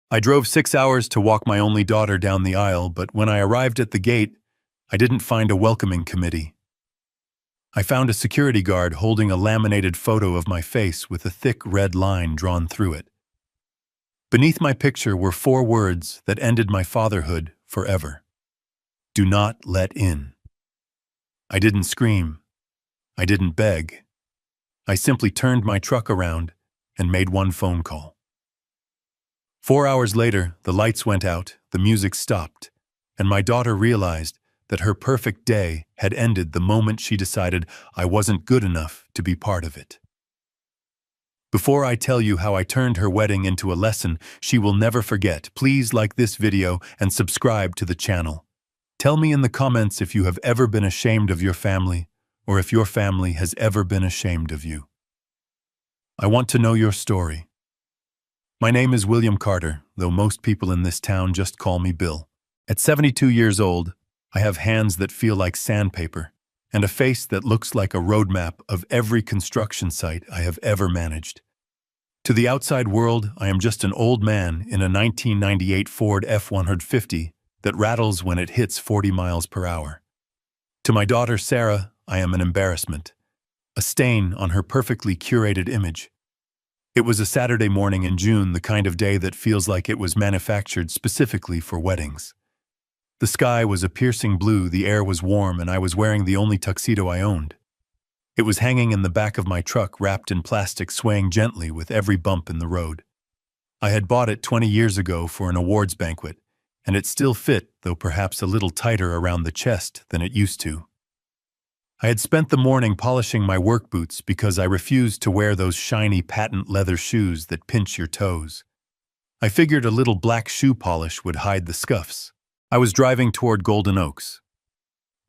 I drove 6 hours to walk my only daughter down the aisle, but when I arrived at the gate, I didn't find a welcoming committee. I found a security guard holding a laminated photo of my face with a thick red line drawn through it. Beneath my picture were 4 words that ended my fatherhood forever. Do not let in. I didn't scream. I didn't beg. I simply turned my truck around and made one phone call. 4 hours later, the lights went out, the music stopped, and my daughter realized that her perfect day had ended the moment she decided I wasn't good enough to be part of it. Before I tell you how I turned her wedding into a lesson she will never forget, please like this video and subscribe to the channel. Tell me in the comments if you have ever been ashamed of your family, or if your family has ever been ashamed of you. I want to know your story. My name is William Carter, though most people in this town just call me Bill. At 72 years old, I have hands that feel like sandpaper, and a face that looks like a roadmap of every construction site I have ever managed. To the outside world, I am just an old man in a 1998 Ford F-150 that rattles when it hits 40 miles per hour. To my daughter Sarah, I am an embarrassment, a stain on her perfectly curated image. It was a Saturday morning in June, the kind of day that feels like it was manufactured specifically for weddings. The sky was a piercing blue, the air was warm, and I was wearing the only tuxedo I owned. It was hanging in the back of my truck, wrapped in plastic, swaying gently with every bump in the road. I had bought it 20 years ago for an awards banquet, and it still fit, though perhaps a little tighter around the chest than it used to. I had spent the morning polishing my work boots because I refused to wear those shiny patent leather shoes that pinch your toes. I figured a little black shoe polish would hide the scuffs. I was driving toward Golden Oaks.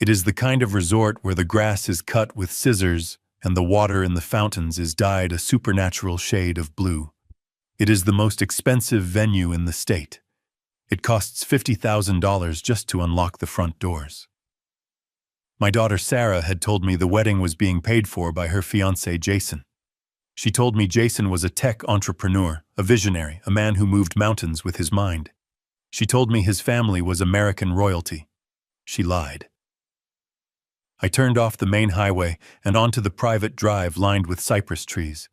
It is the kind of resort where the grass is cut with scissors and the water in the fountains is dyed a supernatural shade of blue. It is the most expensive venue in the state. It costs $50,000 just to unlock the front doors. My daughter Sarah had told me the wedding was being paid for by her fiancé Jason. She told me Jason was a tech entrepreneur, a visionary, a man who moved mountains with his mind. She told me his family was American royalty. She lied. I turned off the main highway and onto the private drive lined with cypress trees.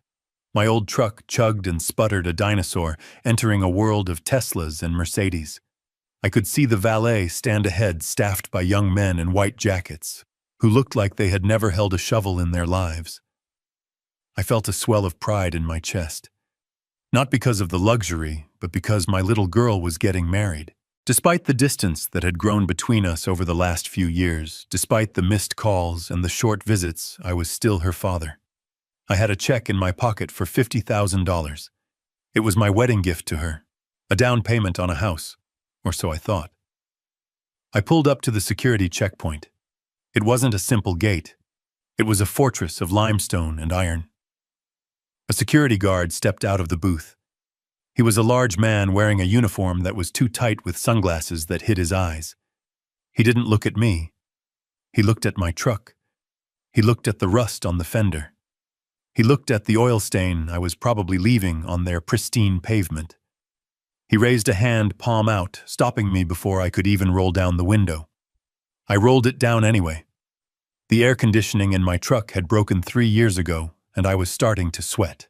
My old truck chugged and sputtered, a dinosaur entering a world of Teslas and Mercedes. I could see the valet stand ahead, staffed by young men in white jackets, who looked like they had never held a shovel in their lives. I felt a swell of pride in my chest. Not because of the luxury, but because my little girl was getting married. Despite the distance that had grown between us over the last few years, despite the missed calls and the short visits, I was still her father. I had a check in my pocket for $50,000. It was my wedding gift to her, a down payment on a house. Or so I thought. I pulled up to the security checkpoint. It wasn't a simple gate. It was a fortress of limestone and iron. A security guard stepped out of the booth. He was a large man wearing a uniform that was too tight with sunglasses that hid his eyes. He didn't look at me. He looked at my truck. He looked at the rust on the fender. He looked at the oil stain I was probably leaving on their pristine pavement. He raised a hand, palm out, stopping me before I could even roll down the window. I rolled it down anyway. The air conditioning in my truck had broken 3 years ago, and I was starting to sweat.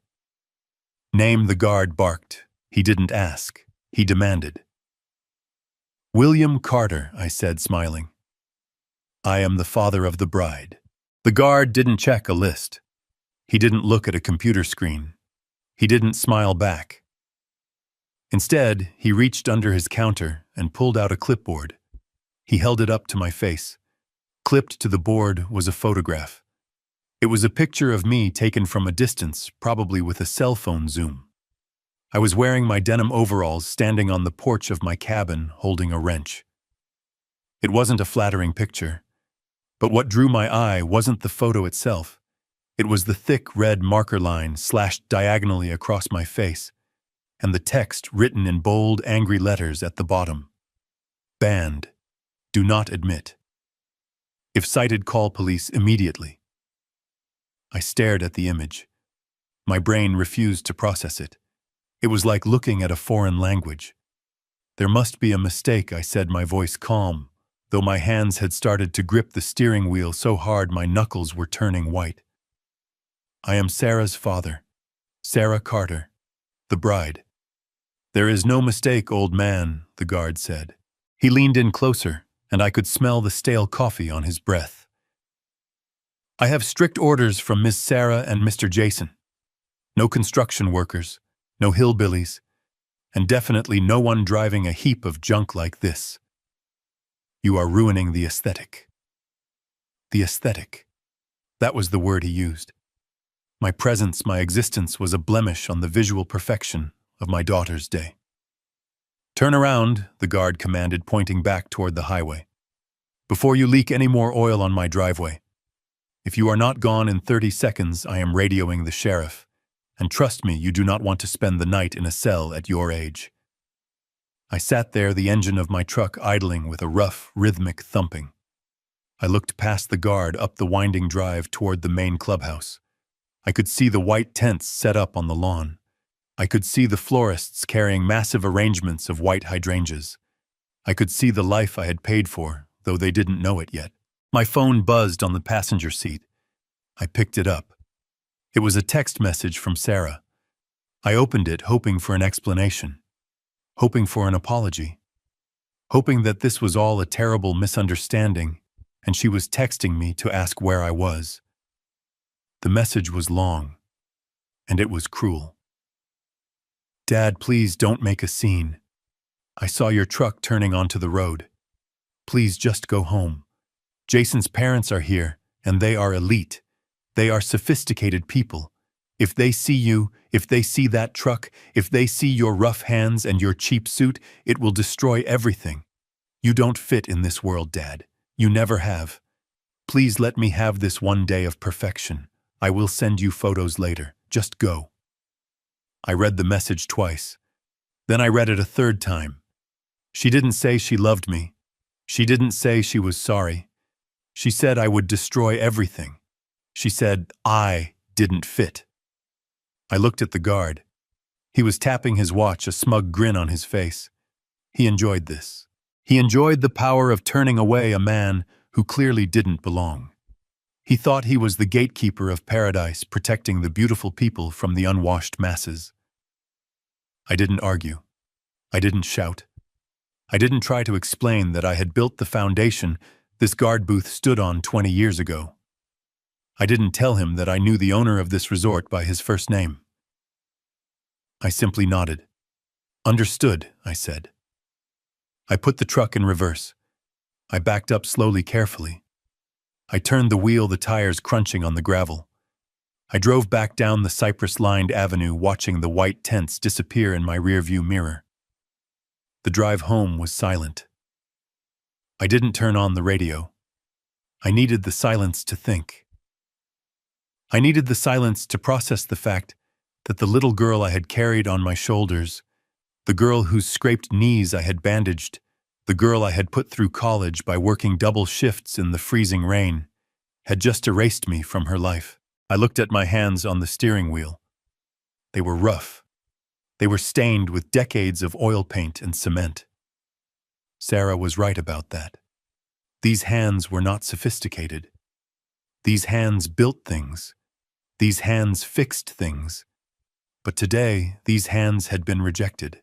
Name, the guard barked. He didn't ask. He demanded. William Carter, I said, smiling. I am the father of the bride. The guard didn't check a list. He didn't look at a computer screen. He didn't smile back. Instead, he reached under his counter and pulled out a clipboard. He held it up to my face. Clipped to the board was a photograph. It was a picture of me taken from a distance, probably with a cell phone zoom. I was wearing my denim overalls, standing on the porch of my cabin, holding a wrench. It wasn't a flattering picture. But what drew my eye wasn't the photo itself. It was the thick red marker line slashed diagonally across my face, and the text written in bold, angry letters at the bottom. Banned. Do not admit. If cited, call police immediately. I stared at the image. My brain refused to process it. It was like looking at a foreign language. "There must be a mistake," I said, my voice calm, though my hands had started to grip the steering wheel so hard my knuckles were turning white. "I am Sarah's father, Sarah Carter, the bride." "There is no mistake, old man," the guard said. He leaned in closer, and I could smell the stale coffee on his breath. "I have strict orders from Miss Sarah and Mr. Jason. No construction workers, no hillbillies, and definitely no one driving a heap of junk like this. You are ruining the aesthetic." The aesthetic. That was the word he used. My presence, my existence was a blemish on the visual perfection of my daughter's day. "Turn around," the guard commanded, pointing back toward the highway. "Before you leak any more oil on my driveway. If you are not gone in 30 seconds, I am radioing the sheriff. And trust me, you do not want to spend the night in a cell at your age." I sat there, the engine of my truck idling with a rough, rhythmic thumping. I looked past the guard up the winding drive toward the main clubhouse. I could see the white tents set up on the lawn. I could see the florists carrying massive arrangements of white hydrangeas. I could see the life I had paid for, though they didn't know it yet. My phone buzzed on the passenger seat. I picked it up. It was a text message from Sarah. I opened it, hoping for an explanation, hoping for an apology, hoping that this was all a terrible misunderstanding, and she was texting me to ask where I was. The message was long, and it was cruel. "Dad, please don't make a scene. I saw your truck turning onto the road. Please just go home. Jason's parents are here, and they are elite. They are sophisticated people. If they see you, if they see that truck, if they see your rough hands and your cheap suit, it will destroy everything. You don't fit in this world, Dad. You never have. Please let me have this one day of perfection. I will send you photos later. Just go." I read the message twice. Then I read it a third time. She didn't say she loved me. She didn't say she was sorry. She said I would destroy everything. She said I didn't fit. I looked at the guard. He was tapping his watch, a smug grin on his face. He enjoyed this. He enjoyed the power of turning away a man who clearly didn't belong. He thought he was the gatekeeper of paradise, protecting the beautiful people from the unwashed masses. I didn't argue. I didn't shout. I didn't try to explain that I had built the foundation this guard booth stood on 20 years ago. I didn't tell him that I knew the owner of this resort by his first name. I simply nodded. "Understood," I said. I put the truck in reverse. I backed up slowly, carefully. I turned the wheel, the tires crunching on the gravel. I drove back down the cypress-lined avenue, watching the white tents disappear in my rearview mirror. The drive home was silent. I didn't turn on the radio. I needed the silence to think. I needed the silence to process the fact that the little girl I had carried on my shoulders, the girl whose scraped knees I had bandaged, the girl I had put through college by working double shifts in the freezing rain, had just erased me from her life. I looked at my hands on the steering wheel. They were rough. They were stained with decades of oil paint and cement. Sarah was right about that. These hands were not sophisticated. These hands built things. These hands fixed things. But today, these hands had been rejected.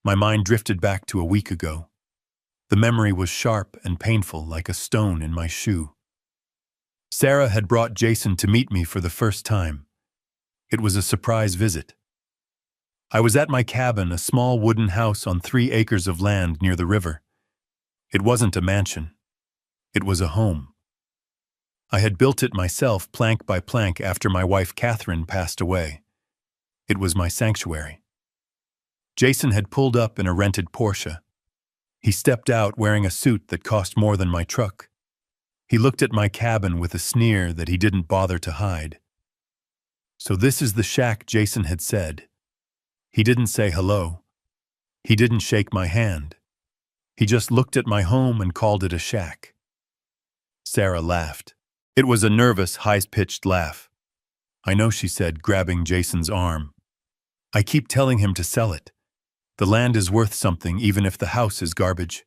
My mind drifted back to a week ago. The memory was sharp and painful, like a stone in my shoe. Sarah had brought Jason to meet me for the first time. It was a surprise visit. I was at my cabin, a small wooden house on 3 acres of land near the river. It wasn't a mansion. It was a home. I had built it myself, plank by plank, after my wife Catherine passed away. It was my sanctuary. Jason had pulled up in a rented Porsche. He stepped out wearing a suit that cost more than my truck. He looked at my cabin with a sneer that he didn't bother to hide. "So this is the shack," Jason had said. He didn't say hello. He didn't shake my hand. He just looked at my home and called it a shack. Sarah laughed. It was a nervous, high-pitched laugh. "I know," she said, grabbing Jason's arm. "I keep telling him to sell it. The land is worth something even if the house is garbage.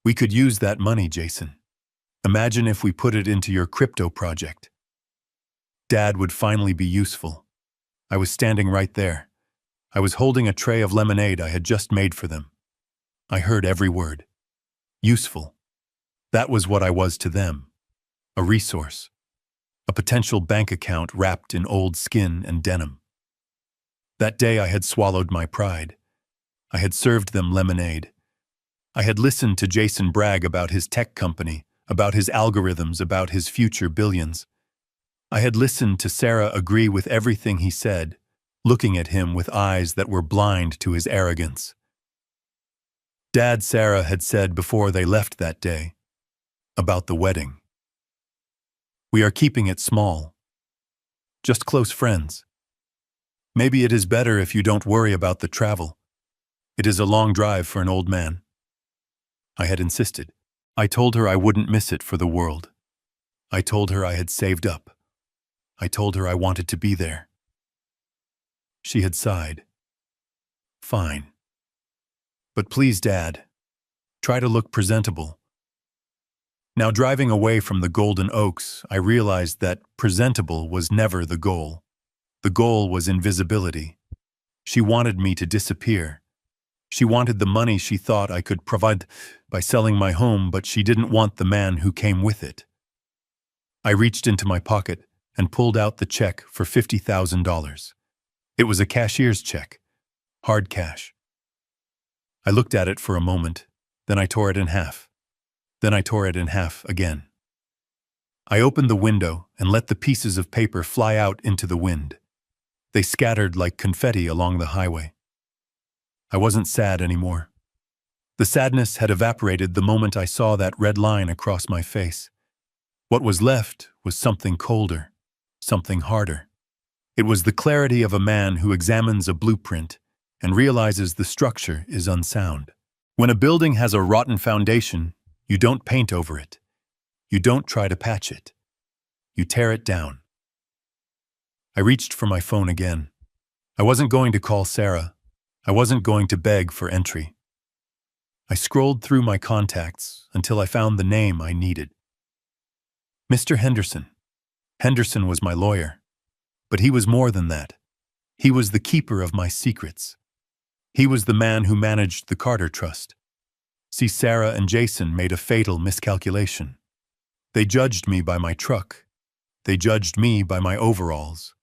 We could use that money, Jason. Imagine if we put it into your crypto project. Dad would finally be useful. I was standing right there. I was holding a tray of lemonade I had just made for them. I heard every word. Useful. That was what I was to them. A resource. A potential bank account wrapped in old skin and denim. That day I had swallowed my pride. I had served them lemonade. I had listened to Jason brag about his tech company, about his algorithms, about his future billions. I had listened to Sarah agree with everything he said, looking at him with eyes that were blind to his arrogance. Dad, Sarah had said before they left that day, about the wedding. We are keeping it small. Just close friends. Maybe it is better if you don't worry about the travel. It is a long drive for an old man. I had insisted. I told her I wouldn't miss it for the world. I told her I had saved up. I told her I wanted to be there. She had sighed. Fine. But please, Dad, try to look presentable. Now, driving away from the Golden Oaks, I realized that presentable was never the goal. The goal was invisibility. She wanted me to disappear. She wanted the money she thought I could provide by selling my home, but she didn't want the man who came with it. I reached into my pocket and pulled out the check for $50,000. It was a cashier's check, hard cash. I looked at it for a moment, then I tore it in half. Then I tore it in half again. I opened the window and let the pieces of paper fly out into the wind. They scattered like confetti along the highway. I wasn't sad anymore. The sadness had evaporated the moment I saw that red line across my face. What was left was something colder, something harder. It was the clarity of a man who examines a blueprint and realizes the structure is unsound. When a building has a rotten foundation, you don't paint over it. You don't try to patch it. You tear it down. I reached for my phone again. I wasn't going to call Sarah. I wasn't going to beg for entry. I scrolled through my contacts until I found the name I needed. Mr. Henderson. Henderson was my lawyer. But he was more than that. He was the keeper of my secrets. He was the man who managed the Carter Trust. See, Sarah and Jason made a fatal miscalculation. They judged me by my truck. They judged me by my overalls.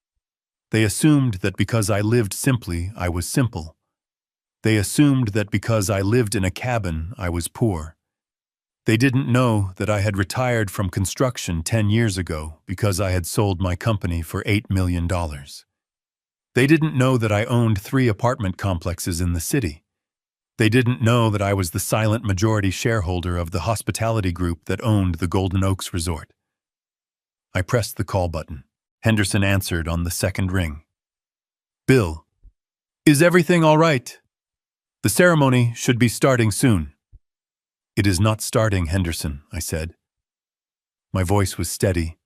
They assumed that because I lived simply, I was simple. They assumed that because I lived in a cabin, I was poor. They didn't know that I had retired from construction 10 years ago because I had sold my company for $8 million. They didn't know that I owned 3 apartment complexes in the city. They didn't know that I was the silent majority shareholder of the hospitality group that owned the Golden Oaks Resort. I pressed the call button. Henderson answered on the second ring. Bill, is everything all right? The ceremony should be starting soon. It is not starting, Henderson, I said. My voice was steady.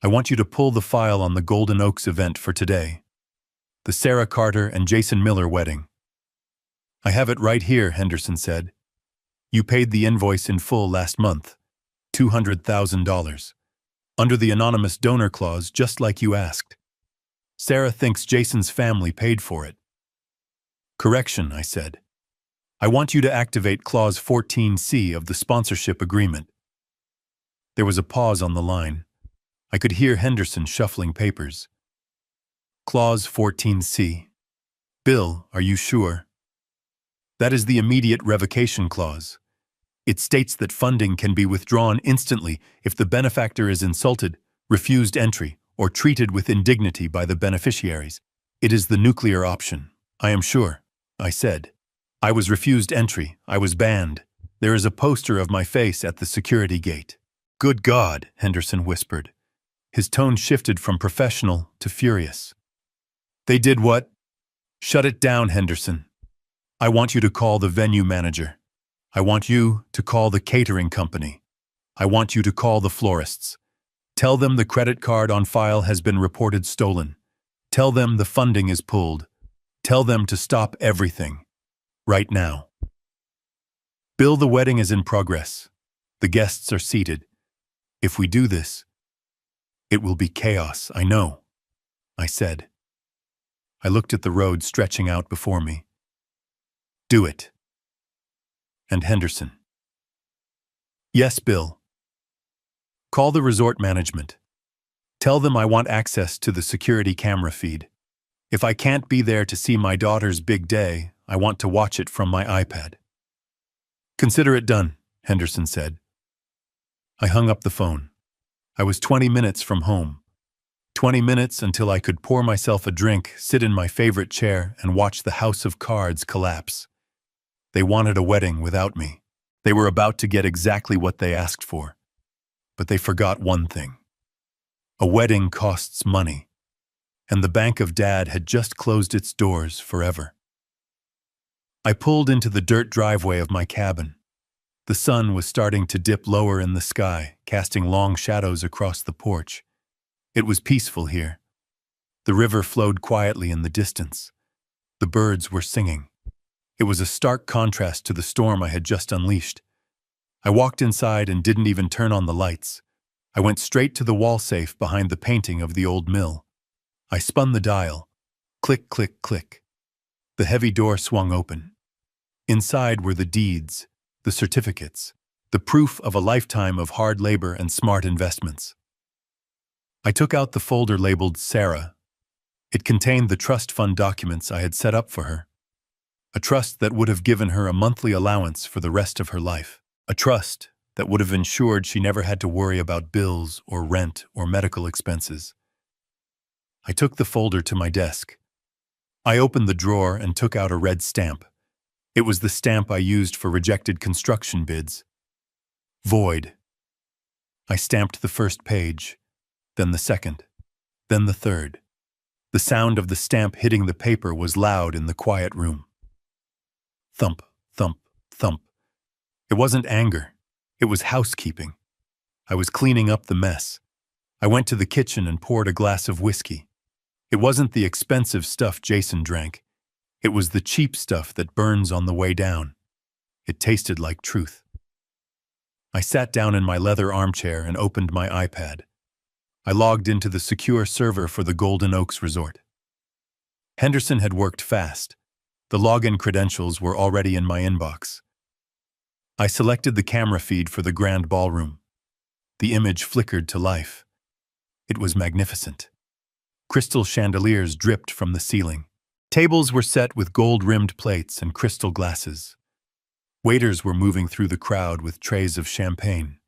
I want you to pull the file on the Golden Oaks event for today. The Sarah Carter and Jason Miller wedding. I have it right here, Henderson said. You paid the invoice in full last month, $200,000, under the anonymous donor clause, just like you asked. Sarah thinks Jason's family paid for it. Correction, I said. I want you to activate Clause 14C of the sponsorship agreement. There was a pause on the line. I could hear Henderson shuffling papers. Clause 14C. Bill, are you sure? That is the immediate revocation clause. It states that funding can be withdrawn instantly if the benefactor is insulted, refused entry, or treated with indignity by the beneficiaries. It is the nuclear option. I am sure, I said. I was refused entry. I was banned. There is a poster of my face at the security gate. Good God, Henderson whispered. His tone shifted from professional to furious. They did what? Shut it down, Henderson. I want you to call the venue manager. I want you to call the catering company. I want you to call the florists. Tell them the credit card on file has been reported stolen. Tell them the funding is pulled. Tell them to stop everything. Right now. Bill, the wedding is in progress. The guests are seated. If we do this, it will be chaos, I know, I said. I looked at the road stretching out before me. Do it. And Henderson. Yes, Bill. Call the resort management. Tell them I want access to the security camera feed. If I can't be there to see my daughter's big day, I want to watch it from my iPad. Consider it done, Henderson said. I hung up the phone. I was 20 minutes from home. 20 minutes until I could pour myself a drink, sit in my favorite chair, and watch the house of cards collapse. They wanted a wedding without me. They were about to get exactly what they asked for. But they forgot one thing. A wedding costs money, and the bank of Dad had just closed its doors forever. I pulled into the dirt driveway of my cabin. The sun was starting to dip lower in the sky, casting long shadows across the porch. It was peaceful here. The river flowed quietly in the distance. The birds were singing. It was a stark contrast to the storm I had just unleashed. I walked inside and didn't even turn on the lights. I went straight to the wall safe behind the painting of the old mill. I spun the dial. Click, click, click. The heavy door swung open. Inside were the deeds, the certificates, the proof of a lifetime of hard labor and smart investments. I took out the folder labeled Sarah. It contained the trust fund documents I had set up for her. A trust that would have given her a monthly allowance for the rest of her life. A trust that would have ensured she never had to worry about bills or rent or medical expenses. I took the folder to my desk. I opened the drawer and took out a red stamp. It was the stamp I used for rejected construction bids. Void. I stamped the first page, then the second, then the third. The sound of the stamp hitting the paper was loud in the quiet room. Thump, thump, thump. It wasn't anger. It was housekeeping. I was cleaning up the mess. I went to the kitchen and poured a glass of whiskey. It wasn't the expensive stuff Jason drank. It was the cheap stuff that burns on the way down. It tasted like truth. I sat down in my leather armchair and opened my iPad. I logged into the secure server for the Golden Oaks Resort. Henderson had worked fast. The login credentials were already in my inbox. I selected the camera feed for the grand ballroom. The image flickered to life. It was magnificent. Crystal chandeliers dripped from the ceiling. Tables were set with gold-rimmed plates and crystal glasses. Waiters were moving through the crowd with trays of champagne.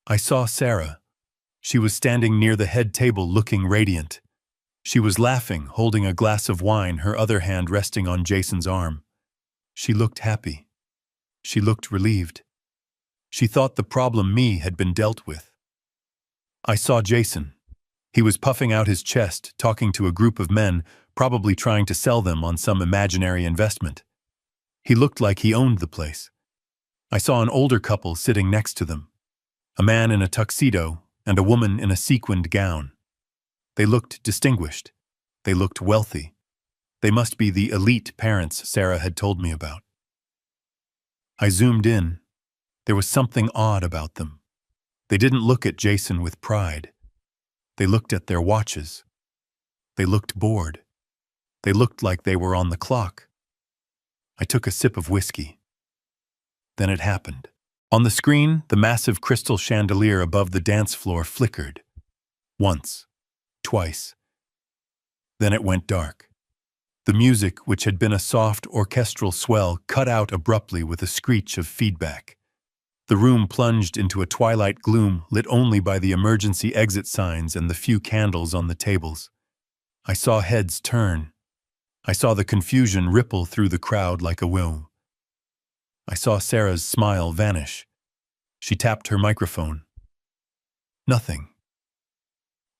I saw Sarah. She was standing near the head table looking radiant. She was laughing, holding a glass of wine, her other hand resting on Jason's arm. She looked happy. She looked relieved. She thought the problem me had been dealt with. I saw Jason. He was puffing out his chest, talking to a group of men, probably trying to sell them on some imaginary investment. He looked like he owned the place. I saw an older couple sitting next to them. A man in a tuxedo and a woman in a sequined gown. They looked distinguished. They looked wealthy. They must be the elite parents Sarah had told me about. I zoomed in. There was something odd about them. They didn't look at Jason with pride. They looked at their watches. They looked bored. They looked like they were on the clock. I took a sip of whiskey. Then it happened. On the screen, the massive crystal chandelier above the dance floor flickered. Once. Twice. Then it went dark. The music, which had been a soft orchestral swell, cut out abruptly with a screech of feedback. The room plunged into a twilight gloom lit only by the emergency exit signs and the few candles on the tables. I saw heads turn. I saw the confusion ripple through the crowd like a wheel. I saw Sarah's smile vanish. She tapped her microphone. Nothing.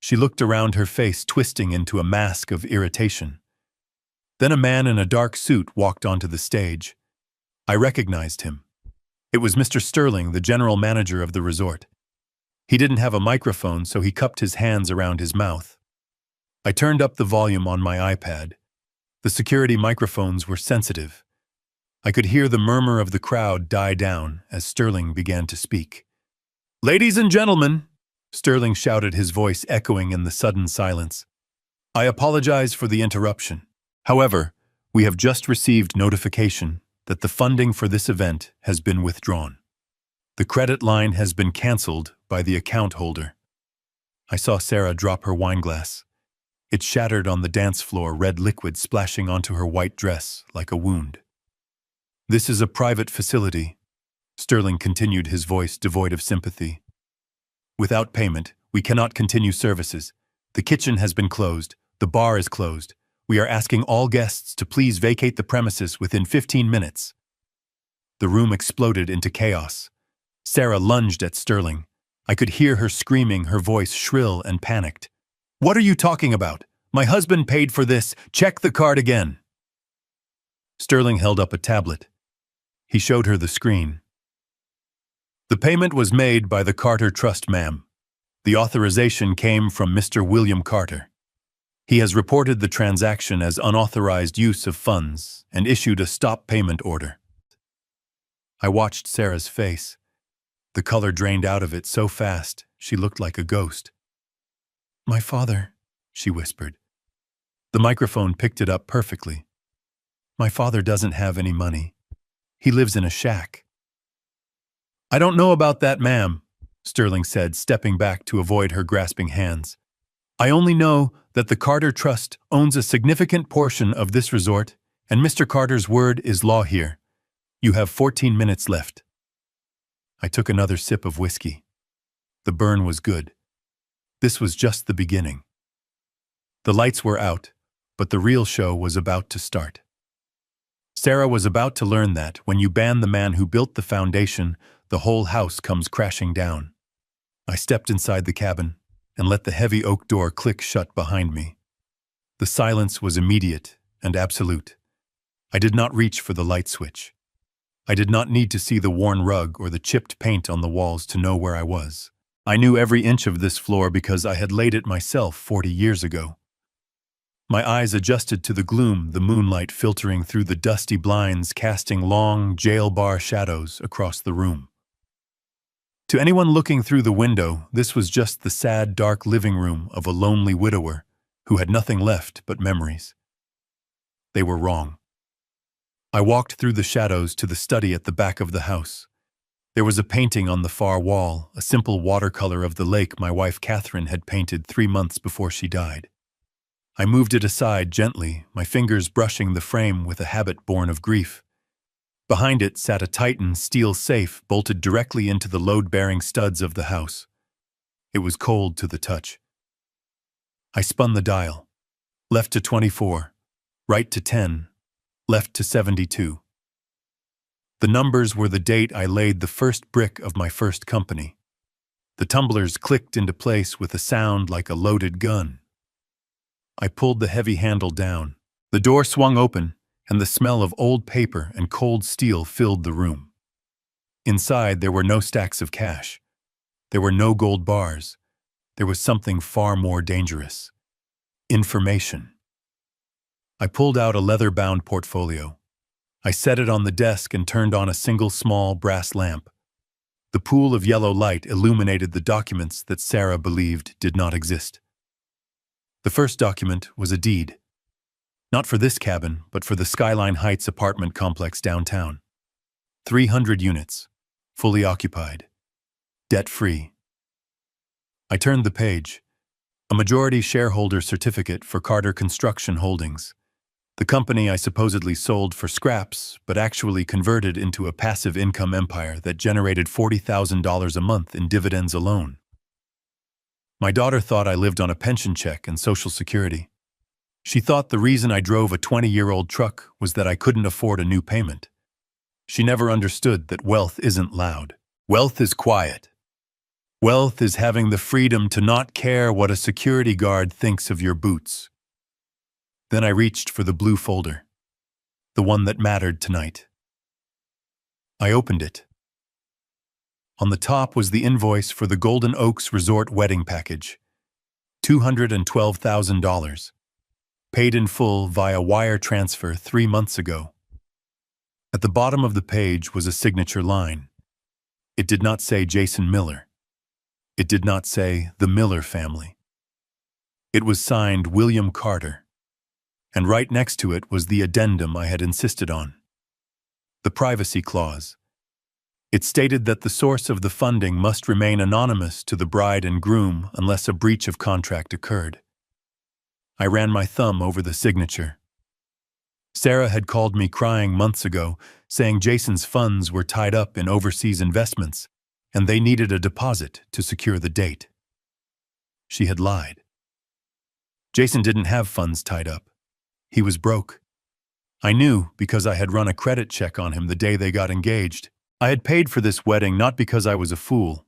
She looked around, her face twisting into a mask of irritation. Then a man in a dark suit walked onto the stage. I recognized him. It was Mr. Sterling, the general manager of the resort. He didn't have a microphone, so he cupped his hands around his mouth. I turned up the volume on my iPad. The security microphones were sensitive. I could hear the murmur of the crowd die down as Sterling began to speak. "Ladies and gentlemen," Sterling shouted, his voice echoing in the sudden silence. "I apologize for the interruption. However, we have just received notification that the funding for this event has been withdrawn. The credit line has been canceled by the account holder." I saw Sarah drop her wineglass. It shattered on the dance floor, red liquid splashing onto her white dress like a wound. "This is a private facility," Sterling continued, his voice devoid of sympathy. "Without payment, we cannot continue services. The kitchen has been closed. The bar is closed. We are asking all guests to please vacate the premises within 15 minutes. The room exploded into chaos. Sarah lunged at Sterling. I could hear her screaming, her voice shrill and panicked. "What are you talking about? My husband paid for this. Check the card again." Sterling held up a tablet. He showed her the screen. "The payment was made by the Carter Trust, ma'am. The authorization came from Mr. William Carter. He has reported the transaction as unauthorized use of funds and issued a stop payment order." I watched Sarah's face. The color drained out of it so fast, she looked like a ghost. "My father," she whispered. The microphone picked it up perfectly. "My father doesn't have any money. He lives in a shack." "I don't know about that, ma'am," Sterling said, stepping back to avoid her grasping hands. "I only know that the Carter Trust owns a significant portion of this resort, and Mr. Carter's word is law here. You have 14 minutes left." I took another sip of whiskey. The burn was good. This was just the beginning. The lights were out, but the real show was about to start. Sarah was about to learn that when you ban the man who built the foundation, the whole house comes crashing down. I stepped inside the cabin and let the heavy oak door click shut behind me. The silence was immediate and absolute. I did not reach for the light switch. I did not need to see the worn rug or the chipped paint on the walls to know where I was. I knew every inch of this floor because I had laid it myself 40 years ago. My eyes adjusted to the gloom, the moonlight filtering through the dusty blinds, casting long, jail bar shadows across the room. To anyone looking through the window, this was just the sad, dark living room of a lonely widower who had nothing left but memories. They were wrong. I walked through the shadows to the study at the back of the house. There was a painting on the far wall, a simple watercolor of the lake my wife Catherine had painted 3 months before she died. I moved it aside gently, my fingers brushing the frame with a habit born of grief. Behind it sat a Titan steel safe bolted directly into the load-bearing studs of the house. It was cold to the touch. I spun the dial. Left to 24, right to 10, left to 72. The numbers were the date I laid the first brick of my first company. The tumblers clicked into place with a sound like a loaded gun. I pulled the heavy handle down. The door swung open, and the smell of old paper and cold steel filled the room. Inside, there were no stacks of cash. There were no gold bars. There was something far more dangerous. Information. I pulled out a leather-bound portfolio. I set it on the desk and turned on a single small brass lamp. The pool of yellow light illuminated the documents that Sarah believed did not exist. The first document was a deed. Not for this cabin, but for the Skyline Heights apartment complex downtown. 300 units, fully occupied, debt-free. I turned the page. A majority shareholder certificate for Carter Construction Holdings. The company I supposedly sold for scraps, but actually converted into a passive income empire that generated $40,000 a month in dividends alone. My daughter thought I lived on a pension check and Social Security. She thought the reason I drove a 20-year-old truck was that I couldn't afford a new payment. She never understood that wealth isn't loud. Wealth is quiet. Wealth is having the freedom to not care what a security guard thinks of your boots. Then I reached for the blue folder, the one that mattered tonight. I opened it. On the top was the invoice for the Golden Oaks Resort wedding package, $212,000, paid in full via wire transfer 3 months ago. At the bottom of the page was a signature line. It did not say Jason Miller. It did not say the Miller family. It was signed William Carter, and right next to it was the addendum I had insisted on. The privacy clause. It stated that the source of the funding must remain anonymous to the bride and groom unless a breach of contract occurred. I ran my thumb over the signature. Sarah had called me crying months ago, saying Jason's funds were tied up in overseas investments, and they needed a deposit to secure the date. She had lied. Jason didn't have funds tied up. He was broke. I knew because I had run a credit check on him the day they got engaged. I had paid for this wedding not because I was a fool,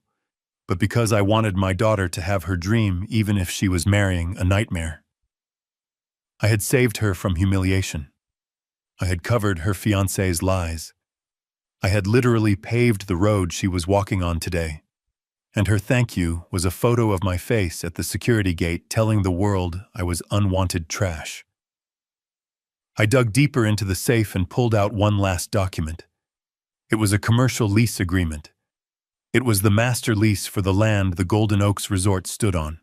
but because I wanted my daughter to have her dream even if she was marrying a nightmare. I had saved her from humiliation. I had covered her fiancé's lies. I had literally paved the road she was walking on today. And her thank you was a photo of my face at the security gate telling the world I was unwanted trash. I dug deeper into the safe and pulled out one last document. It was a commercial lease agreement. It was the master lease for the land the Golden Oaks Resort stood on.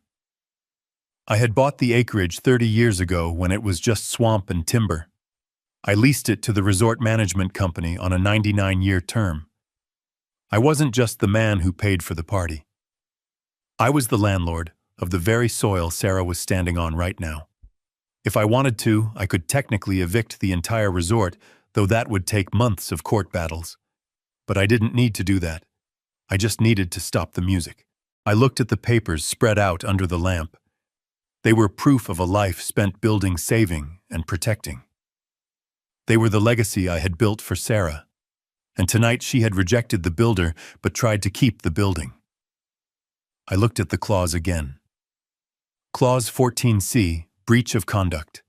I had bought the acreage 30 years ago when it was just swamp and timber. I leased it to the resort management company on a 99-year term. I wasn't just the man who paid for the party. I was the landlord of the very soil Sarah was standing on right now. If I wanted to, I could technically evict the entire resort, though that would take months of court battles. But I didn't need to do that. I just needed to stop the music. I looked at the papers spread out under the lamp. They were proof of a life spent building, saving, and protecting. They were the legacy I had built for Sarah, and tonight she had rejected the builder but tried to keep the building. I looked at the clause again. Clause 14C, breach of conduct.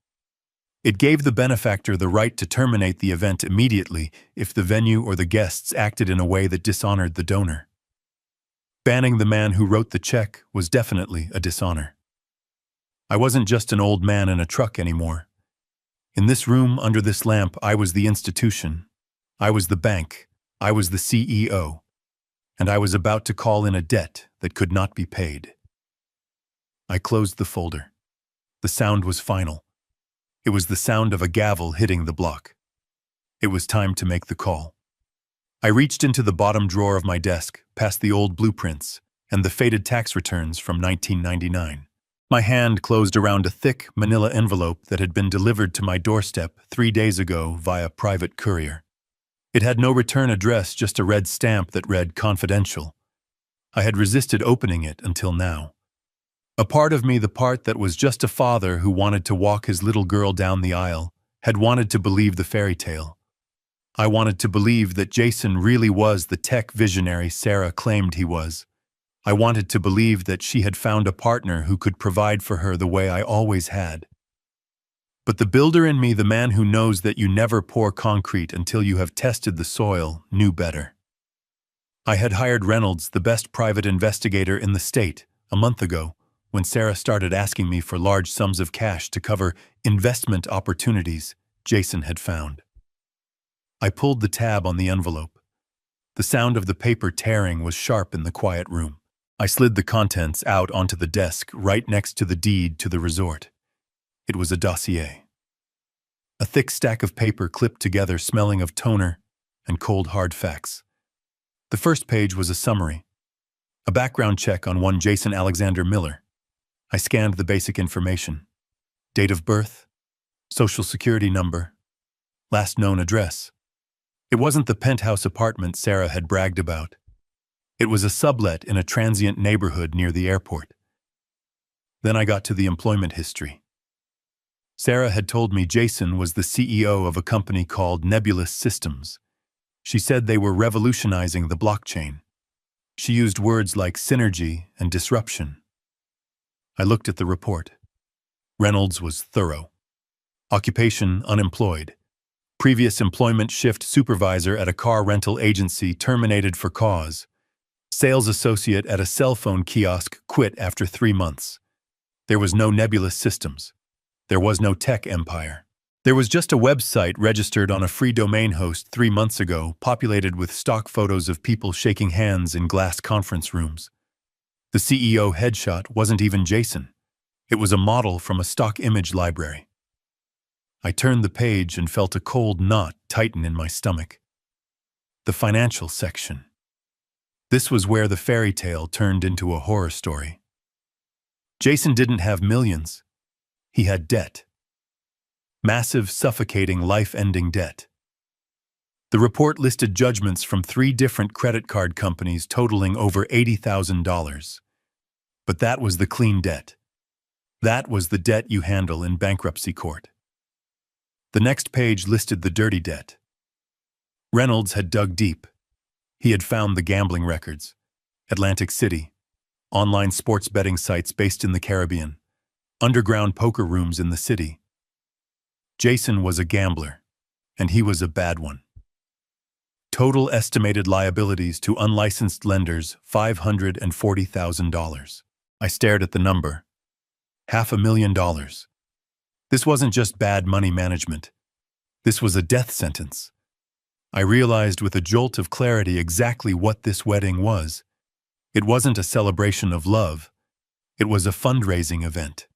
It gave the benefactor the right to terminate the event immediately if the venue or the guests acted in a way that dishonored the donor. Banning the man who wrote the check was definitely a dishonor. I wasn't just an old man in a truck anymore. In this room, under this lamp, I was the institution. I was the bank. I was the CEO. And I was about to call in a debt that could not be paid. I closed the folder. The sound was final. It was the sound of a gavel hitting the block. It was time to make the call. I reached into the bottom drawer of my desk, past the old blueprints and the faded tax returns from 1999. My hand closed around a thick manila envelope that had been delivered to my doorstep 3 days ago via private courier. It had no return address, just a red stamp that read confidential. I had resisted opening it until now. A part of me, the part that was just a father who wanted to walk his little girl down the aisle, had wanted to believe the fairy tale. I wanted to believe that Jason really was the tech visionary Sarah claimed he was. I wanted to believe that she had found a partner who could provide for her the way I always had. But the builder in me, the man who knows that you never pour concrete until you have tested the soil, knew better. I had hired Reynolds, the best private investigator in the state, a month ago, when Sarah started asking me for large sums of cash to cover investment opportunities Jason had found. I pulled the tab on the envelope. The sound of the paper tearing was sharp in the quiet room. I slid the contents out onto the desk right next to the deed to the resort. It was a dossier. A thick stack of paper clipped together, smelling of toner and cold hard facts. The first page was a summary. A background check on one Jason Alexander Miller. I scanned the basic information. Date of birth, social security number, last known address. It wasn't the penthouse apartment Sarah had bragged about. It was a sublet in a transient neighborhood near the airport. Then I got to the employment history. Sarah had told me Jason was the CEO of a company called Nebulous Systems. She said they were revolutionizing the blockchain. She used words like synergy and disruption. I looked at the report. Reynolds was thorough. Occupation, unemployed. Previous employment, shift supervisor at a car rental agency, terminated for cause. Sales associate at a cell phone kiosk, quit after 3 months. There was no Nebulous Systems. There was no tech empire. There was just a website registered on a free domain host 3 months ago, populated with stock photos of people shaking hands in glass conference rooms. The CEO headshot wasn't even Jason. It was a model from a stock image library. I turned the page and felt a cold knot tighten in my stomach. The financial section. This was where the fairy tale turned into a horror story. Jason didn't have millions. He had debt. Massive, suffocating, life-ending debt. The report listed judgments from 3 different credit card companies totaling over $80,000. But that was the clean debt. That was the debt you handle in bankruptcy court. The next page listed the dirty debt. Reynolds had dug deep. He had found the gambling records, Atlantic City, online sports betting sites based in the Caribbean, underground poker rooms in the city. Jason was a gambler, and he was a bad one. Total estimated liabilities to unlicensed lenders, $540,000. I stared at the number. $500,000. This wasn't just bad money management. This was a death sentence. I realized with a jolt of clarity exactly what this wedding was. It wasn't a celebration of love. It was a fundraising event.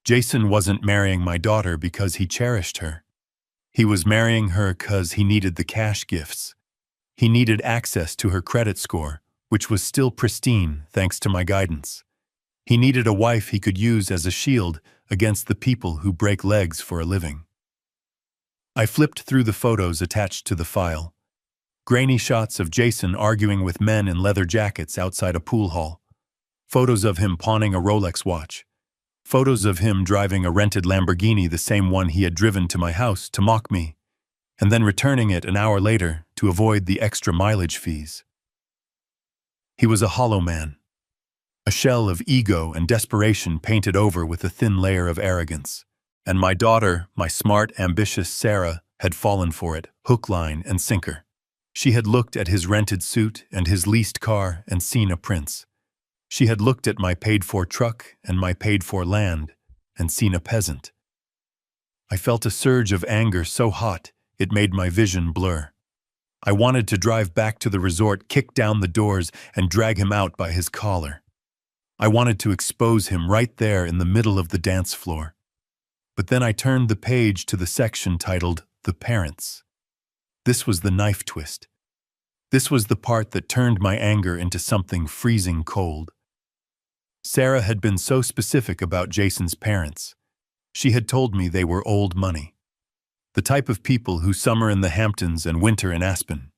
Jason wasn't marrying my daughter because he cherished her. He was marrying her because he needed the cash gifts. He needed access to her credit score, which was still pristine thanks to my guidance. He needed a wife he could use as a shield against the people who break legs for a living. I flipped through the photos attached to the file. Grainy shots of Jason arguing with men in leather jackets outside a pool hall. Photos of him pawning a Rolex watch. Photos of him driving a rented Lamborghini, the same one he had driven to my house to mock me, and then returning it an hour later to avoid the extra mileage fees. He was a hollow man. A shell of ego and desperation painted over with a thin layer of arrogance. And my daughter, my smart, ambitious Sarah, had fallen for it, hook, line, and sinker. She had looked at his rented suit and his leased car and seen a prince. She had looked at my paid-for truck and my paid-for land and seen a peasant. I felt a surge of anger so hot it made my vision blur. I wanted to drive back to the resort, kick down the doors, and drag him out by his collar. I wanted to expose him right there in the middle of the dance floor. But then I turned the page to the section titled The Parents. This was the knife twist. This was the part that turned my anger into something freezing cold. Sarah had been so specific about Jason's parents. She had told me they were old money. The type of people who summer in the Hamptons and winter in Aspen.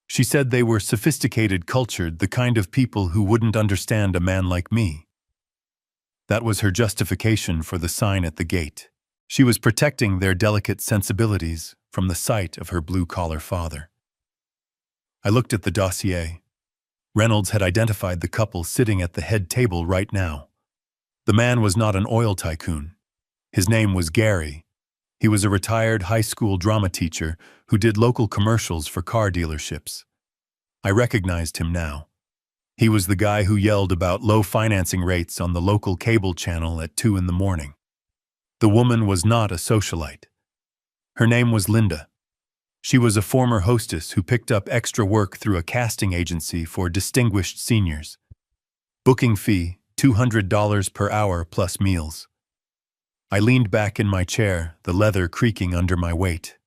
She said they were sophisticated, cultured, the kind of people who wouldn't understand a man like me. That was her justification for the sign at the gate. She was protecting their delicate sensibilities from the sight of her blue-collar father. I looked at the dossier. Reynolds had identified the couple sitting at the head table right now. The man was not an oil tycoon. His name was Gary. He was a retired high school drama teacher who did local commercials for car dealerships. I recognized him now. He was the guy who yelled about low financing rates on the local cable channel at 2 a.m. The woman was not a socialite. Her name was Linda. She was a former hostess who picked up extra work through a casting agency for distinguished seniors. Booking fee, $200 per hour plus meals. I leaned back in my chair, the leather creaking under my weight.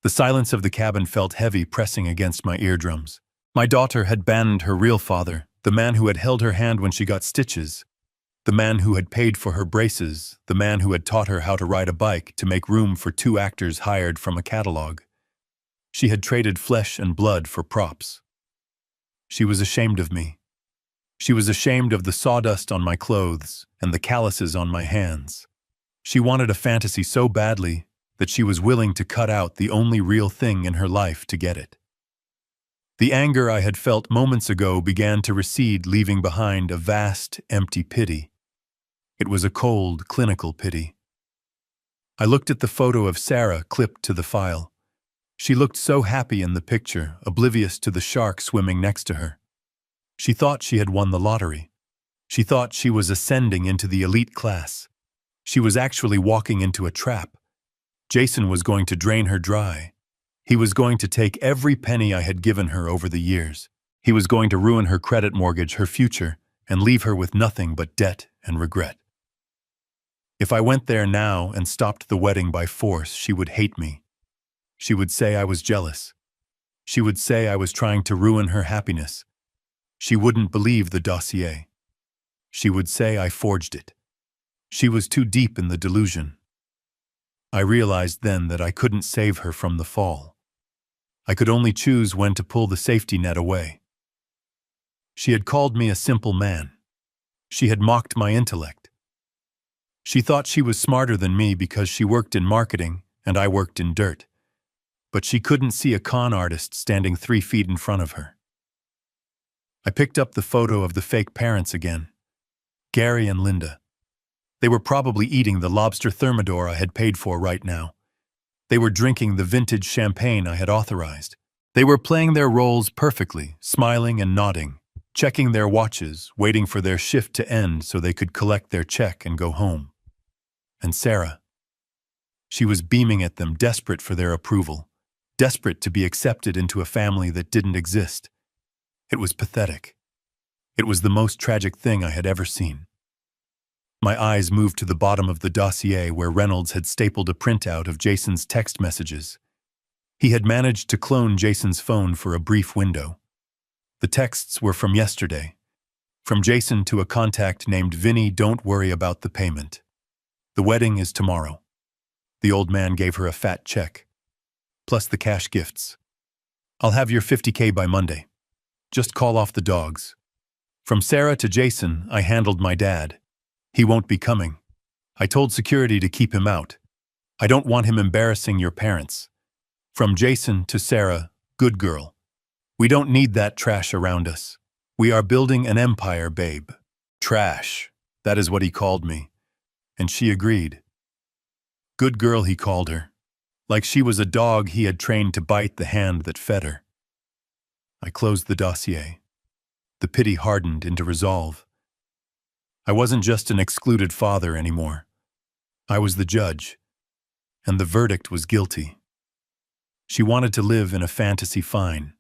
The silence of the cabin felt heavy, pressing against my eardrums. My daughter had abandoned her real father, the man who had held her hand when she got stitches, the man who had paid for her braces, the man who had taught her how to ride a bike to make room for 2 actors hired from a catalog. She had traded flesh and blood for props. She was ashamed of me. She was ashamed of the sawdust on my clothes and the calluses on my hands. She wanted a fantasy so badly that she was willing to cut out the only real thing in her life to get it. The anger I had felt moments ago began to recede, leaving behind a vast, empty pity. It was a cold, clinical pity. I looked at the photo of Sarah clipped to the file. She looked so happy in the picture, oblivious to the shark swimming next to her. She thought she had won the lottery. She thought she was ascending into the elite class. She was actually walking into a trap, Jason was going to drain her dry. He was going to take every penny I had given her over the years. He was going to ruin her credit mortgage, her future, and leave her with nothing but debt and regret. If I went there now and stopped the wedding by force, she would hate me. She would say I was jealous. She would say I was trying to ruin her happiness. She wouldn't believe the dossier. She would say I forged it. She was too deep in the delusion. I realized then that I couldn't save her from the fall. I could only choose when to pull the safety net away. She had called me a simple man. She had mocked my intellect. She thought she was smarter than me because she worked in marketing and I worked in dirt. But she couldn't see a con artist standing 3 feet in front of her. I picked up the photo of the fake parents again. Gary and Linda. They were probably eating the lobster thermidor I had paid for right now. They were drinking the vintage champagne I had authorized. They were playing their roles perfectly, smiling and nodding, checking their watches, waiting for their shift to end so they could collect their check and go home. And Sarah. She was beaming at them, desperate for their approval, desperate to be accepted into a family that didn't exist. It was pathetic. It was the most tragic thing I had ever seen. My eyes moved to the bottom of the dossier where Reynolds had stapled a printout of Jason's text messages. He had managed to clone Jason's phone for a brief window. The texts were from yesterday. From Jason to a contact named Vinny, "Don't worry about the payment. The wedding is tomorrow." The old man gave her a fat check, plus the cash gifts. "I'll have your $50K by Monday. Just call off the dogs." From Sarah to Jason, I handled my dad. "He won't be coming. I told security to keep him out. I don't want him embarrassing your parents." From Jason to Sarah, "Good girl. We don't need that trash around us. We are building an empire, babe." Trash. That is what he called me. And she agreed. Good girl, he called her. Like she was a dog he had trained to bite the hand that fed her. I closed the dossier. The pity hardened into resolve. I wasn't just an excluded father anymore. I was the judge, and the verdict was guilty. She wanted to live in a fantasy, fine.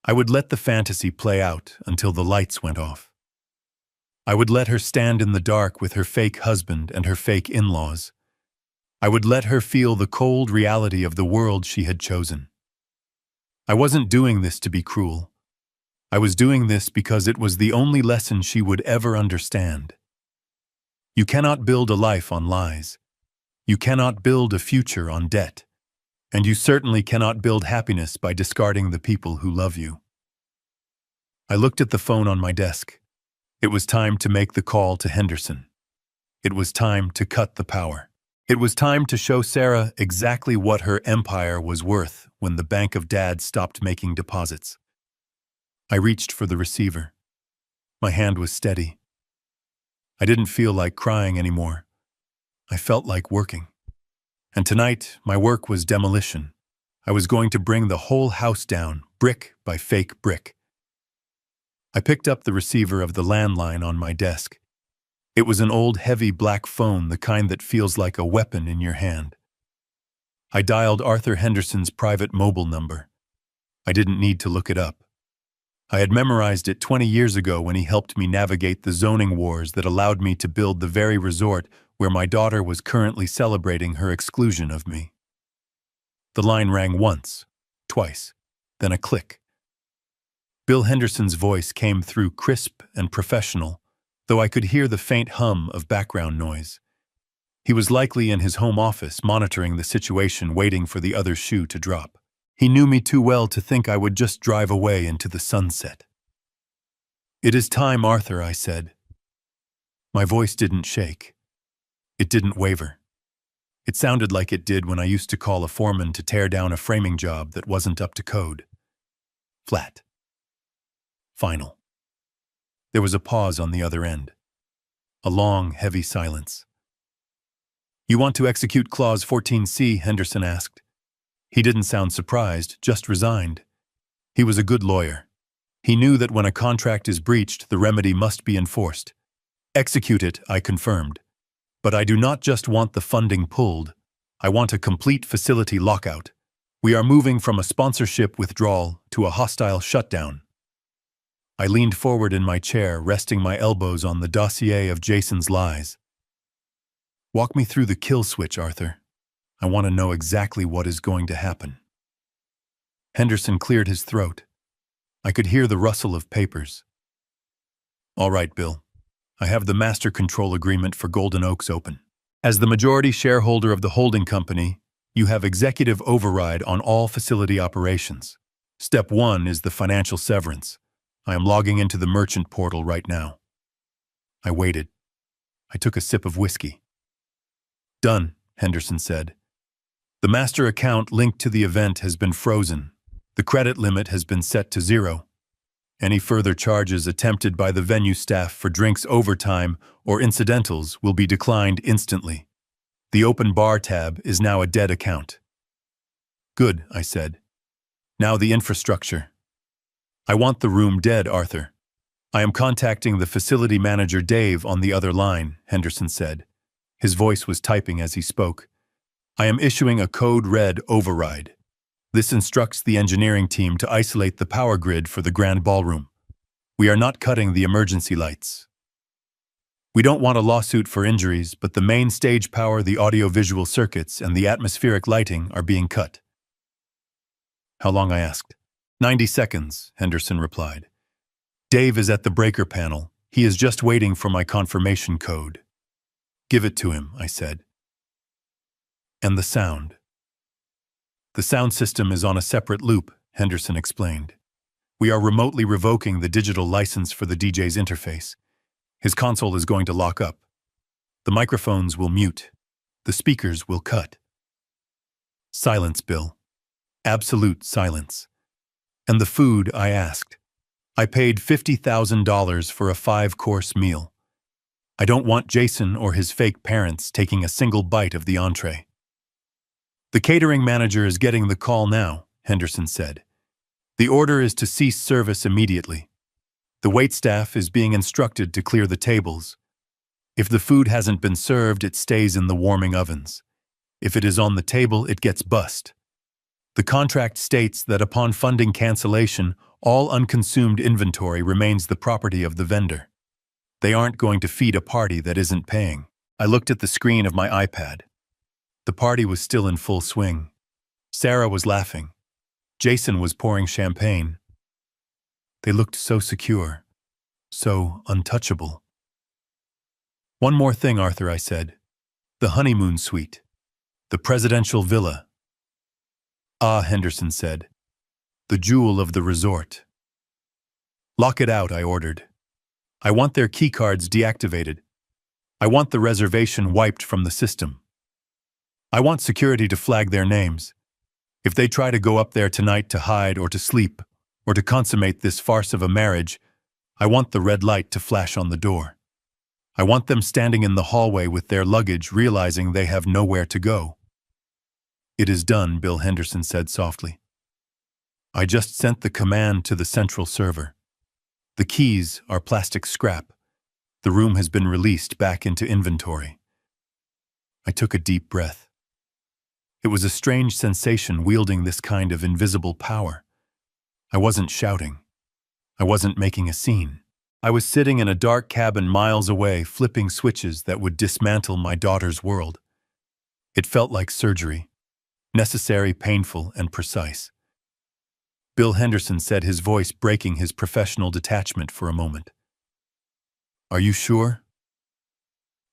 I would let the fantasy play out until the lights went off. I would let her stand in the dark with her fake husband and her fake in-laws. I would let her feel the cold reality of the world she had chosen. I wasn't doing this to be cruel. I was doing this because it was the only lesson she would ever understand. You cannot build a life on lies. You cannot build a future on debt. And you certainly cannot build happiness by discarding the people who love you. I looked at the phone on my desk. It was time to make the call to Henderson. It was time to cut the power. It was time to show Sarah exactly what her empire was worth when the Bank of Dad stopped making deposits. I reached for the receiver. My hand was steady. I didn't feel like crying anymore. I felt like working. And tonight, my work was demolition. I was going to bring the whole house down, brick by fake brick. I picked up the receiver of the landline on my desk. It was an old, heavy black phone, the kind that feels like a weapon in your hand. I dialed Arthur Henderson's private mobile number. I didn't need to look it up. I had memorized it 20 years ago when he helped me navigate the zoning wars that allowed me to build the very resort where my daughter was currently celebrating her exclusion of me. The line rang once, twice, then a click. Bill Henderson's voice came through crisp and professional, though I could hear the faint hum of background noise. He was likely in his home office monitoring the situation, waiting for the other shoe to drop. He knew me too well to think I would just drive away into the sunset. "It is time, Arthur," I said. My voice didn't shake. It didn't waver. It sounded like it did when I used to call a foreman to tear down a framing job that wasn't up to code. Flat. Final. There was a pause on the other end. A long, heavy silence. "You want to execute Clause 14C?" Henderson asked. He didn't sound surprised, just resigned. He was a good lawyer. He knew that when a contract is breached, the remedy must be enforced. "Execute it," I confirmed. "But I do not just want the funding pulled. I want a complete facility lockout. We are moving from a sponsorship withdrawal to a hostile shutdown. I leaned forward in my chair, resting my elbows on the dossier of Jason's lies. Walk me through the kill switch, Arthur. I want to know exactly what is going to happen. Henderson cleared his throat. I could hear the rustle of papers. All right, Bill. I have the master control agreement for Golden Oaks open. As the majority shareholder of the holding company, you have executive override on all facility operations. Step 1 is the financial severance. I am logging into the merchant portal right now. I waited. I took a sip of whiskey. Done, Henderson said. The master account linked to the event has been frozen. The credit limit has been set to 0. Any further charges attempted by the venue staff for drinks overtime or incidentals will be declined instantly. The open bar tab is now a dead account. Good, I said. Now the infrastructure. I want the room dead, Arthur. I am contacting the facility manager Dave on the other line, Henderson said. His voice was typing as he spoke. I am issuing a code red override. This instructs the engineering team to isolate the power grid for the grand ballroom. We are not cutting the emergency lights. We don't want a lawsuit for injuries, but the main stage power, the audio-visual circuits, and the atmospheric lighting are being cut. How long, I asked. 90 seconds, Henderson replied. Dave is at the breaker panel. He is just waiting for my confirmation code. Give it to him, I said. And the sound. The sound system is on a separate loop, Henderson explained. We are remotely revoking the digital license for the DJ's interface. His console is going to lock up. The microphones will mute. The speakers will cut. Silence, Bill. Absolute silence. And the food, I asked. I paid $50,000 for a 5-course meal. I don't want Jason or his fake parents taking a single bite of the entree. The catering manager is getting the call now, Henderson said. The order is to cease service immediately. The waitstaff is being instructed to clear the tables. If the food hasn't been served, it stays in the warming ovens. If it is on the table, it gets bussed. The contract states that upon funding cancellation, all unconsumed inventory remains the property of the vendor. They aren't going to feed a party that isn't paying. I looked at the screen of my iPad. The party was still in full swing. Sarah was laughing. Jason was pouring champagne. They looked so secure, so untouchable. One more thing, Arthur, I said. The honeymoon suite. The presidential villa. Ah, Henderson said. The jewel of the resort. Lock it out, I ordered. I want their keycards deactivated. I want the reservation wiped from the system. I want security to flag their names. If they try to go up there tonight to hide or to sleep, or to consummate this farce of a marriage, I want the red light to flash on the door. I want them standing in the hallway with their luggage, realizing they have nowhere to go. It is done, Bill Henderson said softly. I just sent the command to the central server. The keys are plastic scrap. The room has been released back into inventory. I took a deep breath. It was a strange sensation wielding this kind of invisible power. I wasn't shouting. I wasn't making a scene. I was sitting in a dark cabin miles away, flipping switches that would dismantle my daughter's world. It felt like surgery, necessary, painful, and precise. Bill Henderson said, his voice breaking his professional detachment for a moment. Are you sure?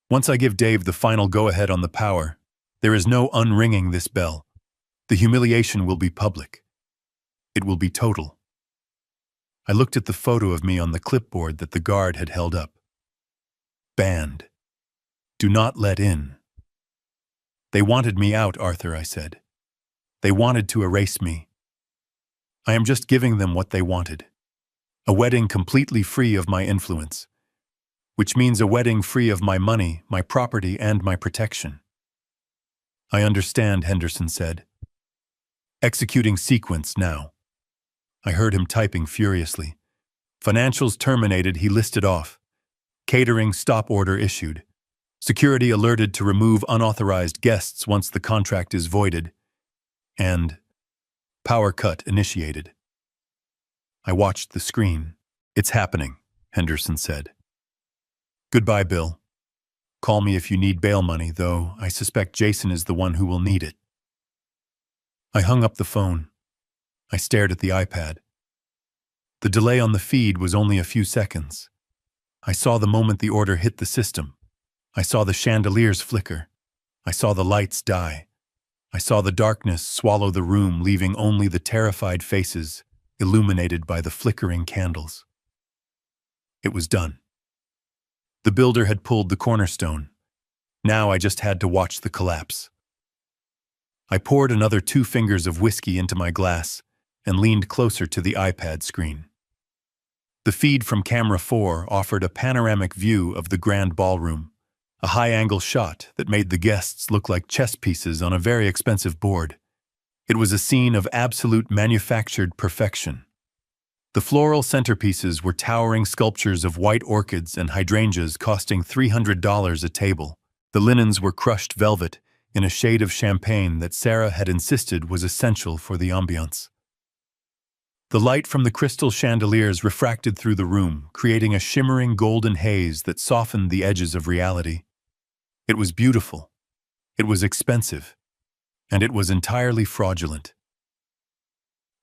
Once I give Dave the final go-ahead on the power, there is no unringing this bell. The humiliation will be public. It will be total. I looked at the photo of me on the clipboard that the guard had held up. Banned. Do not let in. They wanted me out, Arthur, I said. They wanted to erase me. I am just giving them what they wanted. A wedding completely free of my influence, which means a wedding free of my money, my property, and my protection. I understand, Henderson said. Executing sequence now. I heard him typing furiously. Financials terminated, he listed off. Catering stop order issued. Security alerted to remove unauthorized guests once the contract is voided, and power cut initiated. I watched the screen. "It's happening," Henderson said. "Goodbye, Bill. Call me if you need bail money, though I suspect Jason is the one who will need it." I hung up the phone. I stared at the iPad. The delay on the feed was only a few seconds. I saw the moment the order hit the system. I saw the chandeliers flicker. I saw the lights die. I saw the darkness swallow the room, leaving only the terrified faces illuminated by the flickering candles. It was done. The builder had pulled the cornerstone. Now I just had to watch the collapse. I poured another 2 fingers of whiskey into my glass and leaned closer to the iPad screen. The feed from camera 4 offered a panoramic view of the grand ballroom, a high-angle shot that made the guests look like chess pieces on a very expensive board. It was a scene of absolute manufactured perfection. The floral centerpieces were towering sculptures of white orchids and hydrangeas costing $300 a table. The linens were crushed velvet in a shade of champagne that Sarah had insisted was essential for the ambiance. The light from the crystal chandeliers refracted through the room, creating a shimmering golden haze that softened the edges of reality. It was beautiful. It was expensive. And it was entirely fraudulent.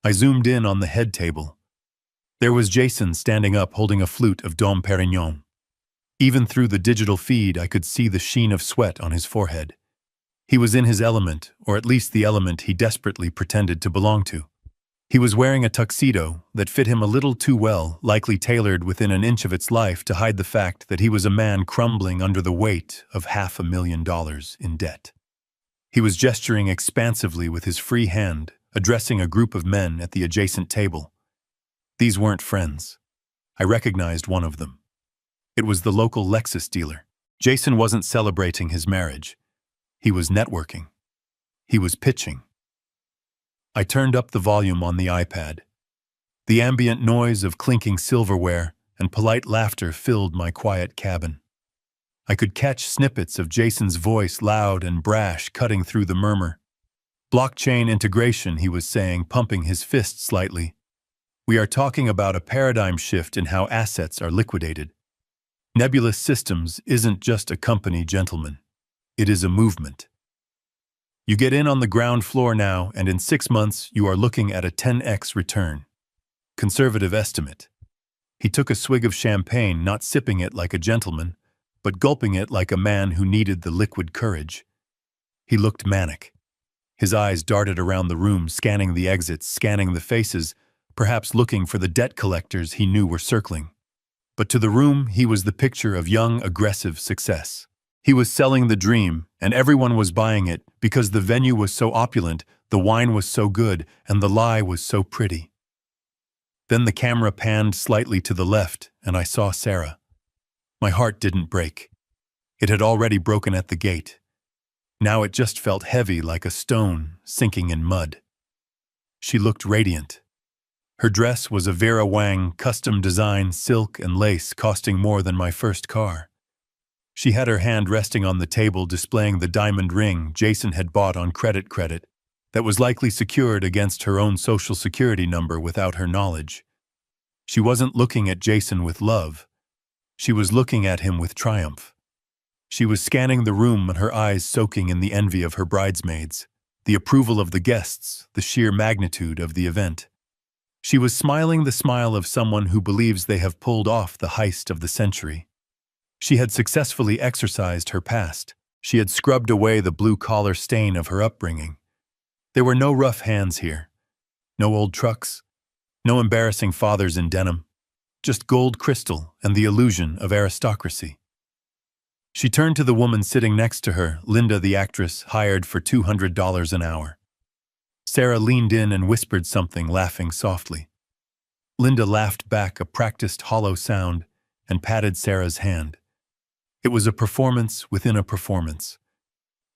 I zoomed in on the head table. There was Jason standing up holding a flute of Dom Perignon. Even through the digital feed, I could see the sheen of sweat on his forehead. He was in his element, or at least the element he desperately pretended to belong to. He was wearing a tuxedo that fit him a little too well, likely tailored within an inch of its life to hide the fact that he was a man crumbling under the weight of $500,000 in debt. He was gesturing expansively with his free hand, addressing a group of men at the adjacent table. These weren't friends. I recognized one of them. It was the local Lexus dealer. Jason wasn't celebrating his marriage. He was networking. He was pitching. I turned up the volume on the iPad. The ambient noise of clinking silverware and polite laughter filled my quiet cabin. I could catch snippets of Jason's voice, loud and brash, cutting through the murmur. "Blockchain integration," he was saying, pumping his fist slightly. "We are talking about a paradigm shift in how assets are liquidated. Nebulous Systems isn't just a company, gentlemen. It is a movement. You get in on the ground floor now, and in 6 months you are looking at a 10x return. Conservative estimate." He took a swig of champagne, not sipping it like a gentleman, but gulping it like a man who needed the liquid courage. He looked manic. His eyes darted around the room, scanning the exits, scanning the faces, perhaps looking for the debt collectors he knew were circling. But to the room, he was the picture of young, aggressive success. He was selling the dream, and everyone was buying it because the venue was so opulent, the wine was so good, and the lie was so pretty. Then the camera panned slightly to the left, and I saw Sarah. My heart didn't break. It had already broken at the gate. Now it just felt heavy like a stone sinking in mud. She looked radiant. Her dress was a Vera Wang custom design, silk and lace, costing more than my first car. She had her hand resting on the table, displaying the diamond ring Jason had bought on credit that was likely secured against her own social security number without her knowledge. She wasn't looking at Jason with love. She was looking at him with triumph. She was scanning the room, and her eyes soaking in the envy of her bridesmaids, the approval of the guests, the sheer magnitude of the event. She was smiling the smile of someone who believes they have pulled off the heist of the century. She had successfully exorcised her past. She had scrubbed away the blue-collar stain of her upbringing. There were no rough hands here. No old trucks. No embarrassing fathers in denim. Just gold crystal and the illusion of aristocracy. She turned to the woman sitting next to her, Linda, the actress, hired for $200 an hour. Sarah leaned in and whispered something, laughing softly. Linda laughed back, a practiced hollow sound, and patted Sarah's hand. It was a performance within a performance.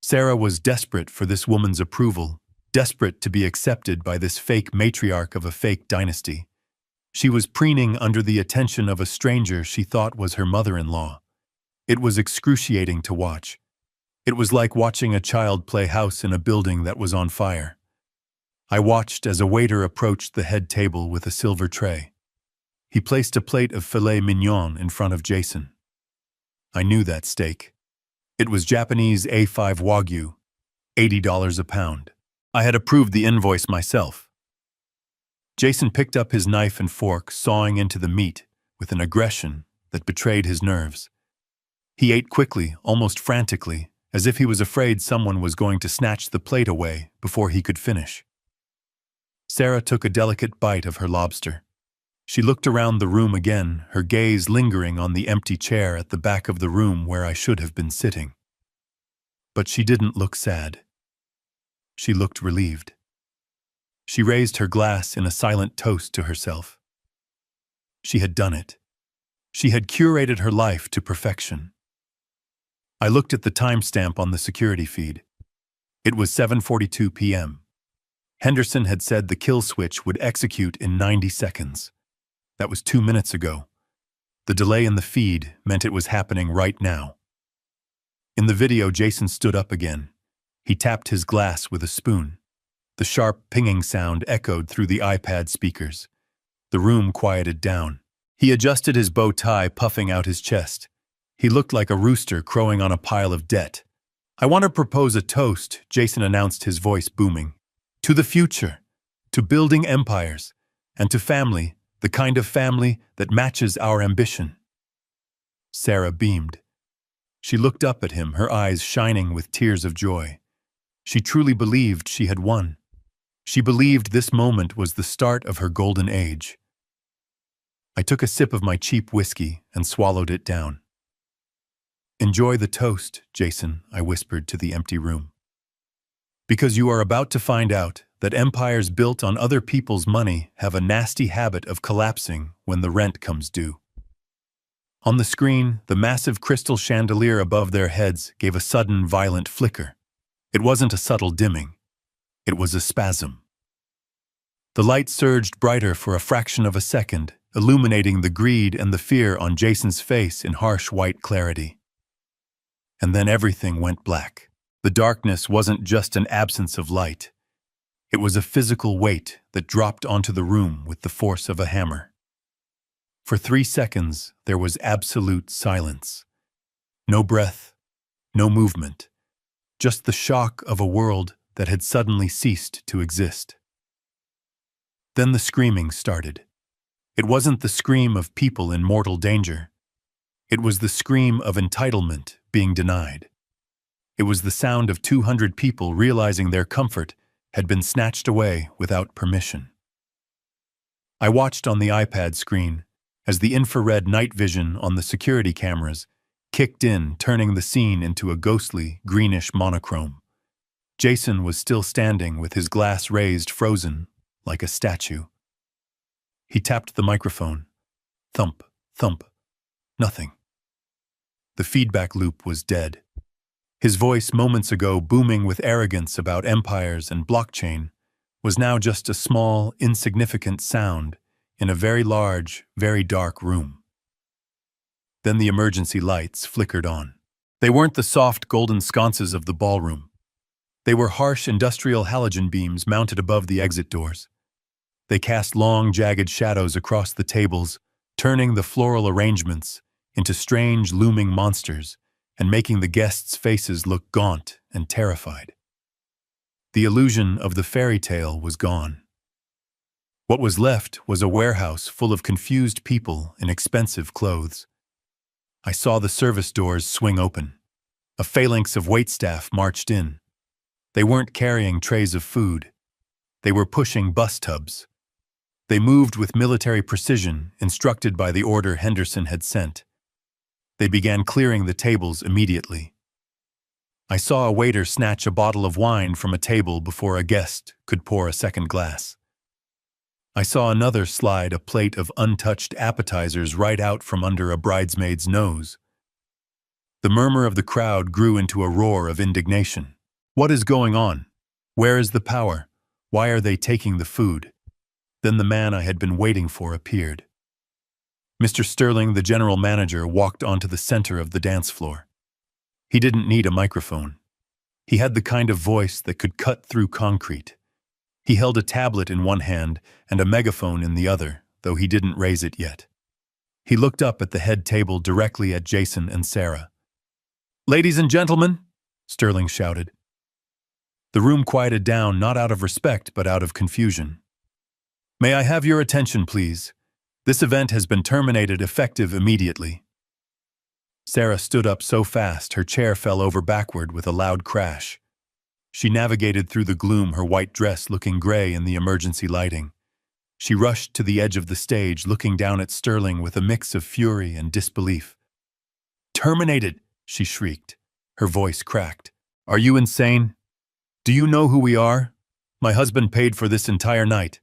Sarah was desperate for this woman's approval, desperate to be accepted by this fake matriarch of a fake dynasty. She was preening under the attention of a stranger she thought was her mother-in-law. It was excruciating to watch. It was like watching a child play house in a building that was on fire. I watched as a waiter approached the head table with a silver tray. He placed a plate of filet mignon in front of Jason. I knew that steak. It was Japanese A5 Wagyu, $80 a pound. I had approved the invoice myself. Jason picked up his knife and fork, sawing into the meat with an aggression that betrayed his nerves. He ate quickly, almost frantically, as if he was afraid someone was going to snatch the plate away before he could finish. Sarah took a delicate bite of her lobster. She looked around the room again, her gaze lingering on the empty chair at the back of the room where I should have been sitting. But she didn't look sad. She looked relieved. She raised her glass in a silent toast to herself. She had done it. She had curated her life to perfection. I looked at the timestamp on the security feed. It was 7:42 p.m. Henderson had said the kill switch would execute in 90 seconds. That was 2 minutes ago. The delay in the feed meant it was happening right now. In the video, Jason stood up again. He tapped his glass with a spoon. The sharp pinging sound echoed through the iPad speakers. The room quieted down. He adjusted his bow tie, puffing out his chest. He looked like a rooster crowing on a pile of debt. "I want to propose a toast," Jason announced, his voice booming. "To the future, to building empires, and to family, the kind of family that matches our ambition." Sarah beamed. She looked up at him, her eyes shining with tears of joy. She truly believed she had won. She believed this moment was the start of her golden age. I took a sip of my cheap whiskey and swallowed it down. "Enjoy the toast, Jason," I whispered to the empty room. "Because you are about to find out that empires built on other people's money have a nasty habit of collapsing when the rent comes due." On the screen, the massive crystal chandelier above their heads gave a sudden, violent flicker. It wasn't a subtle dimming. It was a spasm. The light surged brighter for a fraction of a second, illuminating the greed and the fear on Jason's face in harsh white clarity. And then everything went black. The darkness wasn't just an absence of light. It was a physical weight that dropped onto the room with the force of a hammer. For 3 seconds, there was absolute silence. No breath, no movement, just the shock of a world that had suddenly ceased to exist. Then the screaming started. It wasn't the scream of people in mortal danger. It was the scream of entitlement being denied. It was the sound of 200 people realizing their comfort had been snatched away without permission. I watched on the iPad screen as the infrared night vision on the security cameras kicked in, turning the scene into a ghostly, greenish monochrome. Jason was still standing with his glass raised, frozen, like a statue. He tapped the microphone. Thump, thump. Nothing. The feedback loop was dead. His voice, moments ago booming with arrogance about empires and blockchain, was now just a small, insignificant sound in a very large, very dark room. Then the emergency lights flickered on. They weren't the soft golden sconces of the ballroom. They were harsh industrial halogen beams mounted above the exit doors. They cast long, jagged shadows across the tables, turning the floral arrangements into strange, looming monsters and making the guests' faces look gaunt and terrified. The illusion of the fairy tale was gone. What was left was a warehouse full of confused people in expensive clothes. I saw the service doors swing open. A phalanx of waitstaff marched in. They weren't carrying trays of food. They were pushing bus tubs. They moved with military precision, instructed by the order Henderson had sent. They began clearing the tables immediately. I saw a waiter snatch a bottle of wine from a table before a guest could pour a second glass. I saw another slide a plate of untouched appetizers right out from under a bridesmaid's nose. The murmur of the crowd grew into a roar of indignation. What is going on? Where is the power? Why are they taking the food? Then the man I had been waiting for appeared. Mr. Sterling, the general manager, walked onto the center of the dance floor. He didn't need a microphone. He had the kind of voice that could cut through concrete. He held a tablet in one hand and a megaphone in the other, though he didn't raise it yet. He looked up at the head table directly at Jason and Sarah. "Ladies and gentlemen," Sterling shouted. The room quieted down, not out of respect, but out of confusion. "May I have your attention, please? This event has been terminated effective immediately." Sarah stood up so fast her chair fell over backward with a loud crash. She navigated through the gloom, her white dress looking gray in the emergency lighting. She rushed to the edge of the stage, looking down at Sterling with a mix of fury and disbelief. "Terminated!" she shrieked. Her voice cracked. "Are you insane? Do you know who we are? My husband paid for this entire night.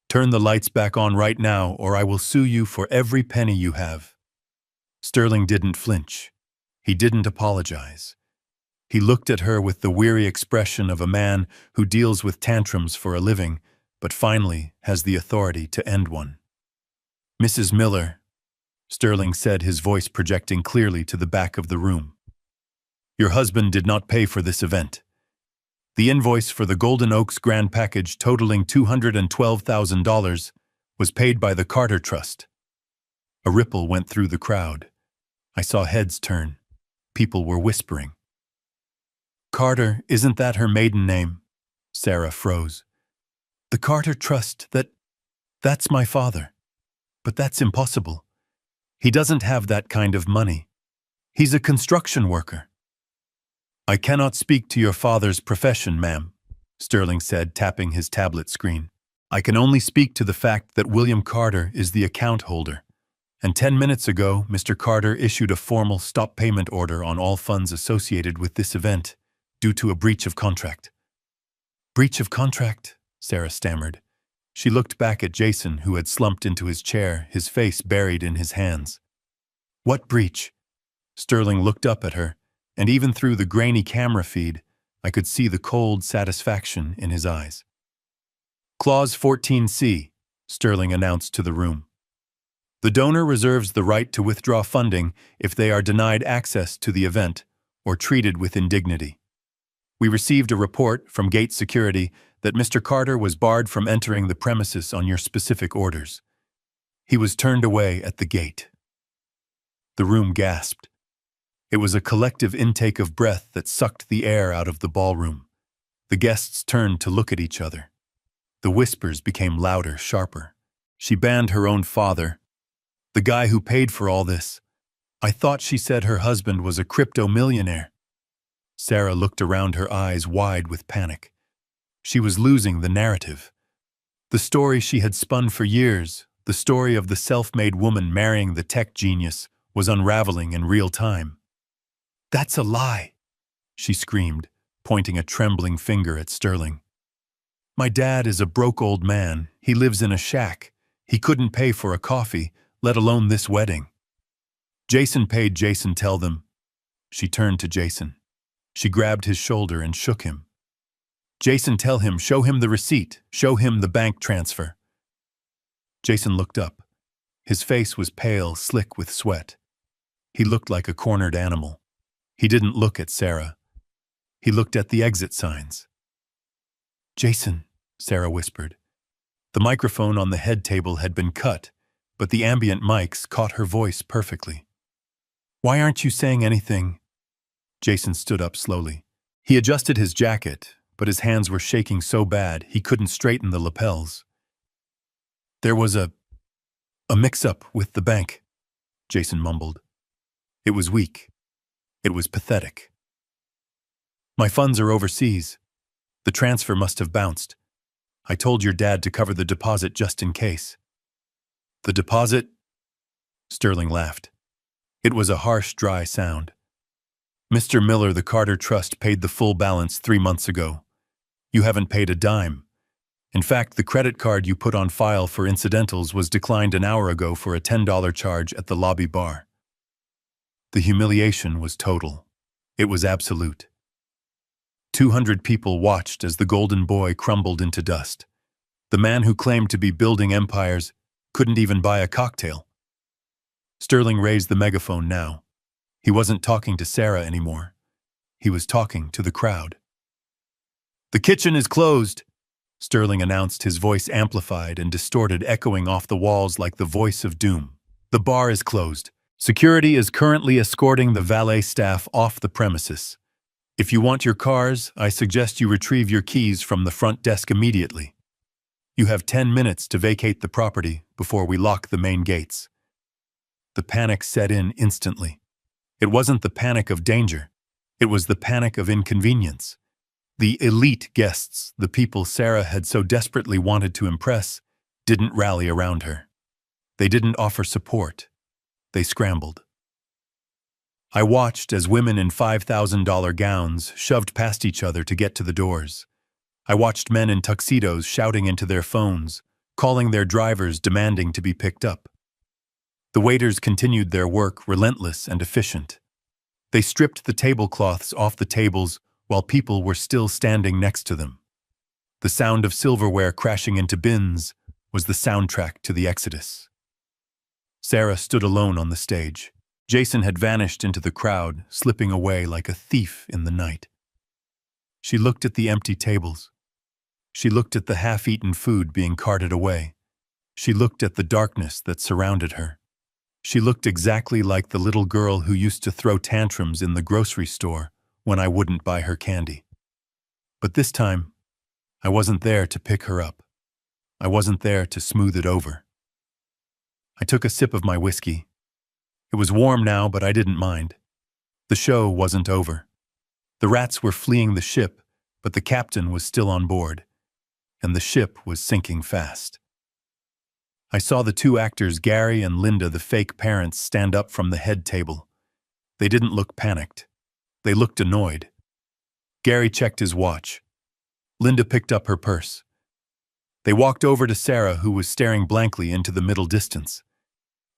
Turn the lights back on right now, or I will sue you for every penny you have." Sterling didn't flinch. He didn't apologize. He looked at her with the weary expression of a man who deals with tantrums for a living, but finally has the authority to end one. "Mrs. Miller," Sterling said, his voice projecting clearly to the back of the room. "Your husband did not pay for this event. The invoice for the Golden Oaks Grand Package totaling $212,000 was paid by the Carter Trust." A ripple went through the crowd. I saw heads turn. People were whispering. "Carter, isn't that her maiden name?" Sarah froze. "The Carter Trust, that's my father. But that's impossible. He doesn't have that kind of money. He's a construction worker." "I cannot speak to your father's profession, ma'am," Sterling said, tapping his tablet screen. "I can only speak to the fact that William Carter is the account holder. And 10 minutes ago, Mr. Carter issued a formal stop payment order on all funds associated with this event, due to a breach of contract." "Breach of contract?" Sarah stammered. She looked back at Jason, who had slumped into his chair, his face buried in his hands. "What breach?" Sterling looked up at her, and even through the grainy camera feed, I could see the cold satisfaction in his eyes. "Clause 14C, Sterling announced to the room. "The donor reserves the right to withdraw funding if they are denied access to the event or treated with indignity. We received a report from Gate Security that Mr. Carter was barred from entering the premises on your specific orders. He was turned away at the gate." The room gasped. It was a collective intake of breath that sucked the air out of the ballroom. The guests turned to look at each other. The whispers became louder, sharper. "She banned her own father. The guy who paid for all this. I thought she said her husband was a crypto millionaire." Sarah looked around, her eyes wide with panic. She was losing the narrative. The story she had spun for years, the story of the self-made woman marrying the tech genius, was unraveling in real time. "That's a lie," she screamed, pointing a trembling finger at Sterling. "My dad is a broke old man. He lives in a shack. He couldn't pay for a coffee, let alone this wedding. Jason paid. Jason, tell them." She turned to Jason. She grabbed his shoulder and shook him. "Jason, tell him, show him the receipt, show him the bank transfer." Jason looked up. His face was pale, slick with sweat. He looked like a cornered animal. He didn't look at Sarah. He looked at the exit signs. "Jason," Sarah whispered. The microphone on the head table had been cut, but the ambient mics caught her voice perfectly. "Why aren't you saying anything?" Jason stood up slowly. He adjusted his jacket, but his hands were shaking so bad he couldn't straighten the lapels. "There was a mix-up with the bank," Jason mumbled. "It was weak. It was pathetic. My funds are overseas. The transfer must have bounced. I told your dad to cover the deposit just in case." "The deposit?" Sterling laughed. It was a harsh, dry sound. "Mr. Miller, the Carter Trust paid the full balance 3 months ago. You haven't paid a dime. In fact, the credit card you put on file for incidentals was declined an hour ago for a $10 charge at the lobby bar." The humiliation was total. It was absolute. 200 people watched as the golden boy crumbled into dust. The man who claimed to be building empires couldn't even buy a cocktail. Sterling raised the megaphone now. He wasn't talking to Sarah anymore. He was talking to the crowd. "The kitchen is closed," Sterling announced, his voice amplified and distorted, echoing off the walls like the voice of doom. "The bar is closed. Security is currently escorting the valet staff off the premises. If you want your cars, I suggest you retrieve your keys from the front desk immediately. You have 10 minutes to vacate the property before we lock the main gates." The panic set in instantly. It wasn't the panic of danger. It was the panic of inconvenience. The elite guests, the people Sarah had so desperately wanted to impress, didn't rally around her. They didn't offer support. They scrambled. I watched as women in $5,000 gowns shoved past each other to get to the doors. I watched men in tuxedos shouting into their phones, calling their drivers, demanding to be picked up. The waiters continued their work, relentless and efficient. They stripped the tablecloths off the tables while people were still standing next to them. The sound of silverware crashing into bins was the soundtrack to the exodus. Sarah stood alone on the stage. Jason had vanished into the crowd, slipping away like a thief in the night. She looked at the empty tables. She looked at the half-eaten food being carted away. She looked at the darkness that surrounded her. She looked exactly like the little girl who used to throw tantrums in the grocery store when I wouldn't buy her candy. But this time, I wasn't there to pick her up. I wasn't there to smooth it over. I took a sip of my whiskey. It was warm now, but I didn't mind. The show wasn't over. The rats were fleeing the ship, but the captain was still on board, and the ship was sinking fast. I saw the two actors, Gary and Linda, the fake parents, stand up from the head table. They didn't look panicked. They looked annoyed. Gary checked his watch. Linda picked up her purse. They walked over to Sarah, who was staring blankly into the middle distance.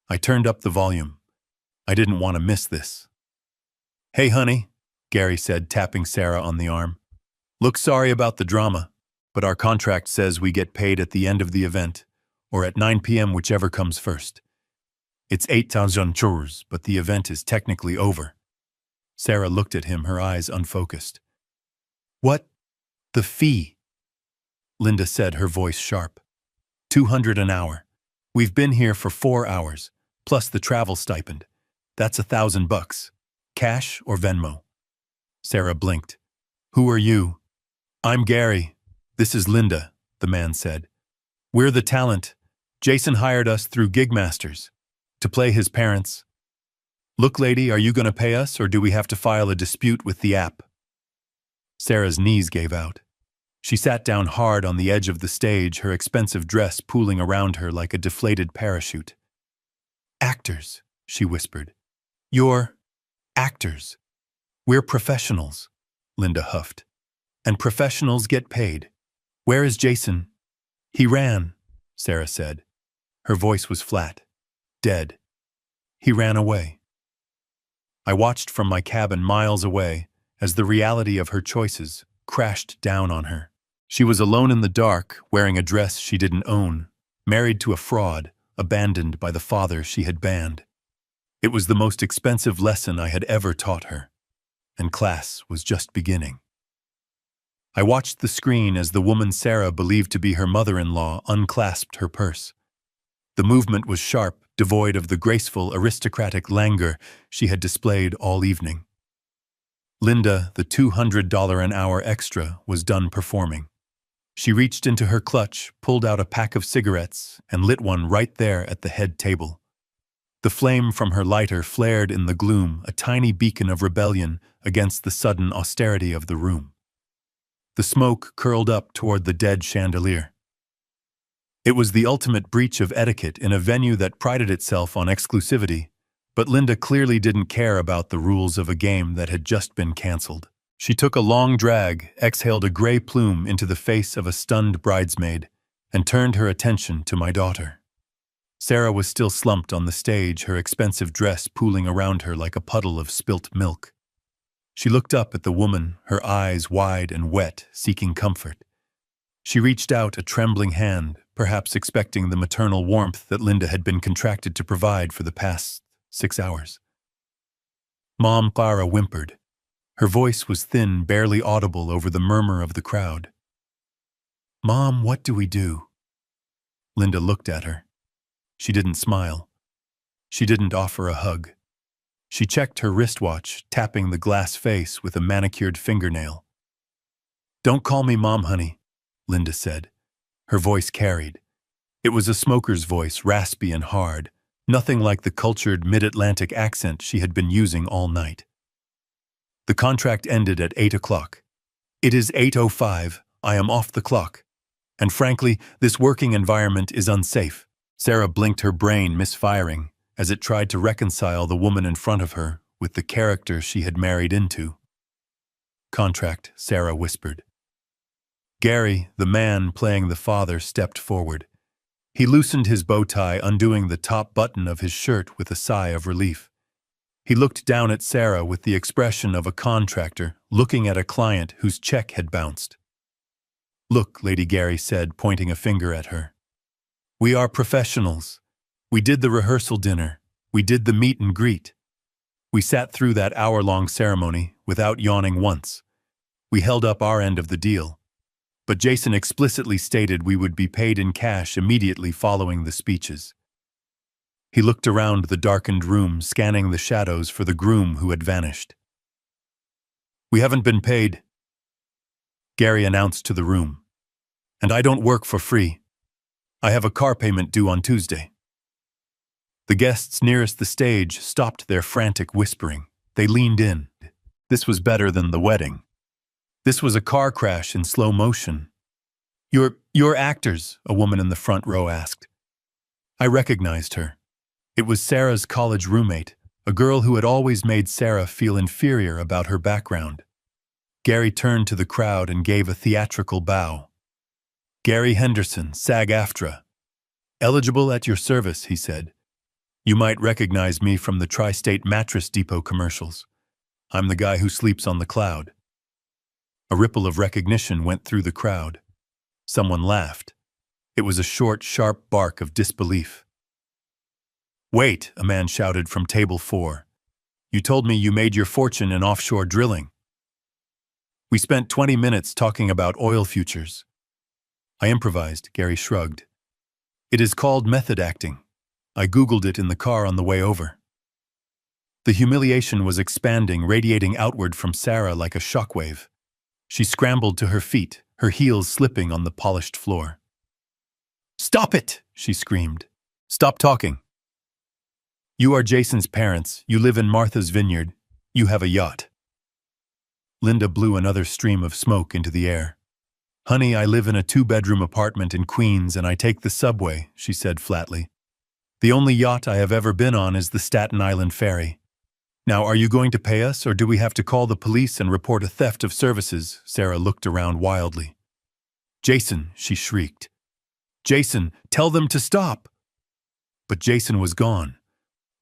I turned up the volume. I didn't want to miss this. "Hey, honey," Gary said, tapping Sarah on the arm. "Look, sorry about the drama, but our contract says we get paid at the end of the event, or at 9 p.m., whichever comes first. It's 8,000 churros, but the event is technically over." Sarah looked at him, her eyes unfocused. "What? The fee?" Linda said, her voice sharp. $200 an hour. We've been here for 4 hours, plus the travel stipend. That's $1,000. Cash or Venmo?" Sarah blinked. "Who are you?" "I'm Gary. This is Linda," the man said. "We're the talent. Jason hired us through Gigmasters to play his parents. Look, lady, are you going to pay us, or do we have to file a dispute with the app?" Sarah's knees gave out. She sat down hard on the edge of the stage, her expensive dress pooling around her like a deflated parachute. "Actors," she whispered. "You're actors. We're professionals," Linda huffed. "And professionals get paid. Where is Jason?" "He ran," Sarah said. Her voice was flat, dead. "He ran away." I watched from my cabin miles away as the reality of her choices crashed down on her. She was alone in the dark, wearing a dress she didn't own, married to a fraud, abandoned by the father she had banned. It was the most expensive lesson I had ever taught her, and class was just beginning. I watched the screen as the woman Sarah believed to be her mother-in-law unclasped her purse. The movement was sharp, devoid of the graceful, aristocratic languor she had displayed all evening. Linda, the $200 an hour extra, was done performing. She reached into her clutch, pulled out a pack of cigarettes, and lit one right there at the head table. The flame from her lighter flared in the gloom, a tiny beacon of rebellion against the sudden austerity of the room. The smoke curled up toward the dead chandelier. It was the ultimate breach of etiquette in a venue that prided itself on exclusivity, but Linda clearly didn't care about the rules of a game that had just been canceled. She took a long drag, exhaled a gray plume into the face of a stunned bridesmaid, and turned her attention to my daughter. Sarah was still slumped on the stage, her expensive dress pooling around her like a puddle of spilt milk. She looked up at the woman, her eyes wide and wet, seeking comfort. She reached out a trembling hand, perhaps expecting the maternal warmth that Linda had been contracted to provide for the past 6 hours. Mom, Clara whimpered. Her voice was thin, barely audible over the murmur of the crowd. Mom, what do we do? Linda looked at her. She didn't smile. She didn't offer a hug. She checked her wristwatch, tapping the glass face with a manicured fingernail. Don't call me Mom, honey, Linda said. Her voice carried. It was a smoker's voice, raspy and hard, nothing like the cultured mid-Atlantic accent she had been using all night. The contract ended at 8 o'clock. It is 8:05. I am off the clock. And frankly, this working environment is unsafe. Sarah blinked, her brain misfiring as it tried to reconcile the woman in front of her with the character she had married into. Contract, Sarah whispered. Gary, the man playing the father, stepped forward. He loosened his bow tie, undoing the top button of his shirt with a sigh of relief. He looked down at Sarah with the expression of a contractor looking at a client whose check had bounced. Look, Lady Gary said, pointing a finger at her. We are professionals. We did the rehearsal dinner. We did the meet and greet. We sat through that hour-long ceremony without yawning once. We held up our end of the deal. But Jason explicitly stated we would be paid in cash immediately following the speeches. He looked around the darkened room, scanning the shadows for the groom who had vanished. We haven't been paid, Gary announced to the room. And I don't work for free. I have a car payment due on Tuesday. The guests nearest the stage stopped their frantic whispering. They leaned in. This was better than the wedding. This was a car crash in slow motion. You're actors, a woman in the front row asked. I recognized her. It was Sarah's college roommate, a girl who had always made Sarah feel inferior about her background. Gary turned to the crowd and gave a theatrical bow. Gary Henderson, SAG-AFTRA. Eligible at your service, he said. You might recognize me from the Tri-State Mattress Depot commercials. I'm the guy who sleeps on the cloud. A ripple of recognition went through the crowd. Someone laughed. It was a short, sharp bark of disbelief. Wait, a man shouted from table 4. You told me you made your fortune in offshore drilling. We spent 20 minutes talking about oil futures. I improvised, Gary shrugged. It is called method acting. I Googled it in the car on the way over. The humiliation was expanding, radiating outward from Sarah like a shockwave. She scrambled to her feet, her heels slipping on the polished floor. Stop it, she screamed. Stop talking. You are Jason's parents. You live in Martha's Vineyard. You have a yacht. Linda blew another stream of smoke into the air. Honey, I live in a 2-bedroom apartment in Queens and I take the subway, she said flatly. The only yacht I have ever been on is the Staten Island ferry. Now, are you going to pay us, or do we have to call the police and report a theft of services? Sarah looked around wildly. Jason, she shrieked. Jason, tell them to stop. But Jason was gone.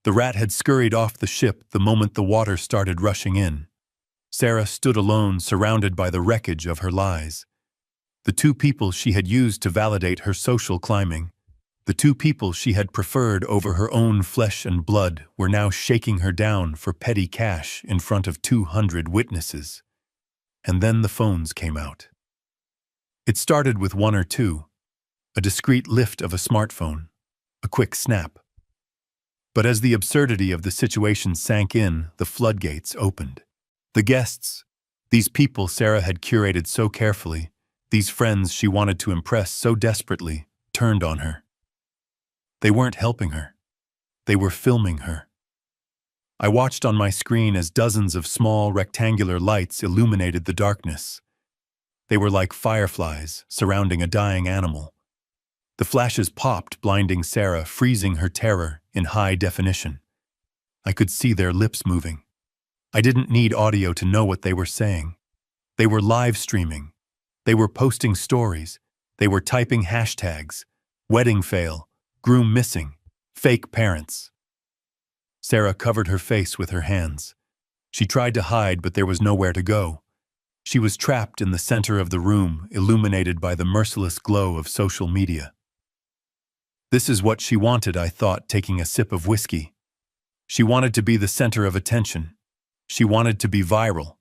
The rat had scurried off the ship the moment the water started rushing in. Sarah stood alone, surrounded by the wreckage of her lies. The 2 people she had used to validate her social climbing, the 2 people she had preferred over her own flesh and blood, were now shaking her down for petty cash in front of 200 witnesses. And then the phones came out. It started with 1 or 2, a discreet lift of a smartphone, a quick snap. But as the absurdity of the situation sank in, the floodgates opened. The guests, these people Sarah had curated so carefully, these friends she wanted to impress so desperately, turned on her. They weren't helping her. They were filming her. I watched on my screen as dozens of small, rectangular lights illuminated the darkness. They were like fireflies surrounding a dying animal. The flashes popped, blinding Sarah, freezing her terror in high definition. I could see their lips moving. I didn't need audio to know what they were saying. They were live streaming. They were posting stories. They were typing hashtags. Wedding fail. Groom missing. Fake parents. Sarah covered her face with her hands. She tried to hide, but there was nowhere to go. She was trapped in the center of the room, illuminated by the merciless glow of social media. This is what she wanted, I thought, taking a sip of whiskey. She wanted to be the center of attention. She wanted to be viral.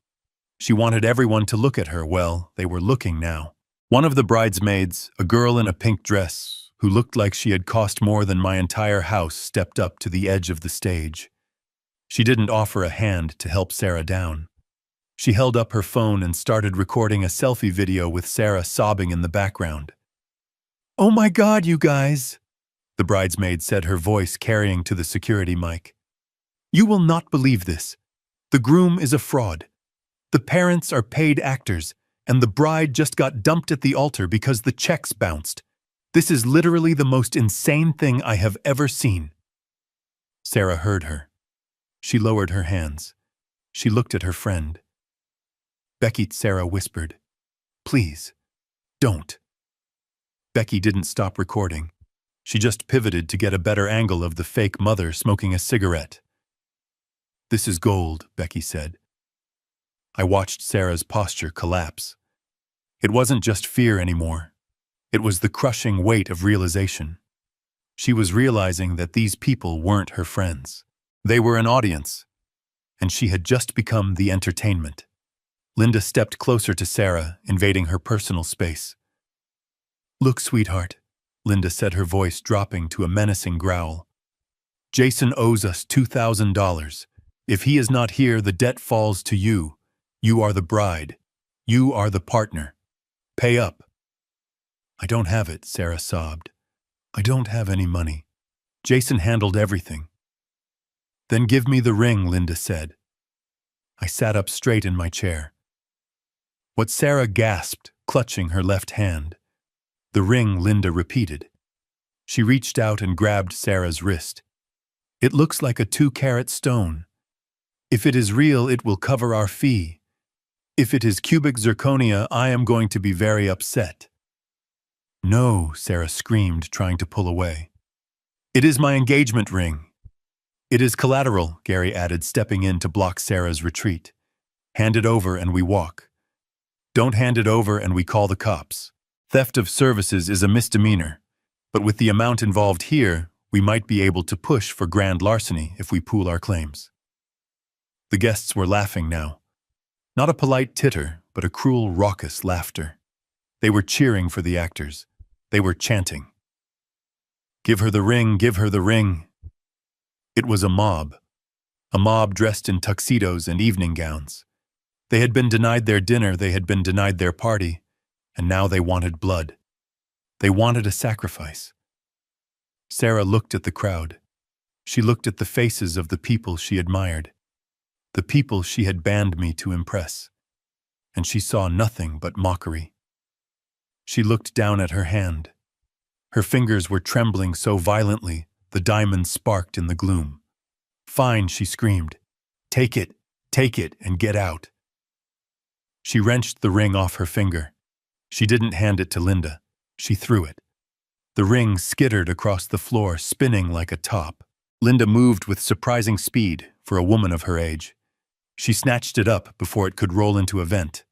She wanted everyone to look at her. Well, they were looking now. One of the bridesmaids, a girl in a pink dress, who looked like she had cost more than my entire house, stepped up to the edge of the stage. She didn't offer a hand to help Sarah down. She held up her phone and started recording a selfie video with Sarah sobbing in the background. "Oh my God, you guys," the bridesmaid said, her voice carrying to the security mic. "You will not believe this. The groom is a fraud. The parents are paid actors, and the bride just got dumped at the altar because the checks bounced. This is literally the most insane thing I have ever seen." Sarah heard her. She lowered her hands. She looked at her friend. "Becky," Sarah whispered. "Please, don't." Becky didn't stop recording. She just pivoted to get a better angle of the fake mother smoking a cigarette. "This is gold," Becky said. I watched Sarah's posture collapse. It wasn't just fear anymore. It was the crushing weight of realization. She was realizing that these people weren't her friends. They were an audience, and she had just become the entertainment. Linda stepped closer to Sarah, invading her personal space. "Look, sweetheart," Linda said, her voice dropping to a menacing growl. "Jason owes us $2,000. If he is not here, the debt falls to you. You are the bride. You are the partner. Pay up." "I don't have it," Sarah sobbed. "I don't have any money. Jason handled everything." "Then give me the ring," Linda said. I sat up straight in my chair. What Sarah gasped, clutching her left hand. "The ring," Linda repeated. She reached out and grabbed Sarah's wrist. "It looks like a 2-carat stone. If it is real, it will cover our fee. If it is cubic zirconia, I am going to be very upset." "No," Sarah screamed, trying to pull away. "It is my engagement ring." "It is collateral," Gary added, stepping in to block Sarah's retreat. "Hand it over and we walk. Don't hand it over and we call the cops. Theft of services is a misdemeanor, but with the amount involved here, we might be able to push for grand larceny if we pool our claims." The guests were laughing now. Not a polite titter, but a cruel, raucous laughter. They were cheering for the actors. They were chanting, "Give her the ring, give her the ring." It was a mob dressed in tuxedos and evening gowns. They had been denied their dinner, they had been denied their party, and now they wanted blood. They wanted a sacrifice. Sarah looked at the crowd. She looked at the faces of the people she admired, the people she had banned me to impress, and she saw nothing but mockery. She looked down at her hand. Her fingers were trembling so violently, the diamonds sparked in the gloom. "Fine," she screamed. Take it, and get out." She wrenched the ring off her finger. She didn't hand it to Linda. She threw it. The ring skittered across the floor, spinning like a top. Linda moved with surprising speed for a woman of her age. She snatched it up before it could roll into a vent.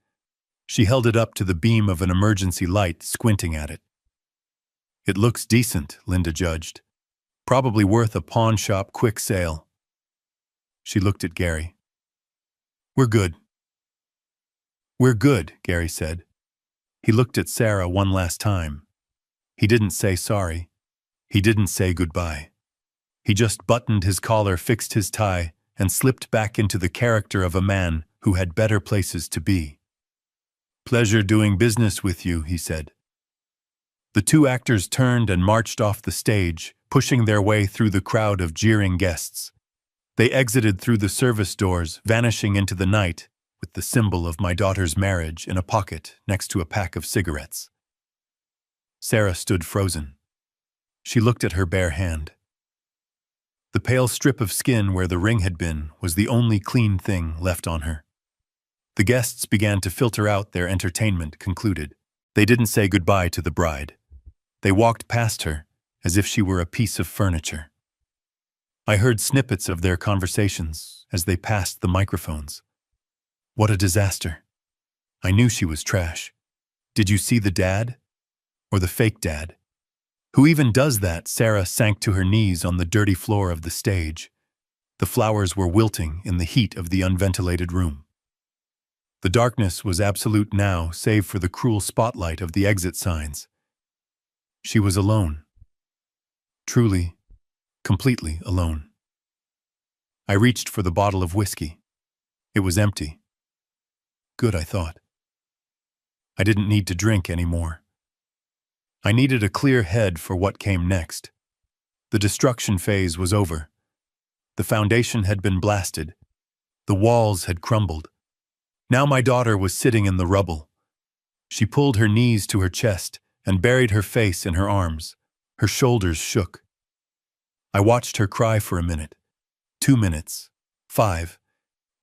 She held it up to the beam of an emergency light, squinting at it. "It looks decent," Linda judged. "Probably worth a pawn shop quick sale." She looked at Gary. "We're good." "We're good," Gary said. He looked at Sarah one last time. He didn't say sorry. He didn't say goodbye. He just buttoned his collar, fixed his tie, and slipped back into the character of a man who had better places to be. "Pleasure doing business with you," he said. The two actors turned and marched off the stage, pushing their way through the crowd of jeering guests. They exited through the service doors, vanishing into the night, with the symbol of my daughter's marriage in a pocket next to a pack of cigarettes. Sarah stood frozen. She looked at her bare hand. The pale strip of skin where the ring had been was the only clean thing left on her. The guests began to filter out, their entertainment concluded. They didn't say goodbye to the bride. They walked past her as if she were a piece of furniture. I heard snippets of their conversations as they passed the microphones. What a disaster. I knew she was trash. Did you see the dad? Or the fake dad? Who even does that? Sarah sank to her knees on the dirty floor of the stage. The flowers were wilting in the heat of the unventilated room. The darkness was absolute now, save for the cruel spotlight of the exit signs. She was alone. Truly, completely alone. I reached for the bottle of whiskey. It was empty. Good, I thought. I didn't need to drink anymore. I needed a clear head for what came next. The destruction phase was over. The foundation had been blasted. The walls had crumbled. Now my daughter was sitting in the rubble. She pulled her knees to her chest and buried her face in her arms. Her shoulders shook. I watched her cry for a minute, 2 minutes, 5.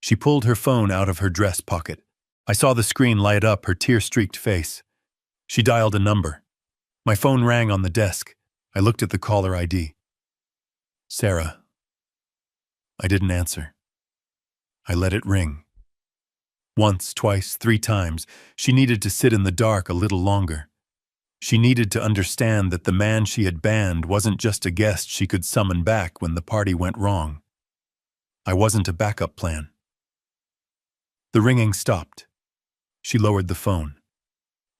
She pulled her phone out of her dress pocket. I saw the screen light up her tear-streaked face. She dialed a number. My phone rang on the desk. I looked at the caller ID. Sarah. I didn't answer. I let it ring. Once, twice, 3 times, she needed to sit in the dark a little longer. She needed to understand that the man she had banned wasn't just a guest she could summon back when the party went wrong. I wasn't a backup plan. The ringing stopped. She lowered the phone.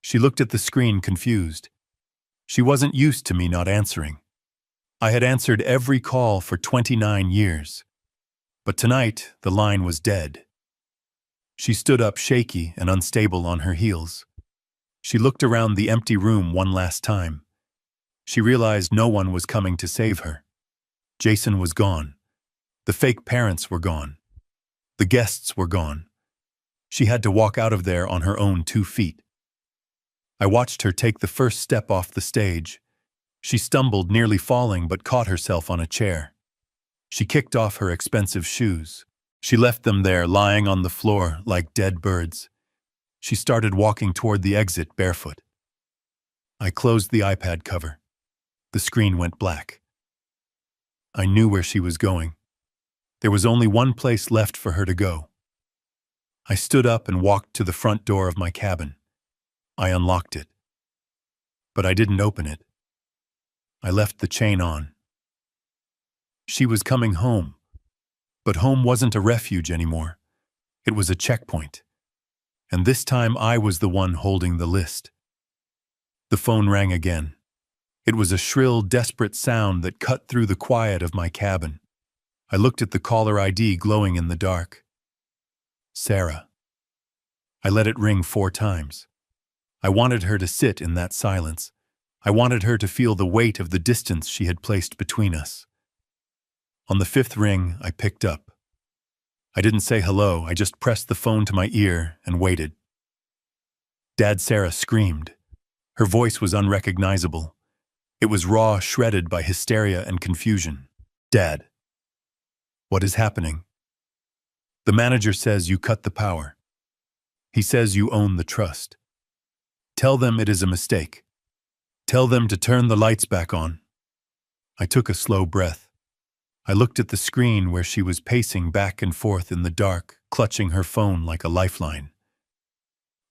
She looked at the screen confused. She wasn't used to me not answering. I had answered every call for 29 years. But tonight, the line was dead. She stood up shaky and unstable on her heels. She looked around the empty room one last time. She realized no one was coming to save her. Jason was gone. The fake parents were gone. The guests were gone. She had to walk out of there on her own 2 feet. I watched her take the first step off the stage. She stumbled, nearly falling, but caught herself on a chair. She kicked off her expensive shoes. She left them there, lying on the floor like dead birds. She started walking toward the exit barefoot. I closed the iPad cover. The screen went black. I knew where she was going. There was only one place left for her to go. I stood up and walked to the front door of my cabin. I unlocked it. But I didn't open it. I left the chain on. She was coming home. But home wasn't a refuge anymore. It was a checkpoint. And this time I was the one holding the list. The phone rang again. It was a shrill, desperate sound that cut through the quiet of my cabin. I looked at the caller ID glowing in the dark. Sarah. I let it ring 4 times. I wanted her to sit in that silence. I wanted her to feel the weight of the distance she had placed between us. On the 5th ring, I picked up. I didn't say hello, I just pressed the phone to my ear and waited. Dad Sarah screamed. Her voice was unrecognizable. It was raw, shredded by hysteria and confusion. Dad. What is happening? The manager says you cut the power. He says you own the trust. Tell them it is a mistake. Tell them to turn the lights back on. I took a slow breath. I looked at the screen where she was pacing back and forth in the dark, clutching her phone like a lifeline.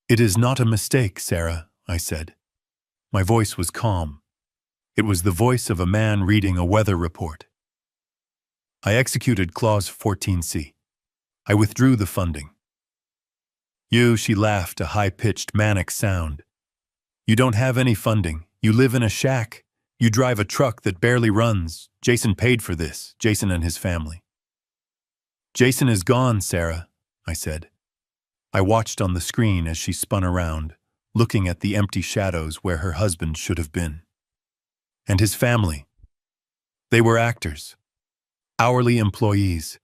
It is not a mistake, Sarah, I said. My voice was calm. It was the voice of a man reading a weather report. I executed Clause 14C. I withdrew the funding. She laughed, a high-pitched, manic sound. You don't have any funding. You live in a shack. You drive a truck that barely runs. Jason paid for this, Jason and his family. Jason is gone, Sarah, I said. I watched on the screen as she spun around, looking at the empty shadows where her husband should have been. And his family. They were actors. Hourly employees.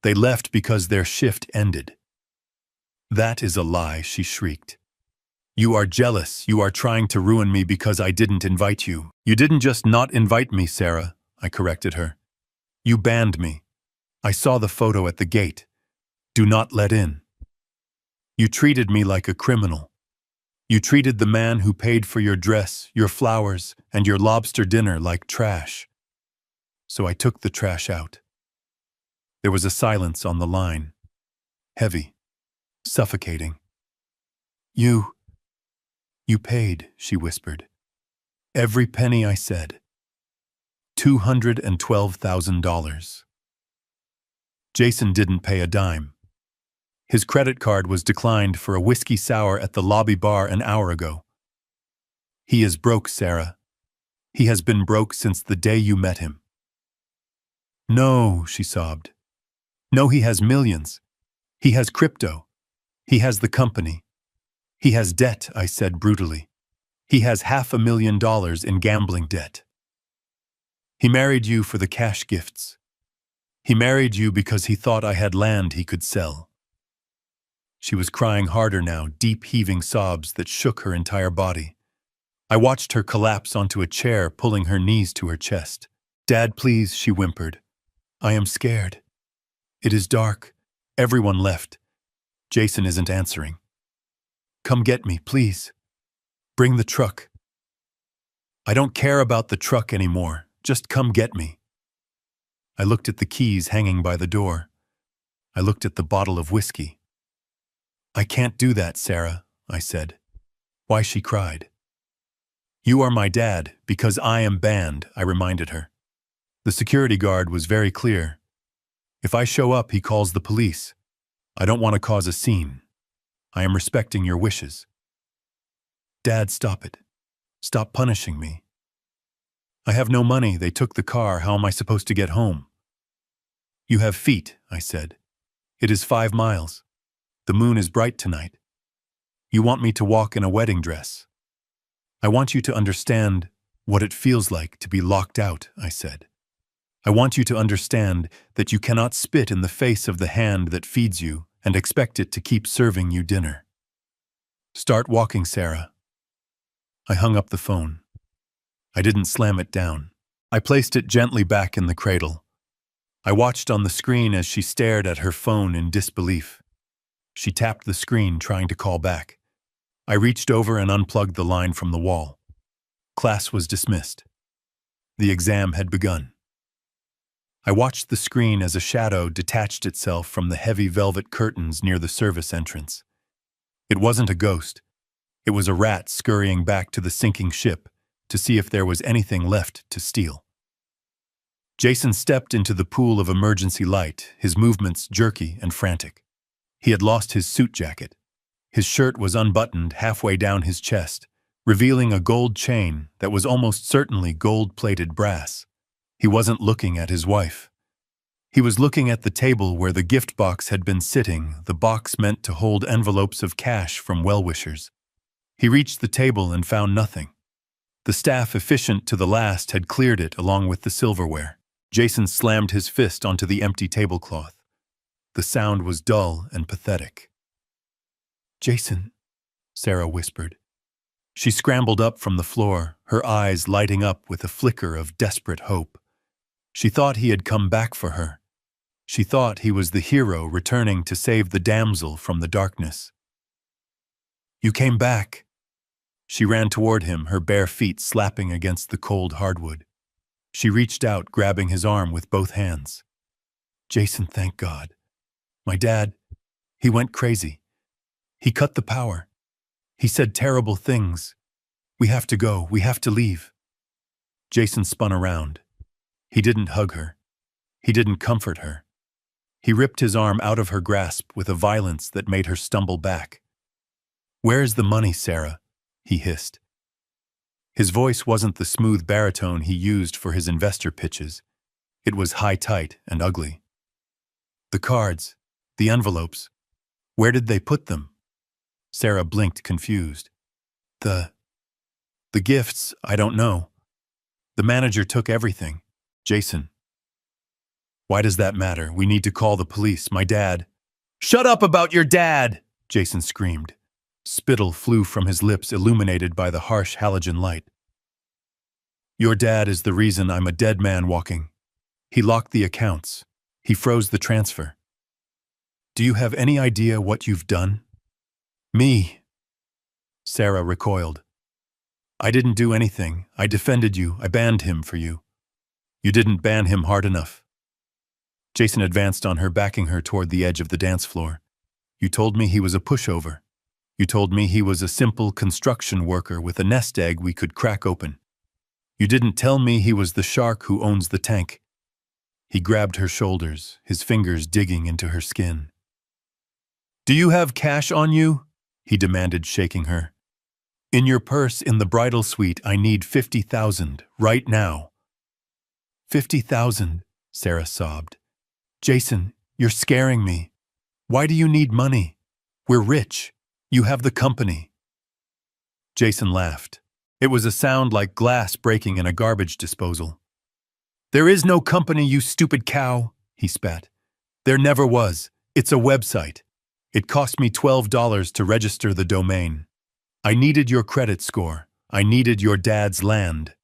They left because their shift ended. That is a lie, she shrieked. You are jealous. You are trying to ruin me because I didn't invite you. You didn't just not invite me, Sarah, I corrected her. You banned me. I saw the photo at the gate. Do not let in. You treated me like a criminal. You treated the man who paid for your dress, your flowers, and your lobster dinner like trash. So I took the trash out. There was a silence on the line. Heavy. Suffocating. You paid, she whispered. Every penny I said. $212,000. Jason didn't pay a dime. His credit card was declined for a whiskey sour at the lobby bar an hour ago. He is broke, Sarah. He has been broke since the day you met him. No, she sobbed. No, he has millions. He has crypto. He has the company. He has debt, I said brutally. He has $500,000 in gambling debt. He married you for the cash gifts. He married you because he thought I had land he could sell. She was crying harder now, deep heaving sobs that shook her entire body. I watched her collapse onto a chair, pulling her knees to her chest. Dad, please, she whimpered. I am scared. It is dark. Everyone left. Jason isn't answering. Come get me, please. Bring the truck. I don't care about the truck anymore. Just come get me. I looked at the keys hanging by the door. I looked at the bottle of whiskey. I can't do that, Sarah, I said. Why, she cried. You are my dad, because I am banned, I reminded her. The security guard was very clear. If I show up, he calls the police. I don't want to cause a scene. I am respecting your wishes. Dad, stop it. Stop punishing me. I have no money. They took the car. How am I supposed to get home? You have feet, I said. It is 5 miles. The moon is bright tonight. You want me to walk in a wedding dress. I want you to understand what it feels like to be locked out, I said. I want you to understand that you cannot spit in the face of the hand that feeds you and expect it to keep serving you dinner. Start walking, Sarah. I hung up the phone. I didn't slam it down. I placed it gently back in the cradle. I watched on the screen as she stared at her phone in disbelief. She tapped the screen, trying to call back. I reached over and unplugged the line from the wall. Class was dismissed. The exam had begun. I watched the screen as a shadow detached itself from the heavy velvet curtains near the service entrance. It wasn't a ghost. It was a rat scurrying back to the sinking ship to see if there was anything left to steal. Jason stepped into the pool of emergency light, his movements jerky and frantic. He had lost his suit jacket. His shirt was unbuttoned halfway down his chest, revealing a gold chain that was almost certainly gold-plated brass. He wasn't looking at his wife. He was looking at the table where the gift box had been sitting, the box meant to hold envelopes of cash from well-wishers. He reached the table and found nothing. The staff, efficient to the last, had cleared it along with the silverware. Jason slammed his fist onto the empty tablecloth. The sound was dull and pathetic. Jason, Sarah whispered. She scrambled up from the floor, her eyes lighting up with a flicker of desperate hope. She thought he had come back for her. She thought he was the hero returning to save the damsel from the darkness. You came back. She ran toward him, her bare feet slapping against the cold hardwood. She reached out, grabbing his arm with both hands. Jason, thank God. My dad, he went crazy. He cut the power. He said terrible things. We have to go. We have to leave. Jason spun around. He didn't hug her. He didn't comfort her. He ripped his arm out of her grasp with a violence that made her stumble back. Where is the money, Sarah? He hissed. His voice wasn't the smooth baritone he used for his investor pitches. It was high-tight and ugly. The cards, the envelopes, where did they put them? Sarah blinked, confused. The gifts, I don't know. The manager took everything. Jason. Why does that matter? We need to call the police. My dad. Shut up about your dad! Jason screamed. Spittle flew from his lips, illuminated by the harsh halogen light. Your dad is the reason I'm a dead man walking. He locked the accounts. He froze the transfer. Do you have any idea what you've done? Me. Sarah recoiled. I didn't do anything. I defended you. I banned him for you. You didn't ban him hard enough. Jason advanced on her, backing her toward the edge of the dance floor. You told me he was a pushover. You told me he was a simple construction worker with a nest egg we could crack open. You didn't tell me he was the shark who owns the tank. He grabbed her shoulders, his fingers digging into her skin. "Do you have cash on you?" he demanded, shaking her. "In your purse in the bridal suite, I need 50,000, right now." 50,000, Sarah sobbed. "Jason, you're scaring me. Why do you need money? We're rich. You have the company." Jason laughed. It was a sound like glass breaking in a garbage disposal. "There is no company, you stupid cow," he spat. "There never was. It's a website. It cost me $12 to register the domain. I needed your credit score. I needed your dad's land.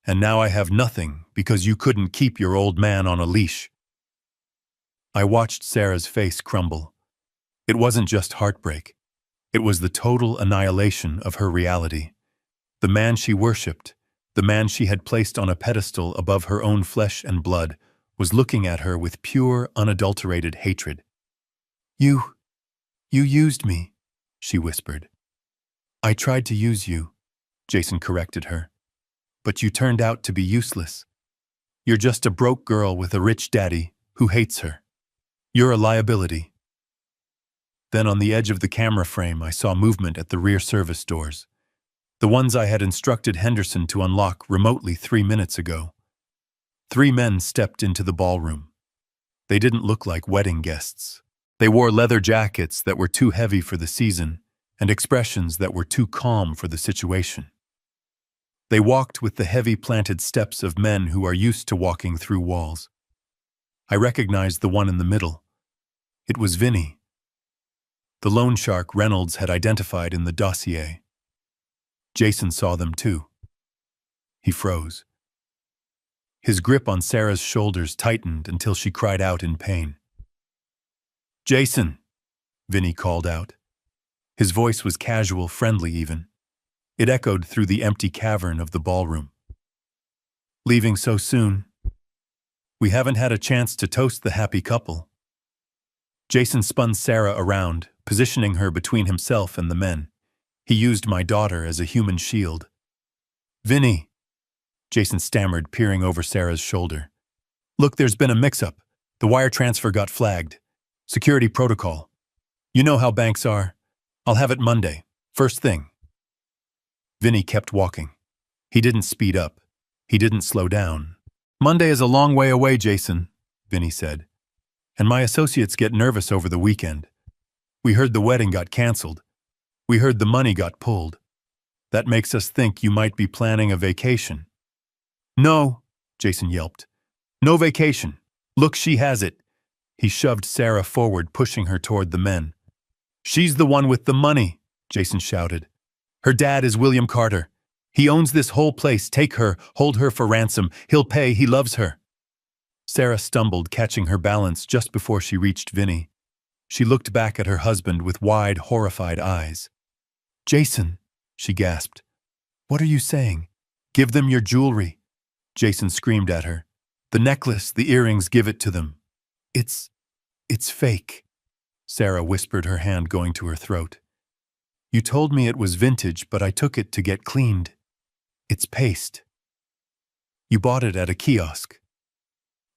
And now I have nothing because you couldn't keep your old man on a leash." I watched Sarah's face crumble. It wasn't just heartbreak. It was the total annihilation of her reality. The man she worshipped, the man she had placed on a pedestal above her own flesh and blood, was looking at her with pure, unadulterated hatred. You used me," she whispered. "I tried to use you," Jason corrected her. "But you turned out to be useless. You're just a broke girl with a rich daddy who hates her. You're a liability." Then on the edge of the camera frame, I saw movement at the rear service doors. The ones I had instructed Henderson to unlock remotely 3 minutes ago. 3 men stepped into the ballroom. They didn't look like wedding guests. They wore leather jackets that were too heavy for the season and expressions that were too calm for the situation. They walked with the heavy planted steps of men who are used to walking through walls. I recognized the one in the middle. It was Vinny. The loan shark Reynolds had identified in the dossier. Jason saw them too. He froze. His grip on Sarah's shoulders tightened until she cried out in pain. "Jason," Vinny called out. His voice was casual, friendly even. It echoed through the empty cavern of the ballroom. "Leaving so soon? We haven't had a chance to toast the happy couple." Jason spun Sarah around, positioning her between himself and the men. He used my daughter as a human shield. "Vinny," Jason stammered, peering over Sarah's shoulder. "Look, there's been a mix-up. The wire transfer got flagged. Security protocol. You know how banks are. I'll have it Monday, first thing." Vinny kept walking. He didn't speed up. He didn't slow down. "Monday is a long way away, Jason," Vinny said. "And my associates get nervous over the weekend. We heard the wedding got canceled. We heard the money got pulled. That makes us think you might be planning a vacation." "No," Jason yelped. "No vacation. Look, she has it." He shoved Sarah forward, pushing her toward the men. "She's the one with the money," Jason shouted. "Her dad is William Carter. He owns this whole place. Take her, hold her for ransom. He'll pay, he loves her." Sarah stumbled, catching her balance just before she reached Vinny. She looked back at her husband with wide, horrified eyes. "Jason," she gasped. "What are you saying? Give them your jewelry." Jason screamed at her. "The necklace, the earrings, give it to them." It's fake," Sarah whispered, her hand going to her throat. "You told me it was vintage, but I took it to get cleaned. It's paste. You bought it at a kiosk."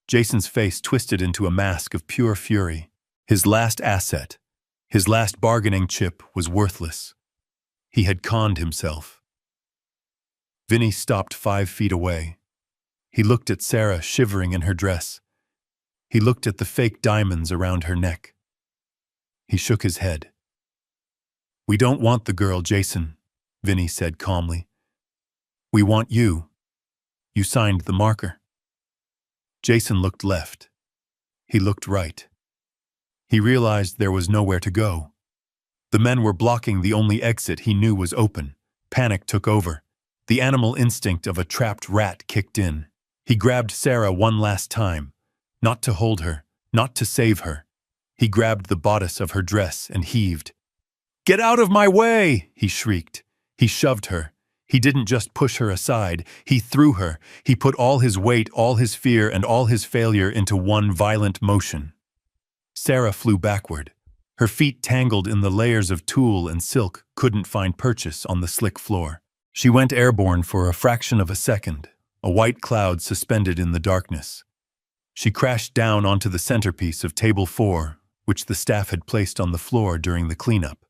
Jason's face twisted into a mask of pure fury. His last asset, his last bargaining chip, was worthless. He had conned himself. Vinny stopped 5 feet away. He looked at Sarah, shivering in her dress. He looked at the fake diamonds around her neck. He shook his head. "We don't want the girl, Jason," Vinny said calmly. "We want you. You signed the marker." Jason looked left. He looked right. He realized there was nowhere to go. The men were blocking the only exit he knew was open. Panic took over. The animal instinct of a trapped rat kicked in. He grabbed Sarah one last time. Not to hold her, not to save her. He grabbed the bodice of her dress and heaved. "Get out of my way!" he shrieked. He shoved her. He didn't just push her aside. He threw her. He put all his weight, all his fear, and all his failure into one violent motion. Sarah flew backward. Her feet, tangled in the layers of tulle and silk, couldn't find purchase on the slick floor. She went airborne for a fraction of a second, a white cloud suspended in the darkness. She crashed down onto the centerpiece of table 4, which the staff had placed on the floor during the cleanup.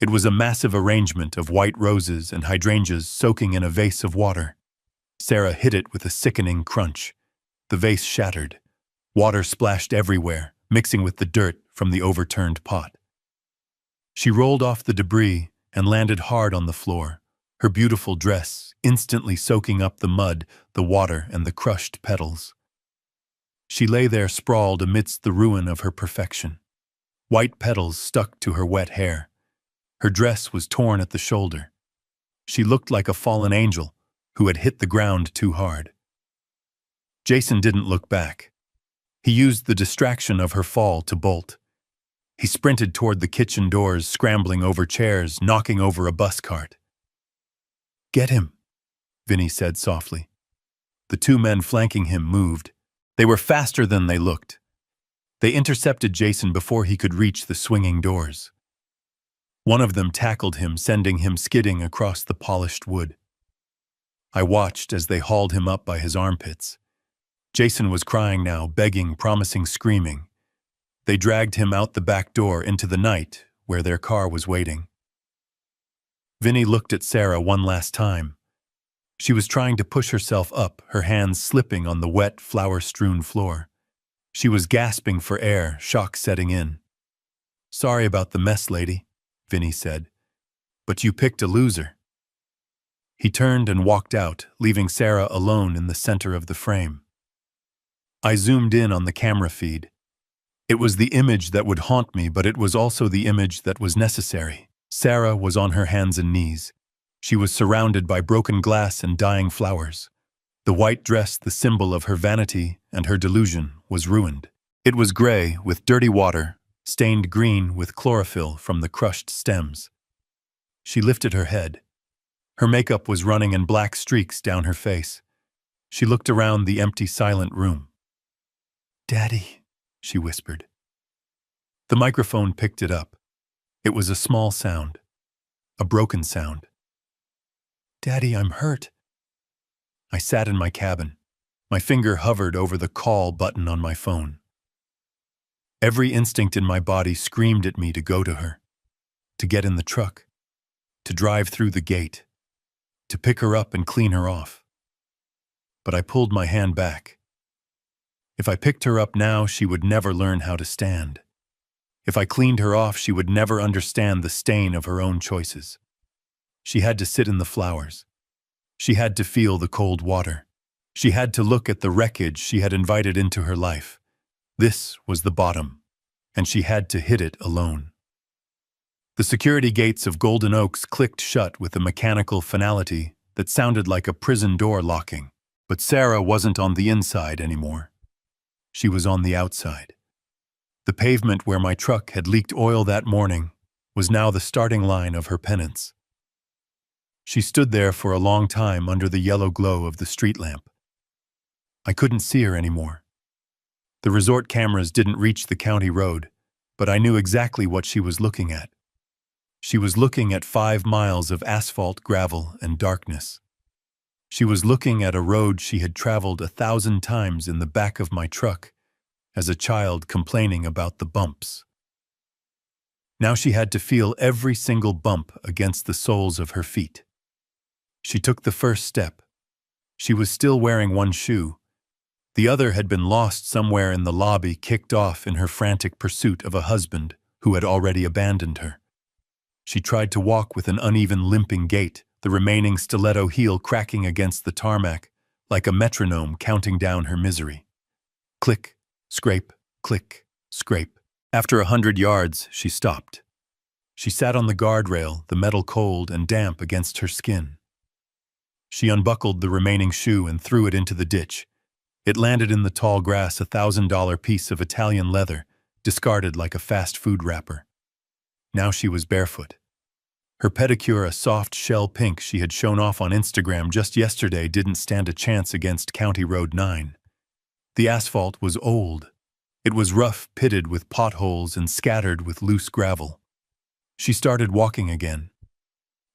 It was a massive arrangement of white roses and hydrangeas soaking in a vase of water. Sarah hit it with a sickening crunch. The vase shattered. Water splashed everywhere, mixing with the dirt from the overturned pot. She rolled off the debris and landed hard on the floor, her beautiful dress instantly soaking up the mud, the water, and the crushed petals. She lay there sprawled amidst the ruin of her perfection. White petals stuck to her wet hair. Her dress was torn at the shoulder. She looked like a fallen angel who had hit the ground too hard. Jason didn't look back. He used the distraction of her fall to bolt. He sprinted toward the kitchen doors, scrambling over chairs, knocking over a bus cart. "Get him," Vinny said softly. The two men flanking him moved. They were faster than they looked. They intercepted Jason before he could reach the swinging doors. One of them tackled him, sending him skidding across the polished wood. I watched as they hauled him up by his armpits. Jason was crying now, begging, promising, screaming. They dragged him out the back door into the night, where their car was waiting. Vinny looked at Sarah one last time. She was trying to push herself up, her hands slipping on the wet, flour-strewn floor. She was gasping for air, shock setting in. "Sorry about the mess, lady," Vinny said. "But you picked a loser." He turned and walked out, leaving Sarah alone in the center of the frame. I zoomed in on the camera feed. It was the image that would haunt me, but it was also the image that was necessary. Sarah was on her hands and knees. She was surrounded by broken glass and dying flowers. The white dress, the symbol of her vanity and her delusion, was ruined. It was gray, with dirty water, stained green with chlorophyll from the crushed stems. She lifted her head. Her makeup was running in black streaks down her face. She looked around the empty, silent room. "Daddy," she whispered. The microphone picked it up. It was a small sound, a broken sound. "Daddy, I'm hurt." I sat in my cabin. My finger hovered over the call button on my phone. Every instinct in my body screamed at me to go to her, to get in the truck, to drive through the gate, to pick her up and clean her off. But I pulled my hand back. If I picked her up now, she would never learn how to stand. If I cleaned her off, she would never understand the stain of her own choices. She had to sit in the flowers. She had to feel the cold water. She had to look at the wreckage she had invited into her life. This was the bottom, and she had to hit it alone. The security gates of Golden Oaks clicked shut with a mechanical finality that sounded like a prison door locking. But Sarah wasn't on the inside anymore. She was on the outside. The pavement where my truck had leaked oil that morning was now the starting line of her penance. She stood there for a long time under the yellow glow of the street lamp. I couldn't see her anymore. The resort cameras didn't reach the county road, but I knew exactly what she was looking at. She was looking at 5 miles of asphalt, gravel, and darkness. She was looking at a road she had traveled 1,000 times in the back of my truck, as a child complaining about the bumps. Now she had to feel every single bump against the soles of her feet. She took the first step. She was still wearing one shoe. The other had been lost somewhere in the lobby, kicked off in her frantic pursuit of a husband who had already abandoned her. She tried to walk with an uneven, limping gait, the remaining stiletto heel cracking against the tarmac, like a metronome counting down her misery. Click, scrape, click, scrape. After 100 yards, she stopped. She sat on the guardrail, the metal cold and damp against her skin. She unbuckled the remaining shoe and threw it into the ditch. It landed in the tall grass, a $1,000 piece of Italian leather, discarded like a fast food wrapper. Now she was barefoot. Her pedicure, a soft shell pink she had shown off on Instagram just yesterday, didn't stand a chance against County Road 9. The asphalt was old. It was rough, pitted with potholes and scattered with loose gravel. She started walking again.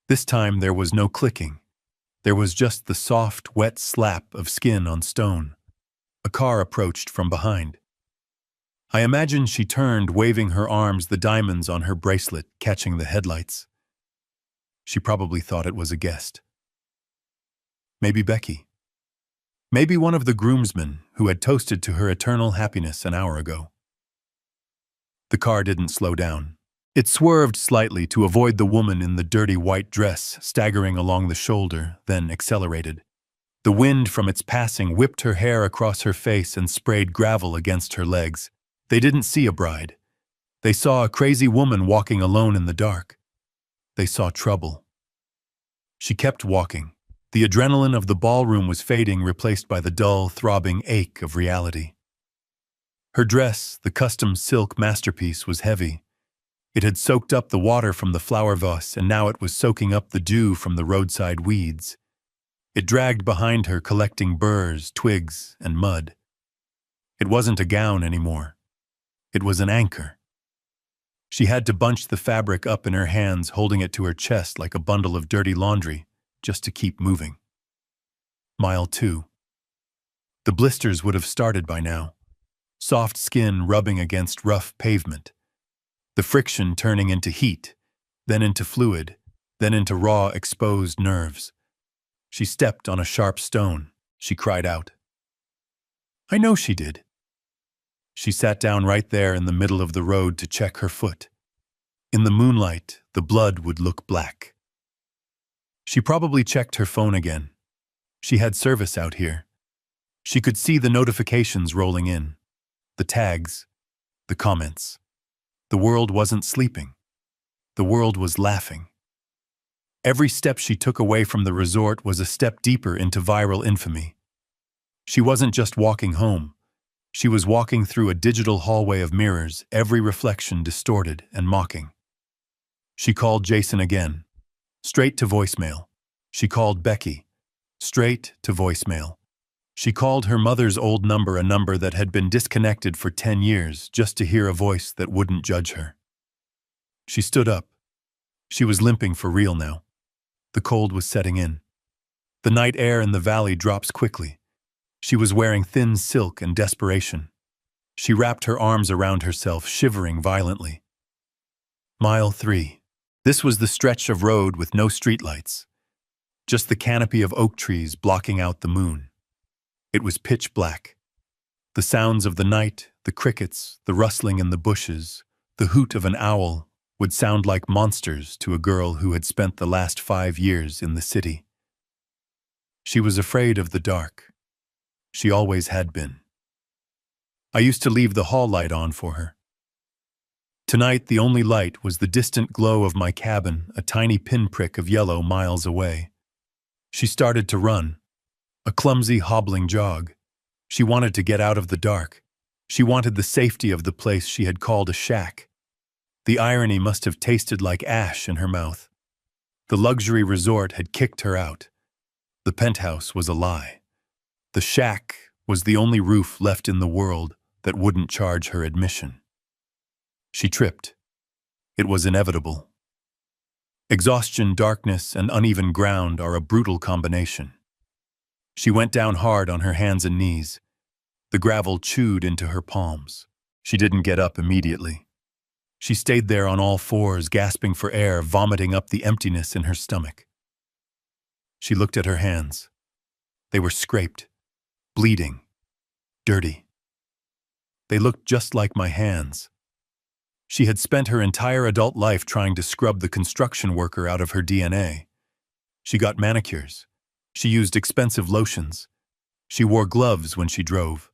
This time there was no clicking. There was just the soft, wet slap of skin on stone. A car approached from behind. I imagine she turned, waving her arms, the diamonds on her bracelet catching the headlights. She probably thought it was a guest. Maybe Becky. Maybe one of the groomsmen who had toasted to her eternal happiness an hour ago. The car didn't slow down. It swerved slightly to avoid the woman in the dirty white dress staggering along the shoulder, then accelerated. The wind from its passing whipped her hair across her face and sprayed gravel against her legs. They didn't see a bride. They saw a crazy woman walking alone in the dark. They saw trouble. She kept walking. The adrenaline of the ballroom was fading, replaced by the dull, throbbing ache of reality. Her dress, the custom silk masterpiece, was heavy. It had soaked up the water from the flower vase, and now it was soaking up the dew from the roadside weeds. It dragged behind her, collecting burrs, twigs, and mud. It wasn't a gown anymore. It was an anchor. She had to bunch the fabric up in her hands, holding it to her chest like a bundle of dirty laundry, just to keep moving. Mile 2. The blisters would have started by now. Soft skin rubbing against rough pavement. The friction turning into heat, then into fluid, then into raw, exposed nerves. She stepped on a sharp stone. She cried out. I know she did. She sat down right there in the middle of the road to check her foot. In the moonlight, the blood would look black. She probably checked her phone again. She had service out here. She could see the notifications rolling in, the tags, the comments. The world wasn't sleeping. The world was laughing. Every step she took away from the resort was a step deeper into viral infamy. She wasn't just walking home. She was walking through a digital hallway of mirrors, every reflection distorted and mocking. She called Jason again, straight to voicemail. She called Becky, straight to voicemail. She called her mother's old number, a number that had been disconnected for 10 years, just to hear a voice that wouldn't judge her. She stood up. She was limping for real now. The cold was setting in. The night air in the valley drops quickly. She was wearing thin silk and desperation. She wrapped her arms around herself, shivering violently. Mile 3. This was the stretch of road with no streetlights. Just the canopy of oak trees blocking out the moon. It was pitch black. The sounds of the night, the crickets, the rustling in the bushes, the hoot of an owl would sound like monsters to a girl who had spent the last 5 years in the city. She was afraid of the dark. She always had been. I used to leave the hall light on for her. Tonight, the only light was the distant glow of my cabin, a tiny pinprick of yellow miles away. She started to run, a clumsy, hobbling jog. She wanted to get out of the dark. She wanted the safety of the place she had called a shack. The irony must have tasted like ash in her mouth. The luxury resort had kicked her out. The penthouse was a lie. The shack was the only roof left in the world that wouldn't charge her admission. She tripped. It was inevitable. Exhaustion, darkness, and uneven ground are a brutal combination. She went down hard on her hands and knees. The gravel chewed into her palms. She didn't get up immediately. She stayed there on all fours, gasping for air, vomiting up the emptiness in her stomach. She looked at her hands. They were scraped, bleeding, dirty. They looked just like my hands. She had spent her entire adult life trying to scrub the construction worker out of her DNA. She got manicures. She used expensive lotions. She wore gloves when she drove.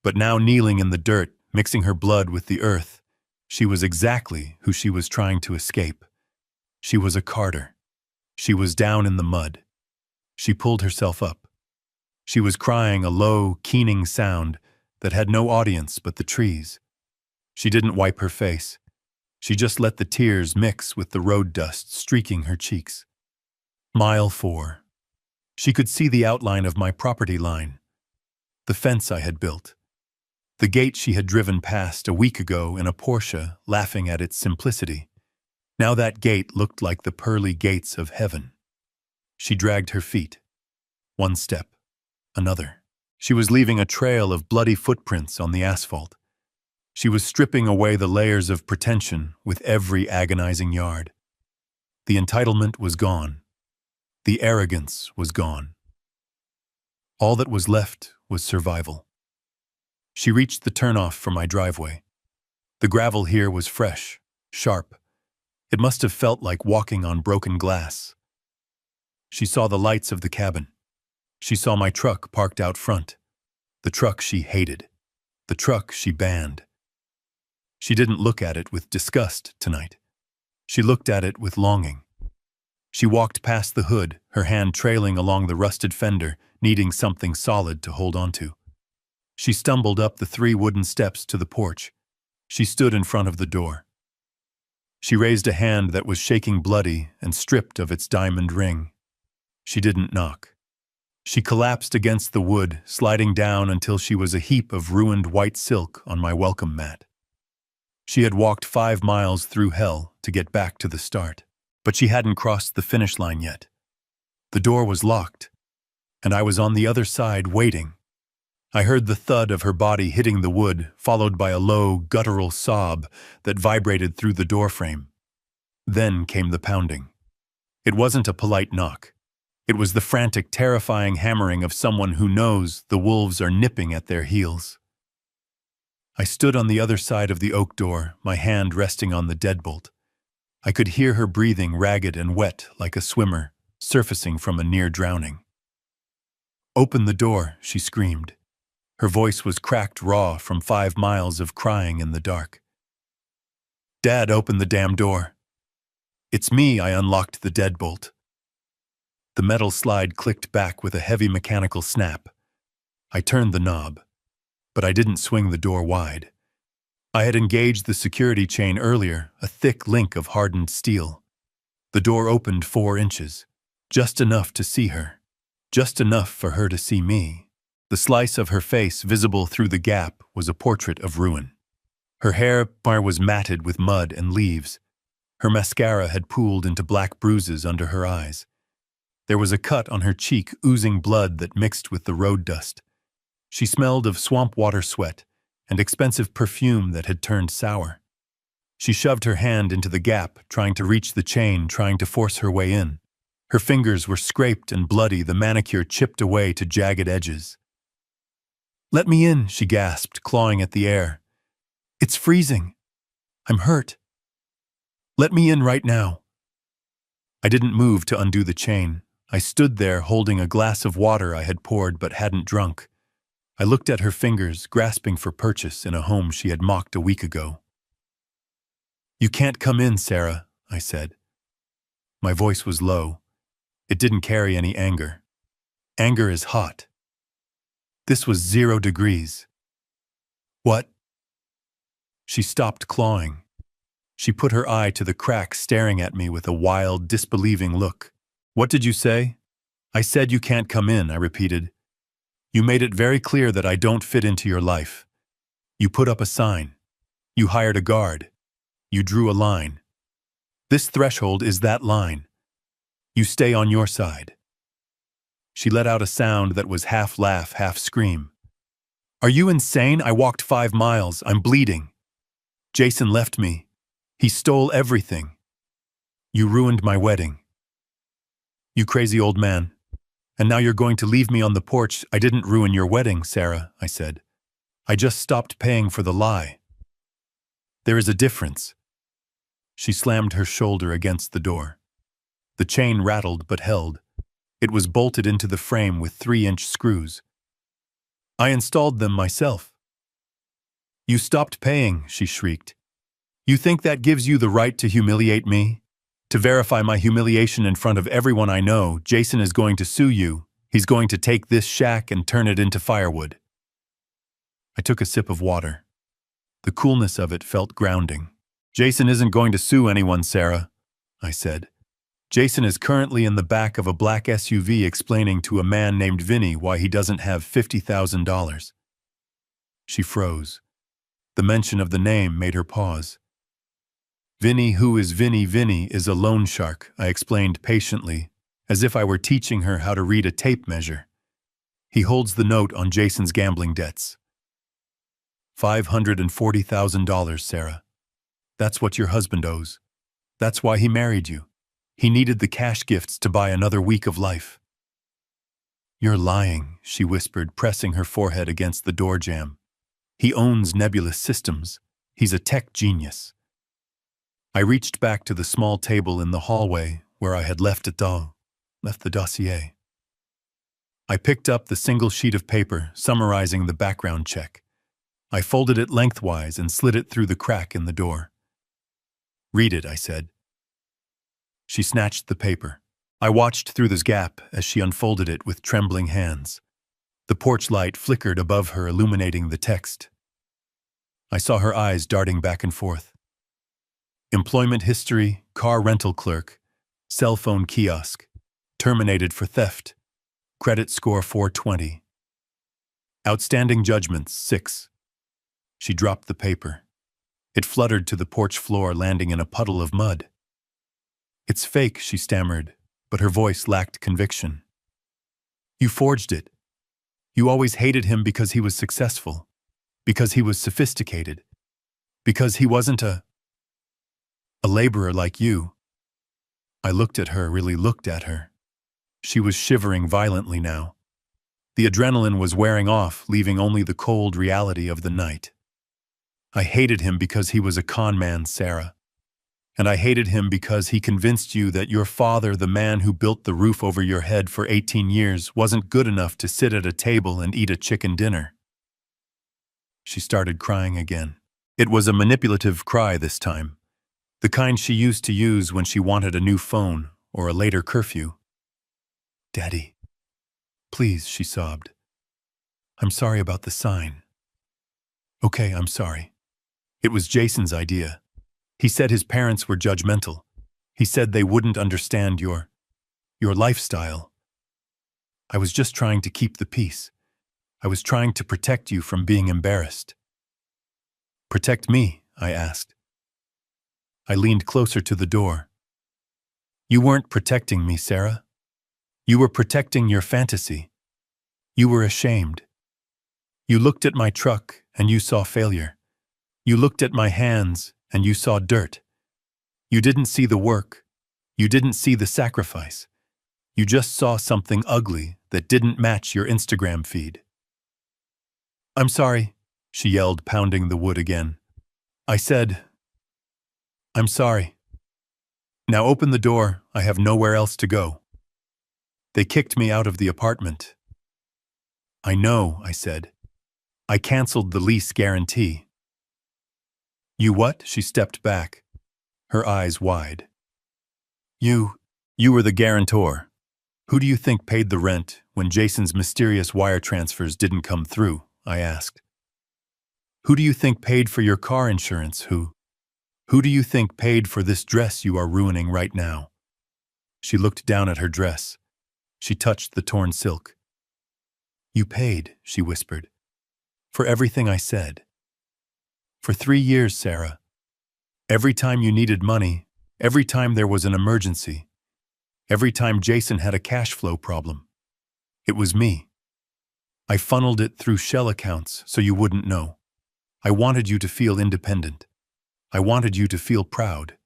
But now, kneeling in the dirt, mixing her blood with the earth, she was exactly who she was trying to escape. She was a Carter. She was down in the mud. She pulled herself up. She was crying, a low, keening sound that had no audience but the trees. She didn't wipe her face. She just let the tears mix with the road dust streaking her cheeks. Mile 4. She could see the outline of my property line. The fence I had built. The gate she had driven past a week ago in a Porsche, laughing at its simplicity. Now that gate looked like the pearly gates of heaven. She dragged her feet. One step. Another. She was leaving a trail of bloody footprints on the asphalt. She was stripping away the layers of pretension with every agonizing yard. The entitlement was gone. The arrogance was gone. All that was left was survival. She reached the turnoff for my driveway. The gravel here was fresh, sharp. It must have felt like walking on broken glass. She saw the lights of the cabin. She saw my truck parked out front. The truck she hated. The truck she banned. She didn't look at it with disgust tonight. She looked at it with longing. She walked past the hood, her hand trailing along the rusted fender, needing something solid to hold onto. She stumbled up the 3 wooden steps to the porch. She stood in front of the door. She raised a hand that was shaking bloody and stripped of its diamond ring. She didn't knock. She collapsed against the wood, sliding down until she was a heap of ruined white silk on my welcome mat. She had walked 5 miles through hell to get back to the start, but she hadn't crossed the finish line yet. The door was locked, and I was on the other side waiting. I heard the thud of her body hitting the wood, followed by a low, guttural sob that vibrated through the doorframe. Then came the pounding. It wasn't a polite knock. It was the frantic, terrifying hammering of someone who knows the wolves are nipping at their heels. I stood on the other side of the oak door, my hand resting on the deadbolt. I could hear her breathing ragged and wet like a swimmer, surfacing from a near drowning. "Open the door," she screamed. Her voice was cracked raw from 5 miles of crying in the dark. "Dad, open the damn door." "It's me," I unlocked the deadbolt. The metal slide clicked back with a heavy mechanical snap. I turned the knob, but I didn't swing the door wide. I had engaged the security chain earlier, a thick link of hardened steel. The door opened 4 inches, just enough to see her, just enough for her to see me. The slice of her face visible through the gap was a portrait of ruin. Her hair was matted with mud and leaves. Her mascara had pooled into black bruises under her eyes. There was a cut on her cheek oozing blood that mixed with the road dust. She smelled of swamp water sweat and expensive perfume that had turned sour. She shoved her hand into the gap, trying to reach the chain, trying to force her way in. Her fingers were scraped and bloody, the manicure chipped away to jagged edges. "Let me in," she gasped, clawing at the air. "It's freezing. I'm hurt. Let me in right now." I didn't move to undo the chain. I stood there holding a glass of water I had poured but hadn't drunk. I looked at her fingers, grasping for purchase in a home she had mocked a week ago. "You can't come in, Sarah," I said. My voice was low. It didn't carry any anger. Anger is hot. This was 0 degrees. "What?" She stopped clawing. She put her eye to the crack, staring at me with a wild, disbelieving look. "What did you say?" "I said you can't come in," I repeated. "You made it very clear that I don't fit into your life. You put up a sign. You hired a guard. You drew a line. This threshold is that line. You stay on your side." She let out a sound that was half laugh, half scream. "Are you insane? I walked 5 miles. I'm bleeding. Jason left me. He stole everything. You ruined my wedding. You crazy old man. And now you're going to leave me on the porch." "I didn't ruin your wedding, Sarah," I said. "I just stopped paying for the lie. There is a difference." She slammed her shoulder against the door. The chain rattled but held. It was bolted into the frame with 3-inch screws. "I installed them myself." "You stopped paying," she shrieked. "You think that gives you the right to humiliate me? To verify my humiliation in front of everyone I know, Jason is going to sue you. He's going to take this shack and turn it into firewood." I took a sip of water. The coolness of it felt grounding. "Jason isn't going to sue anyone, Sarah," I said. "Jason is currently in the back of a black SUV explaining to a man named Vinny why he doesn't have $50,000. She froze. The mention of the name made her pause. "Vinny, who is Vinny? Vinny is a loan shark," I explained patiently, as if I were teaching her how to read a tape measure. He holds the note on Jason's gambling debts. $540,000, Sarah. That's what your husband owes. That's why he married you. He needed the cash gifts to buy another week of life. You're lying, she whispered, pressing her forehead against the door jamb. He owns Nebulous Systems. He's a tech genius. I reached back to the small table in the hallway where I had left the dossier. I picked up the single sheet of paper summarizing the background check. I folded it lengthwise and slid it through the crack in the door. Read it, I said. She snatched the paper. I watched through this gap as she unfolded it with trembling hands. The porch light flickered above her, illuminating the text. I saw her eyes darting back and forth. Employment history, car rental clerk, cell phone kiosk, terminated for theft, credit score 420. Outstanding judgments, 6. She dropped the paper. It fluttered to the porch floor, landing in a puddle of mud. It's fake, she stammered, but her voice lacked conviction. You forged it. You always hated him because he was successful, because he was sophisticated, because he wasn't a laborer like you. I looked at her, really looked at her. She was shivering violently now. The adrenaline was wearing off, leaving only the cold reality of the night. I hated him because he was a con man, Sarah. And I hated him because he convinced you that your father, the man who built the roof over your head for 18 years, wasn't good enough to sit at a table and eat a chicken dinner. She started crying again. It was a manipulative cry this time, the kind she used to use when she wanted a new phone or a later curfew. Daddy, please, she sobbed. I'm sorry about the sign. Okay, I'm sorry. It was Jason's idea. He said his parents were judgmental. He said they wouldn't understand your lifestyle. I was just trying to keep the peace. I was trying to protect you from being embarrassed. Protect me? I asked. I leaned closer to the door. You weren't protecting me, Sarah. You were protecting your fantasy. You were ashamed. You looked at my truck and you saw failure. You looked at my hands and you saw dirt. You didn't see the work. You didn't see the sacrifice. You just saw something ugly that didn't match your Instagram feed. I'm sorry, she yelled, pounding the wood again. I said, I'm sorry. Now open the door. I have nowhere else to go. They kicked me out of the apartment. I know, I said. I canceled the lease guarantee. You what? She stepped back, her eyes wide. You were the guarantor. Who do you think paid the rent when Jason's mysterious wire transfers didn't come through? I asked. Who do you think paid for your car insurance? Who do you think paid for this dress you are ruining right now? She looked down at her dress. She touched the torn silk. You paid, she whispered, for everything I said. For 3 years, Sarah. Every time you needed money, every time there was an emergency, every time Jason had a cash flow problem. It was me. I funneled it through shell accounts so you wouldn't know. I wanted you to feel independent. I wanted you to feel proud.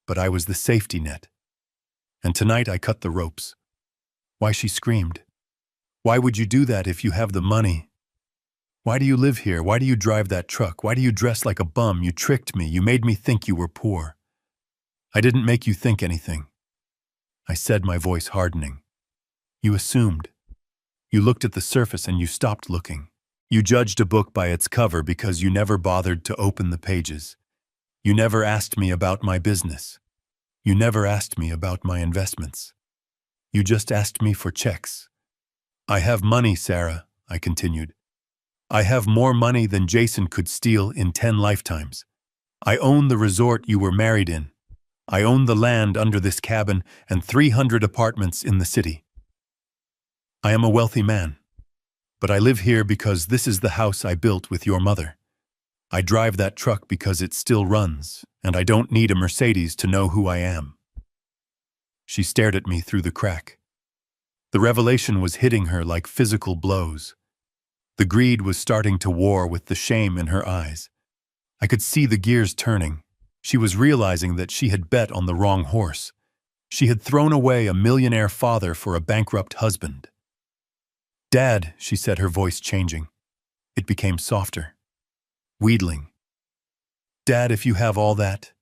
But I was the safety net. And tonight I cut the ropes. Why? She screamed. Why would you do that if you have the money? Why do you live here? Why do you drive that truck? Why do you dress like a bum? You tricked me. You made me think you were poor. I didn't make you think anything. I said, my voice hardening. You assumed. You looked at the surface and you stopped looking. You judged a book by its cover because you never bothered to open the pages. You never asked me about my business. You never asked me about my investments. You just asked me for checks. I have money, Sarah, I continued. I have more money than Jason could steal in 10 lifetimes. I own the resort you were married in. I own the land under this cabin and 300 apartments in the city. I am a wealthy man, but I live here because this is the house I built with your mother. I drive that truck because it still runs, and I don't need a Mercedes to know who I am. She stared at me through the crack. The revelation was hitting her like physical blows. The greed was starting to war with the shame in her eyes. I could see the gears turning. She was realizing that she had bet on the wrong horse. She had thrown away a millionaire father for a bankrupt husband. "Dad," she said, her voice changing. It became softer, wheedling. "Dad, if you have all that,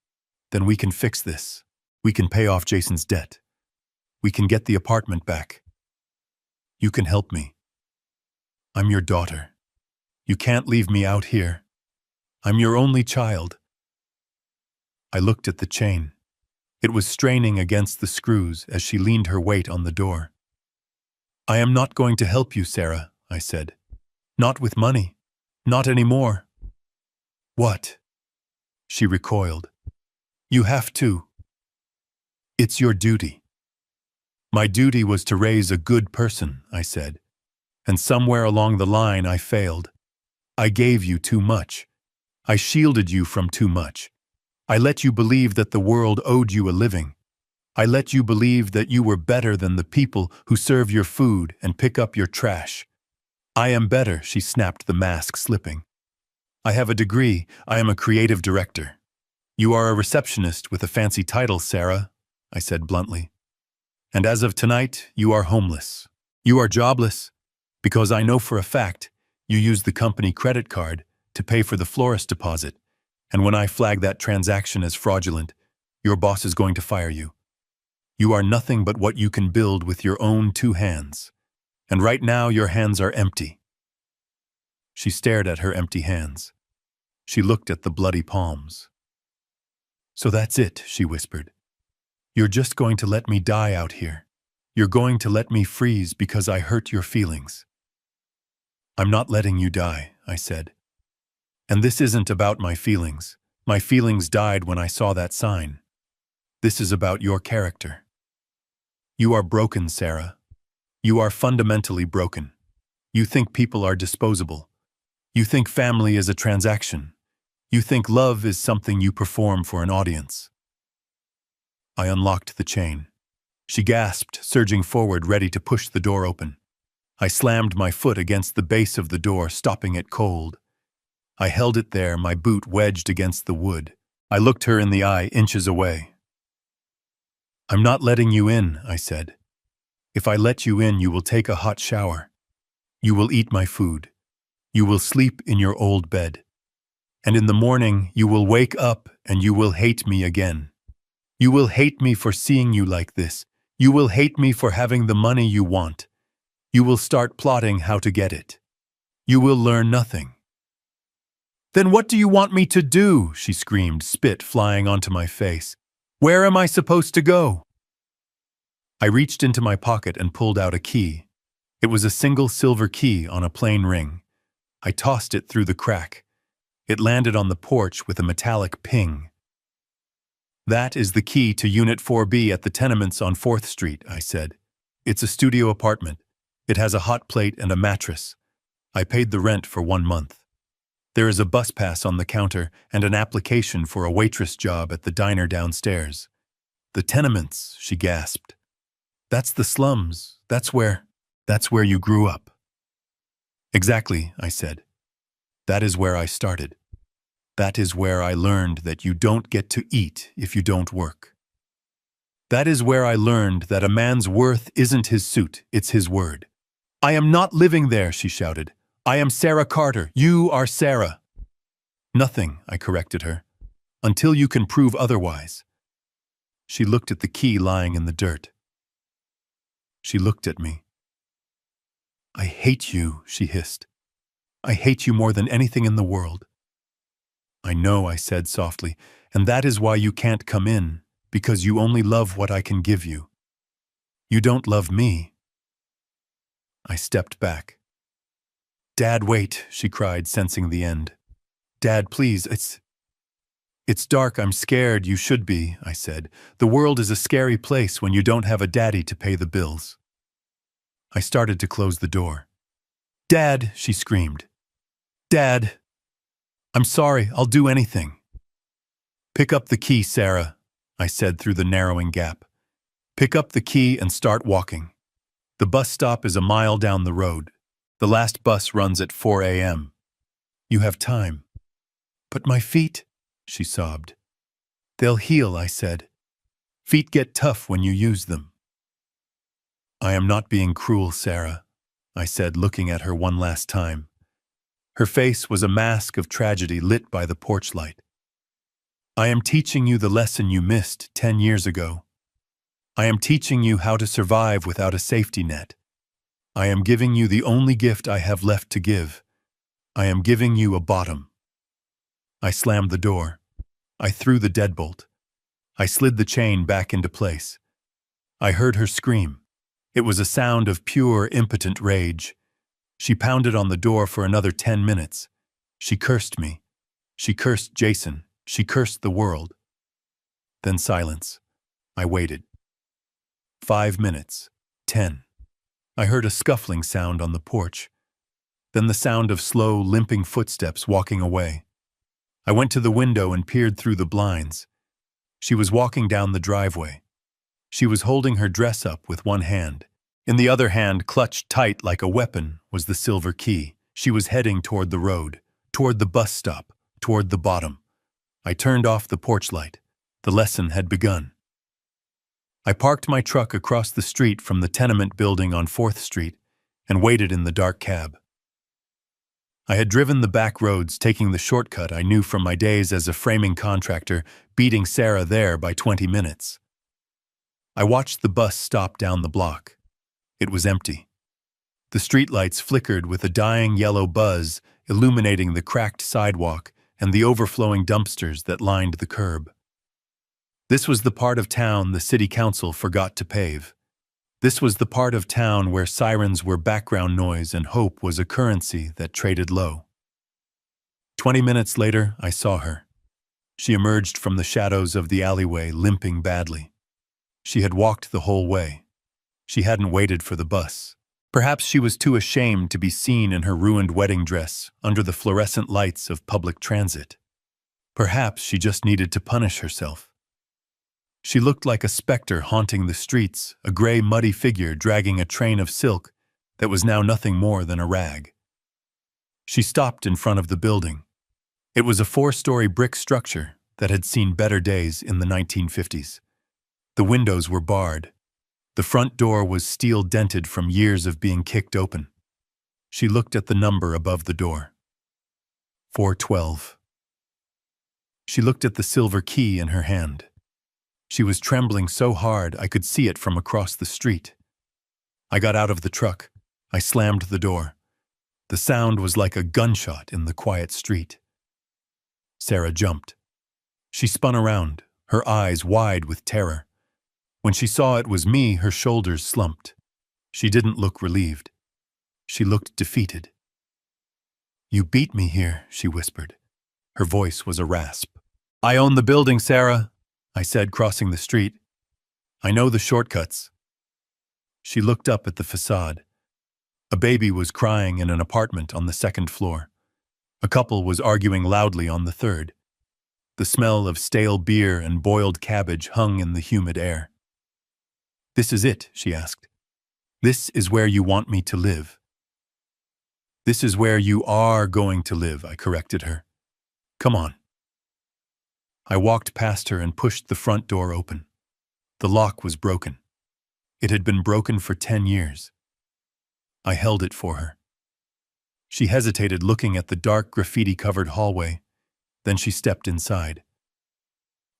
then we can fix this. We can pay off Jason's debt. We can get the apartment back. You can help me. I'm your daughter. You can't leave me out here. I'm your only child." I looked at the chain. It was straining against the screws as she leaned her weight on the door. "I am not going to help you, Sarah," I said. "Not with money. Not anymore." "What?" She recoiled. "You have to. It's your duty." "My duty was to raise a good person," I said. "And somewhere along the line I failed. I gave you too much. I shielded you from too much. I let you believe that the world owed you a living. I let you believe that you were better than the people who serve your food and pick up your trash. I am better," she snapped, the mask slipping. "I have a degree. I am a creative director. You are a receptionist with a fancy title, Sarah," I said bluntly. "And as of tonight, you are homeless. You are jobless, because I know for a fact you used the company credit card to pay for the florist deposit, and when I flag that transaction as fraudulent, your boss is going to fire you. You are nothing but what you can build with your own 2 hands. And right now your hands are empty." She stared at her empty hands. She looked at the bloody palms. "So that's it," she whispered. "You're just going to let me die out here. You're going to let me freeze because I hurt your feelings." "I'm not letting you die," I said. "And this isn't about my feelings. My feelings died when I saw that sign. This is about your character. You are broken, Sarah. You are fundamentally broken. You think people are disposable. You think family is a transaction. You think love is something you perform for an audience." I unlocked the chain. She gasped, surging forward, ready to push the door open. I slammed my foot against the base of the door, stopping it cold. I held it there, my boot wedged against the wood. I looked her in the eye, inches away. "I'm not letting you in," I said. "If I let you in, you will take a hot shower. You will eat my food. You will sleep in your old bed. And in the morning, you will wake up and you will hate me again. You will hate me for seeing you like this. You will hate me for having the money you want. You will start plotting how to get it. You will learn nothing." "Then what do you want me to do?" she screamed, spit flying onto my face. "Where am I supposed to go?" I reached into my pocket and pulled out a key. It was a single silver key on a plain ring. I tossed it through the crack. It landed on the porch with a metallic ping. "That is the key to Unit 4B at the tenements on 4th Street, I said. "It's a studio apartment. It has a hot plate and a mattress. I paid the rent for 1 month. There is a bus pass on the counter and an application for a waitress job at the diner downstairs." "The tenements," she gasped. "That's the slums. That's where you grew up." "Exactly," I said. "That is where I started. That is where I learned that you don't get to eat if you don't work. That is where I learned that a man's worth isn't his suit, it's his word." "I am not living there," she shouted. "I am Sarah Carter. You are Sarah." "Nothing," I corrected her, "until you can prove otherwise." She looked at the key lying in the dirt. She looked at me. "I hate you," she hissed. "I hate you more than anything in the world." "I know," I said softly, "and that is why you can't come in, because you only love what I can give you. You don't love me." I stepped back. "Dad, wait," she cried, sensing the end. "Dad, please, it's dark, I'm scared, you should be," I said. "The world is a scary place when you don't have a daddy to pay the bills." I started to close the door. "Dad," she screamed. "Dad, I'm sorry, I'll do anything." "Pick up the key, Sarah," I said through the narrowing gap. "Pick up the key and start walking. The bus stop is a mile down the road. The last bus runs at 4 a.m. You have time. But my feet, she sobbed. They'll heal, I said. Feet get tough when you use them. I am not being cruel, Sarah, I said, looking at her one last time. Her face was a mask of tragedy lit by the porch light. I am teaching you the lesson you missed 10 years ago. I am teaching you how to survive without a safety net. I am giving you the only gift I have left to give. I am giving you a bottom. I slammed the door. I threw the deadbolt. I slid the chain back into place. I heard her scream. It was a sound of pure, impotent rage. She pounded on the door for another 10 minutes. She cursed me. She cursed Jason. She cursed the world. Then silence. I waited. 5 minutes. 10. I heard a scuffling sound on the porch. Then the sound of slow, limping footsteps walking away. I went to the window and peered through the blinds. She was walking down the driveway. She was holding her dress up with one hand. In the other hand, clutched tight like a weapon, was the silver key. She was heading toward the road, toward the bus stop, toward the bottom. I turned off the porch light. The lesson had begun. I parked my truck across the street from the tenement building on 4th Street and waited in the dark cab. I had driven the back roads, taking the shortcut I knew from my days as a framing contractor, beating Sarah there by 20 minutes. I watched the bus stop down the block. It was empty. The streetlights flickered with a dying yellow buzz, illuminating the cracked sidewalk and the overflowing dumpsters that lined the curb. This was the part of town the city council forgot to pave. This was the part of town where sirens were background noise and hope was a currency that traded low. 20 minutes later, I saw her. She emerged from the shadows of the alleyway, limping badly. She had walked the whole way. She hadn't waited for the bus. Perhaps she was too ashamed to be seen in her ruined wedding dress under the fluorescent lights of public transit. Perhaps she just needed to punish herself. She looked like a specter haunting the streets, a gray, muddy figure dragging a train of silk that was now nothing more than a rag. She stopped in front of the building. It was a 4-story brick structure that had seen better days in the 1950s. The windows were barred. The front door was steel-dented from years of being kicked open. She looked at the number above the door. 412. She looked at the silver key in her hand. She was trembling so hard I could see it from across the street. I got out of the truck. I slammed the door. The sound was like a gunshot in the quiet street. Sarah jumped. She spun around, her eyes wide with terror. When she saw it was me, her shoulders slumped. She didn't look relieved. She looked defeated. "You beat me here," she whispered. Her voice was a rasp. "I own the building, Sarah," I said, crossing the street. "I know the shortcuts." She looked up at the facade. A baby was crying in an apartment on the 2nd floor. A couple was arguing loudly on the 3rd. The smell of stale beer and boiled cabbage hung in the humid air. "This is it?" she asked. "This is where you want me to live?" "This is where you are going to live," I corrected her. "Come on." I walked past her and pushed the front door open. The lock was broken. It had been broken for 10 years. I held it for her. She hesitated, looking at the dark graffiti-covered hallway. Then she stepped inside.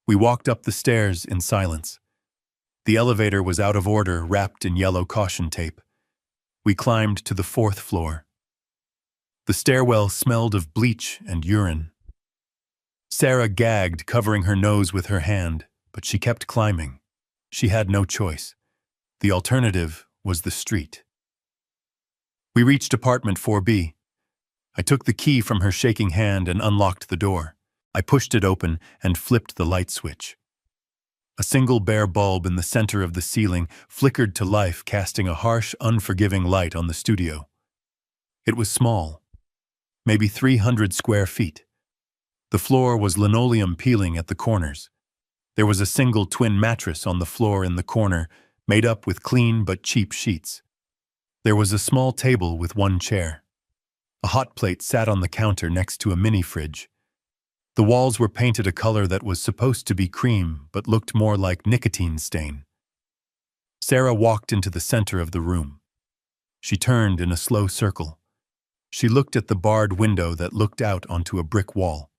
We walked up the stairs in silence. The elevator was out of order, wrapped in yellow caution tape. We climbed to the 4th floor. The stairwell smelled of bleach and urine. Sarah gagged, covering her nose with her hand, but she kept climbing. She had no choice. The alternative was the street. We reached apartment 4B. I took the key from her shaking hand and unlocked the door. I pushed it open and flipped the light switch. A single bare bulb in the center of the ceiling flickered to life, casting a harsh, unforgiving light on the studio. It was small, maybe 300 square feet. The floor was linoleum peeling at the corners. There was a single twin mattress on the floor in the corner, made up with clean but cheap sheets. There was a small table with one chair. A hot plate sat on the counter next to a mini fridge. The walls were painted a color that was supposed to be cream but looked more like nicotine stain. Sarah walked into the center of the room. She turned in a slow circle. She looked at the barred window that looked out onto a brick wall.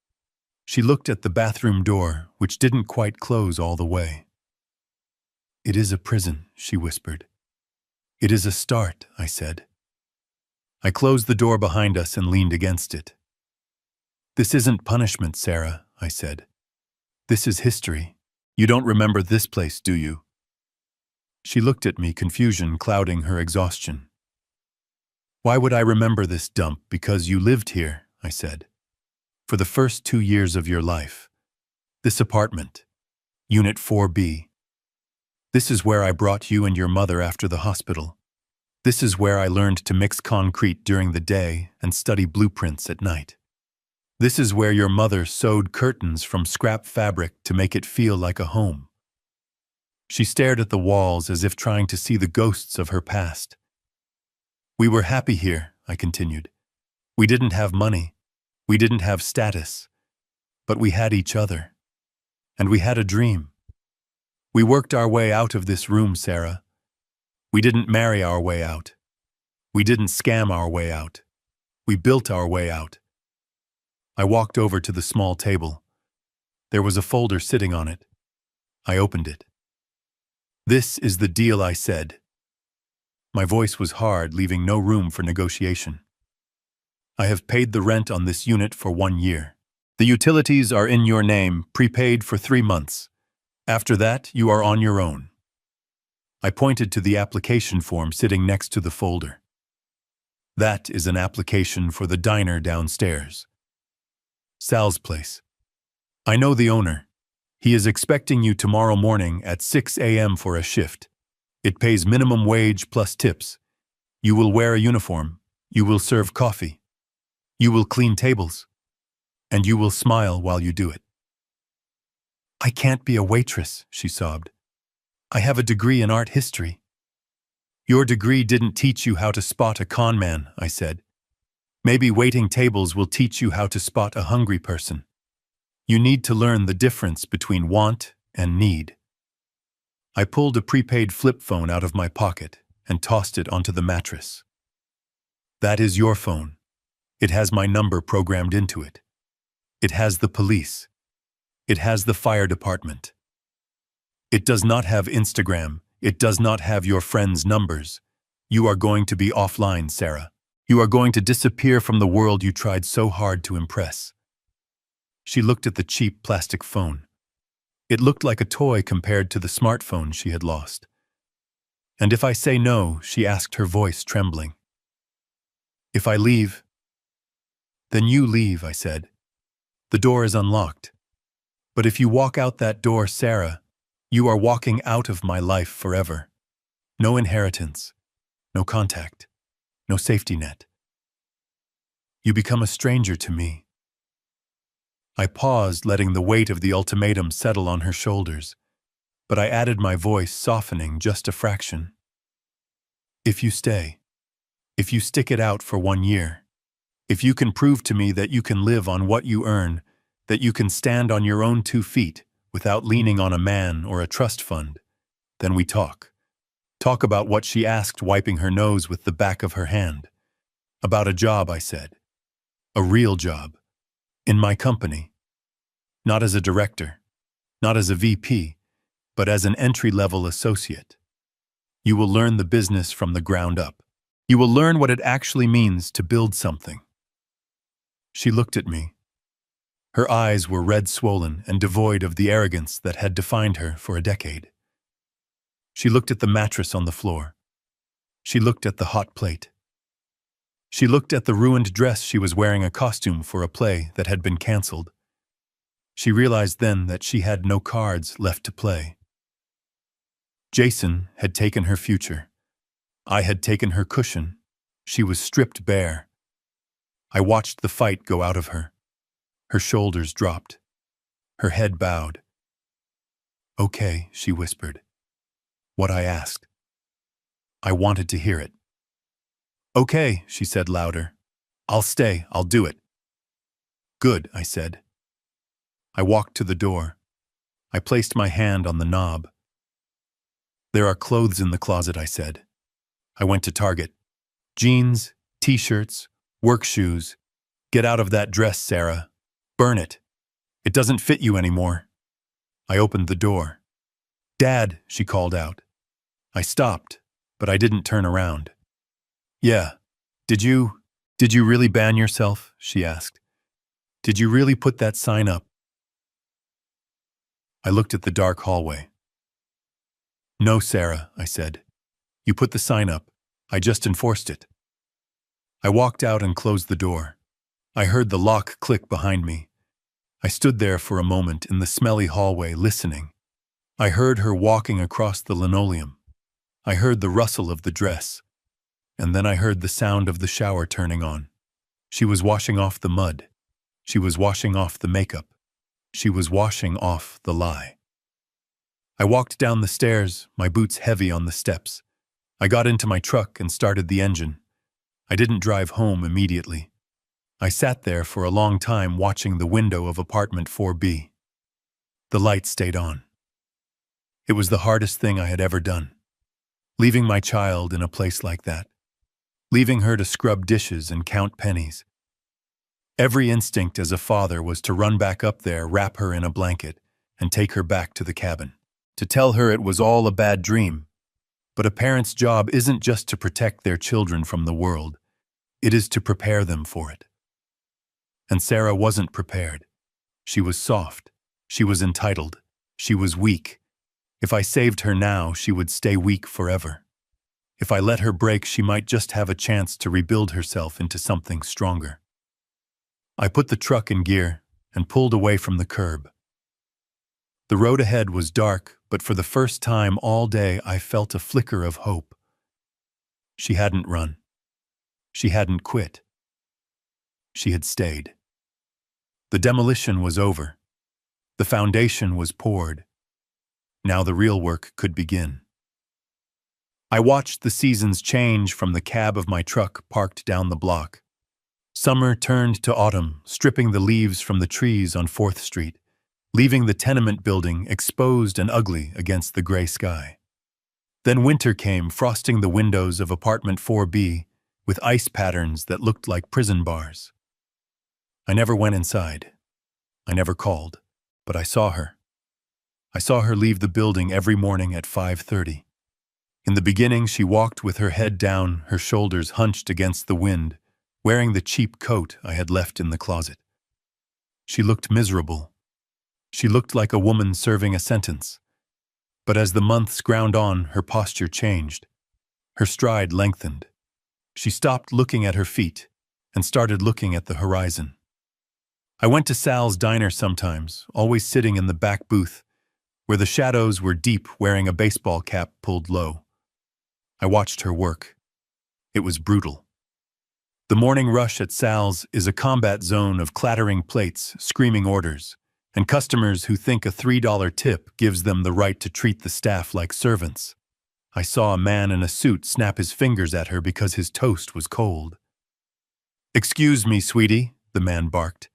She looked at the bathroom door, which didn't quite close all the way. "It is a prison," she whispered. "It is a start," I said. I closed the door behind us and leaned against it. "This isn't punishment, Sarah," I said. "This is history. You don't remember this place, do you?" She looked at me, confusion clouding her exhaustion. "Why would I remember this dump? Because you lived here," I said. "For the first 2 years of your life. This apartment, Unit 4B. This is where I brought you and your mother after the hospital. This is where I learned to mix concrete during the day and study blueprints at night. This is where your mother sewed curtains from scrap fabric to make it feel like a home." She stared at the walls as if trying to see the ghosts of her past. "We were happy here," I continued. "We didn't have money. We didn't have status. But we had each other. And we had a dream. We worked our way out of this room, Sarah. We didn't marry our way out. We didn't scam our way out. We built our way out." I walked over to the small table. There was a folder sitting on it. I opened it. "This is the deal," I said. My voice was hard, leaving no room for negotiation. "I have paid the rent on this unit for 1 year. The utilities are in your name, prepaid for 3 months. After that, you are on your own." I pointed to the application form sitting next to the folder. "That is an application for the diner downstairs. Sal's place. I know the owner. He is expecting you tomorrow morning at 6 a.m. for a shift. It pays minimum wage plus tips. You will wear a uniform. You will serve coffee. You will clean tables. And you will smile while you do it." "I can't be a waitress," she sobbed. "I have a degree in art history." "Your degree didn't teach you how to spot a con man," I said. "Maybe waiting tables will teach you how to spot a hungry person. You need to learn the difference between want and need." I pulled a prepaid flip phone out of my pocket and tossed it onto the mattress. "That is your phone. It has my number programmed into it. It has the police. It has the fire department. It does not have Instagram. It does not have your friends' numbers. You are going to be offline, Sarah. You are going to disappear from the world you tried so hard to impress." She looked at the cheap plastic phone. It looked like a toy compared to the smartphone she had lost. "And if I say no," she asked, her voice trembling. "If I leave?" "Then you leave," I said. "The door is unlocked. But if you walk out that door, Sarah, you are walking out of my life forever. No inheritance, no contact, no safety net. You become a stranger to me." I paused, letting the weight of the ultimatum settle on her shoulders, but I added my voice, softening just a fraction. "If you stay, if you stick it out for 1 year, if you can prove to me that you can live on what you earn, that you can stand on your own 2 feet without leaning on a man or a trust fund, then we talk. Talk about what," she asked, wiping her nose with the back of her hand. "About a job," I said. "A real job. In my company. Not as a director, not as a VP, but as an entry-level associate. You will learn the business from the ground up. You will learn what it actually means to build something." She looked at me. Her eyes were red, swollen, and devoid of the arrogance that had defined her for a decade. She looked at the mattress on the floor. She looked at the hot plate. She looked at the ruined dress she was wearing, a costume for a play that had been canceled. She realized then that she had no cards left to play. Jason had taken her future. I had taken her cushion. She was stripped bare. I watched the fight go out of her. Her shoulders dropped. Her head bowed. "Okay," she whispered. What I asked. I wanted to hear it. Okay, she said louder. I'll stay, I'll do it. Good, I said. I walked to the door. I placed my hand on the knob. There are clothes in the closet, I said. I went to Target. Jeans, t-shirts, work shoes. Get out of that dress, Sarah. Burn it. It doesn't fit you anymore. I opened the door. Dad, she called out. I stopped, but I didn't turn around. Yeah. Did you really ban yourself? She asked. Did you really put that sign up? I looked at the dark hallway. No, Sarah, I said. You put the sign up. I just enforced it. I walked out and closed the door. I heard the lock click behind me. I stood there for a moment in the smelly hallway, listening. I heard her walking across the linoleum. I heard the rustle of the dress. And then I heard the sound of the shower turning on. She was washing off the mud. She was washing off the makeup. She was washing off the lie. I walked down the stairs, my boots heavy on the steps. I got into my truck and started the engine. I didn't drive home immediately. I sat there for a long time watching the window of apartment 4B. The light stayed on. It was the hardest thing I had ever done. Leaving my child in a place like that. Leaving her to scrub dishes and count pennies. Every instinct as a father was to run back up there, wrap her in a blanket, and take her back to the cabin. To tell her it was all a bad dream. But a parent's job isn't just to protect their children from the world. It is to prepare them for it. And Sarah wasn't prepared. She was soft. She was entitled. She was weak. If I saved her now, she would stay weak forever. If I let her break, she might just have a chance to rebuild herself into something stronger. I put the truck in gear and pulled away from the curb. The road ahead was dark, but for the first time all day I felt a flicker of hope. She hadn't run. She hadn't quit. She had stayed. The demolition was over. The foundation was poured. Now the real work could begin. I watched the seasons change from the cab of my truck parked down the block. Summer turned to autumn, stripping the leaves from the trees on 4th Street, leaving the tenement building exposed and ugly against the gray sky. Then winter came, frosting the windows of apartment 4B with ice patterns that looked like prison bars. I never went inside. I never called, but I saw her. I saw her leave the building every morning at 5:30. In the beginning, she walked with her head down, her shoulders hunched against the wind, wearing the cheap coat I had left in the closet. She looked miserable. She looked like a woman serving a sentence. But as the months ground on, her posture changed. Her stride lengthened. She stopped looking at her feet and started looking at the horizon. I went to Sal's diner sometimes, always sitting in the back booth, where the shadows were deep, wearing a baseball cap pulled low. I watched her work. It was brutal. The morning rush at Sal's is a combat zone of clattering plates, screaming orders, and customers who think a $3 tip gives them the right to treat the staff like servants. I saw a man in a suit snap his fingers at her because his toast was cold. "Excuse me, sweetie," the man barked.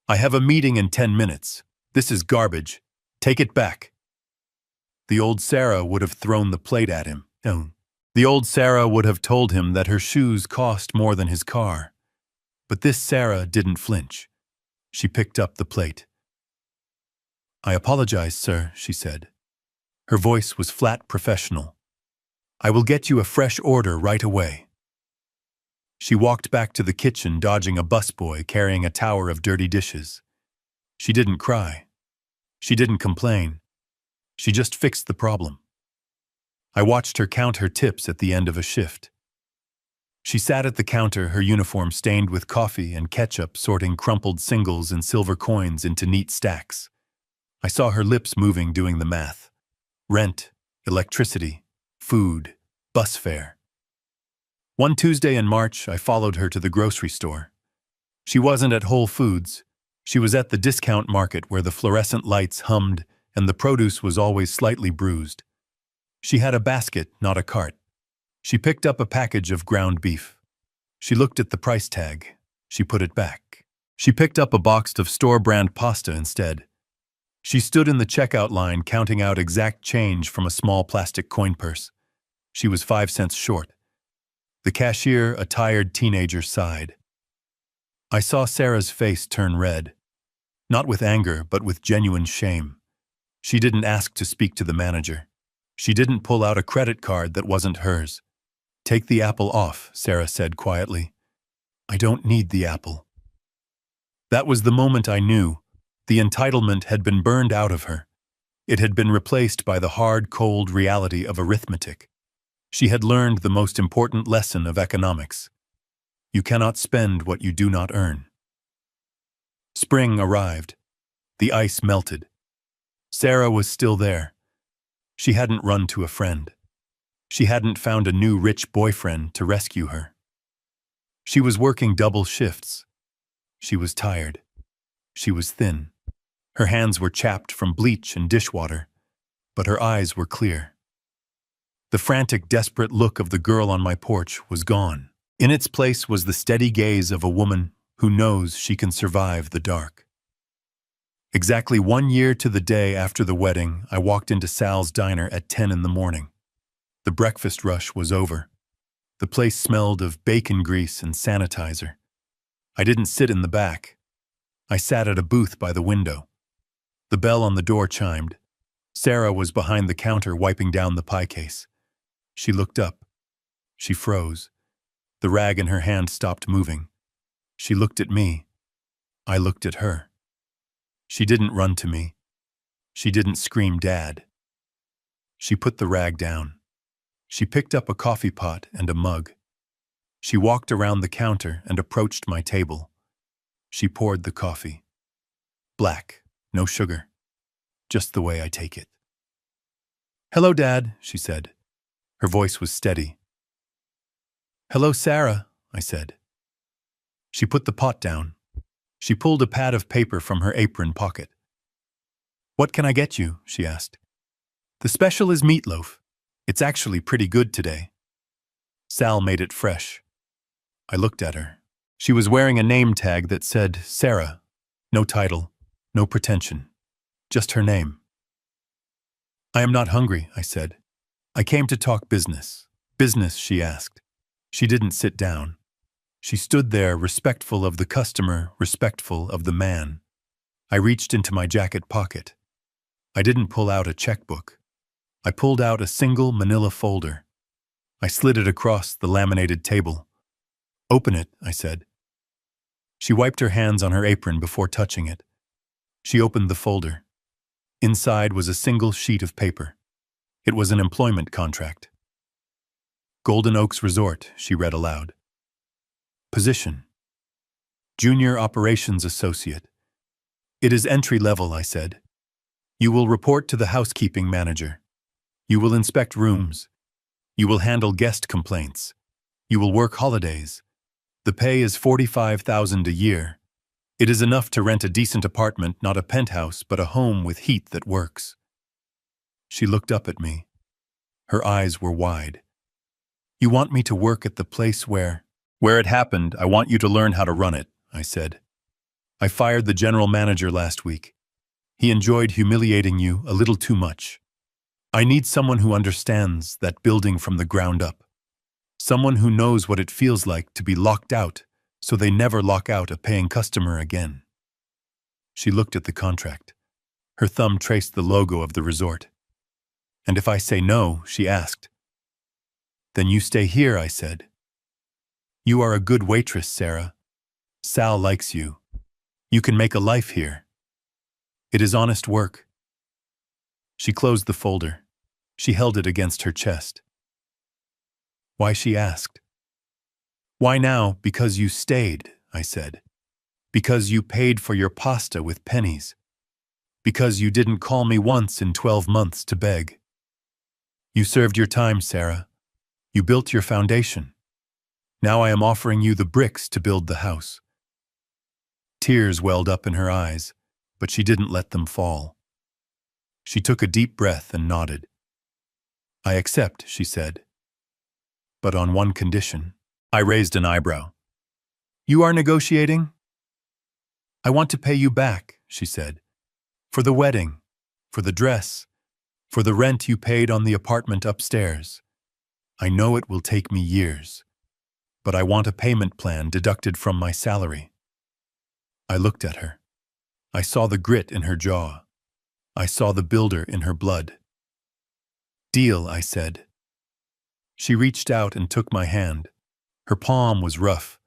"I have a meeting in 10 minutes. This is garbage. Take it back." The old Sarah would have thrown the plate at him. The old Sarah would have told him that her shoes cost more than his car. But this Sarah didn't flinch. She picked up the plate. "I apologize, sir," she said. Her voice was flat professional. "I will get you a fresh order right away." She walked back to the kitchen, dodging a busboy carrying a tower of dirty dishes. She didn't cry. She didn't complain. She just fixed the problem. I watched her count her tips at the end of a shift. She sat at the counter, her uniform stained with coffee and ketchup, sorting crumpled singles and silver coins into neat stacks. I saw her lips moving, doing the math. Rent, electricity, food, bus fare. One Tuesday in March, I followed her to the grocery store. She wasn't at Whole Foods. She was at the discount market where the fluorescent lights hummed and the produce was always slightly bruised. She had a basket, not a cart. She picked up a package of ground beef. She looked at the price tag. She put it back. She picked up a box of store-brand pasta instead. She stood in the checkout line counting out exact change from a small plastic coin purse. She was 5 cents short. The cashier, a tired teenager, sighed. I saw Sarah's face turn red. Not with anger, but with genuine shame. She didn't ask to speak to the manager. She didn't pull out a credit card that wasn't hers. "Take the apple off," Sarah said quietly. "I don't need the apple." That was the moment I knew. The entitlement had been burned out of her. It had been replaced by the hard, cold reality of arithmetic. She had learned the most important lesson of economics. You cannot spend what you do not earn. Spring arrived. The ice melted. Sarah was still there. She hadn't run to a friend. She hadn't found a new rich boyfriend to rescue her. She was working double shifts. She was tired. She was thin. Her hands were chapped from bleach and dishwater, but her eyes were clear. The frantic, desperate look of the girl on my porch was gone. In its place was the steady gaze of a woman who knows she can survive the dark. Exactly 1 year to the day after the wedding, I walked into Sal's diner at 10 in the morning. The breakfast rush was over. The place smelled of bacon grease and sanitizer. I didn't sit in the back. I sat at a booth by the window. The bell on the door chimed. Sarah was behind the counter wiping down the pie case. She looked up. She froze. The rag in her hand stopped moving. She looked at me. I looked at her. She didn't run to me. She didn't scream, "Dad." She put the rag down. She picked up a coffee pot and a mug. She walked around the counter and approached my table. She poured the coffee. Black, no sugar. Just the way I take it. "Hello, Dad," she said. Her voice was steady. "Hello, Sarah," I said. She put the pot down. She pulled a pad of paper from her apron pocket. "What can I get you?" she asked. "The special is meatloaf. It's actually pretty good today. Sal made it fresh." I looked at her. She was wearing a name tag that said Sarah. No title, no pretension. Just her name. "I am not hungry," I said. "I came to talk business." "Business?" she asked. She didn't sit down. She stood there, respectful of the customer, respectful of the man. I reached into my jacket pocket. I didn't pull out a checkbook. I pulled out a single manila folder. I slid it across the laminated table. "Open it," I said. She wiped her hands on her apron before touching it. She opened the folder. Inside was a single sheet of paper. It was an employment contract. "Golden Oaks Resort," she read aloud. "Position: Junior Operations Associate." "It is entry level," I said. "You will report to the housekeeping manager. You will inspect rooms. You will handle guest complaints. You will work holidays. The pay is $45,000 a year. It is enough to rent a decent apartment, not a penthouse, but a home with heat that works." She looked up at me. Her eyes were wide. "You want me to work at the place where it happened. I want you to learn how to run it," I said. "I fired the general manager last week. He enjoyed humiliating you a little too much. I need someone who understands that building from the ground up. Someone who knows what it feels like to be locked out so they never lock out a paying customer again." She looked at the contract. Her thumb traced the logo of the resort. "And if I say no," she asked. "Then you stay here," I said. "You are a good waitress, Sarah. Sal likes you. You can make a life here. It is honest work." She closed the folder. She held it against her chest. "Why?" she asked. "Why now? Because you stayed," I said. "Because you paid for your pasta with pennies. Because you didn't call me once in 12 months to beg. You served your time, Sarah. You built your foundation. Now I am offering you the bricks to build the house." Tears welled up in her eyes, but she didn't let them fall. She took a deep breath and nodded. "I accept," she said. "But on one condition." I raised an eyebrow. You are negotiating? I want to pay you back, she said. For the wedding, for the dress, for the rent you paid on the apartment upstairs. I know it will take me years, but I want a payment plan deducted from my salary. I looked at her. I saw the grit in her jaw. I saw the builder in her blood. Deal, I said. She reached out and took my hand. Her palm was rough.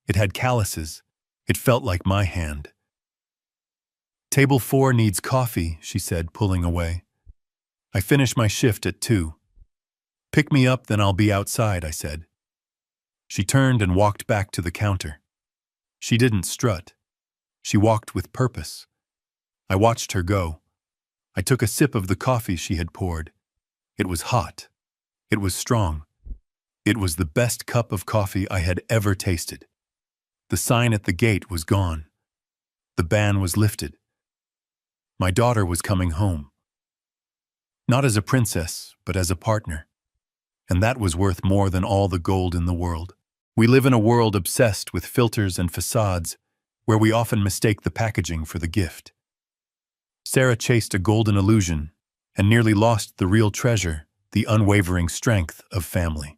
It had calluses. It felt like my hand. Table 4 needs coffee, she said, pulling away. I finish my shift at 2. Pick me up, then I'll be outside, I said. She turned and walked back to the counter. She didn't strut. She walked with purpose. I watched her go. I took a sip of the coffee she had poured. It was hot. It was strong. It was the best cup of coffee I had ever tasted. The sign at the gate was gone. The ban was lifted. My daughter was coming home. Not as a princess, but as a partner. And that was worth more than all the gold in the world. We live in a world obsessed with filters and facades, where we often mistake the packaging for the gift. Sarah chased a golden illusion and nearly lost the real treasure, the unwavering strength of family.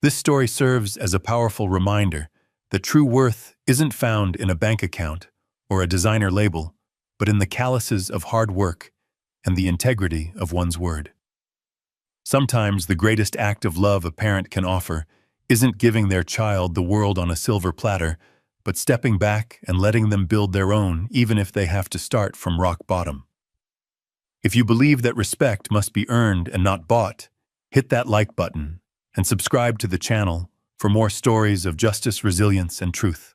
This story serves as a powerful reminder that true worth isn't found in a bank account or a designer label, but in the calluses of hard work and the integrity of one's word. Sometimes the greatest act of love a parent can offer isn't giving their child the world on a silver platter, but stepping back and letting them build their own, even if they have to start from rock bottom. If you believe that respect must be earned and not bought, hit that like button and subscribe to the channel for more stories of justice, resilience, and truth.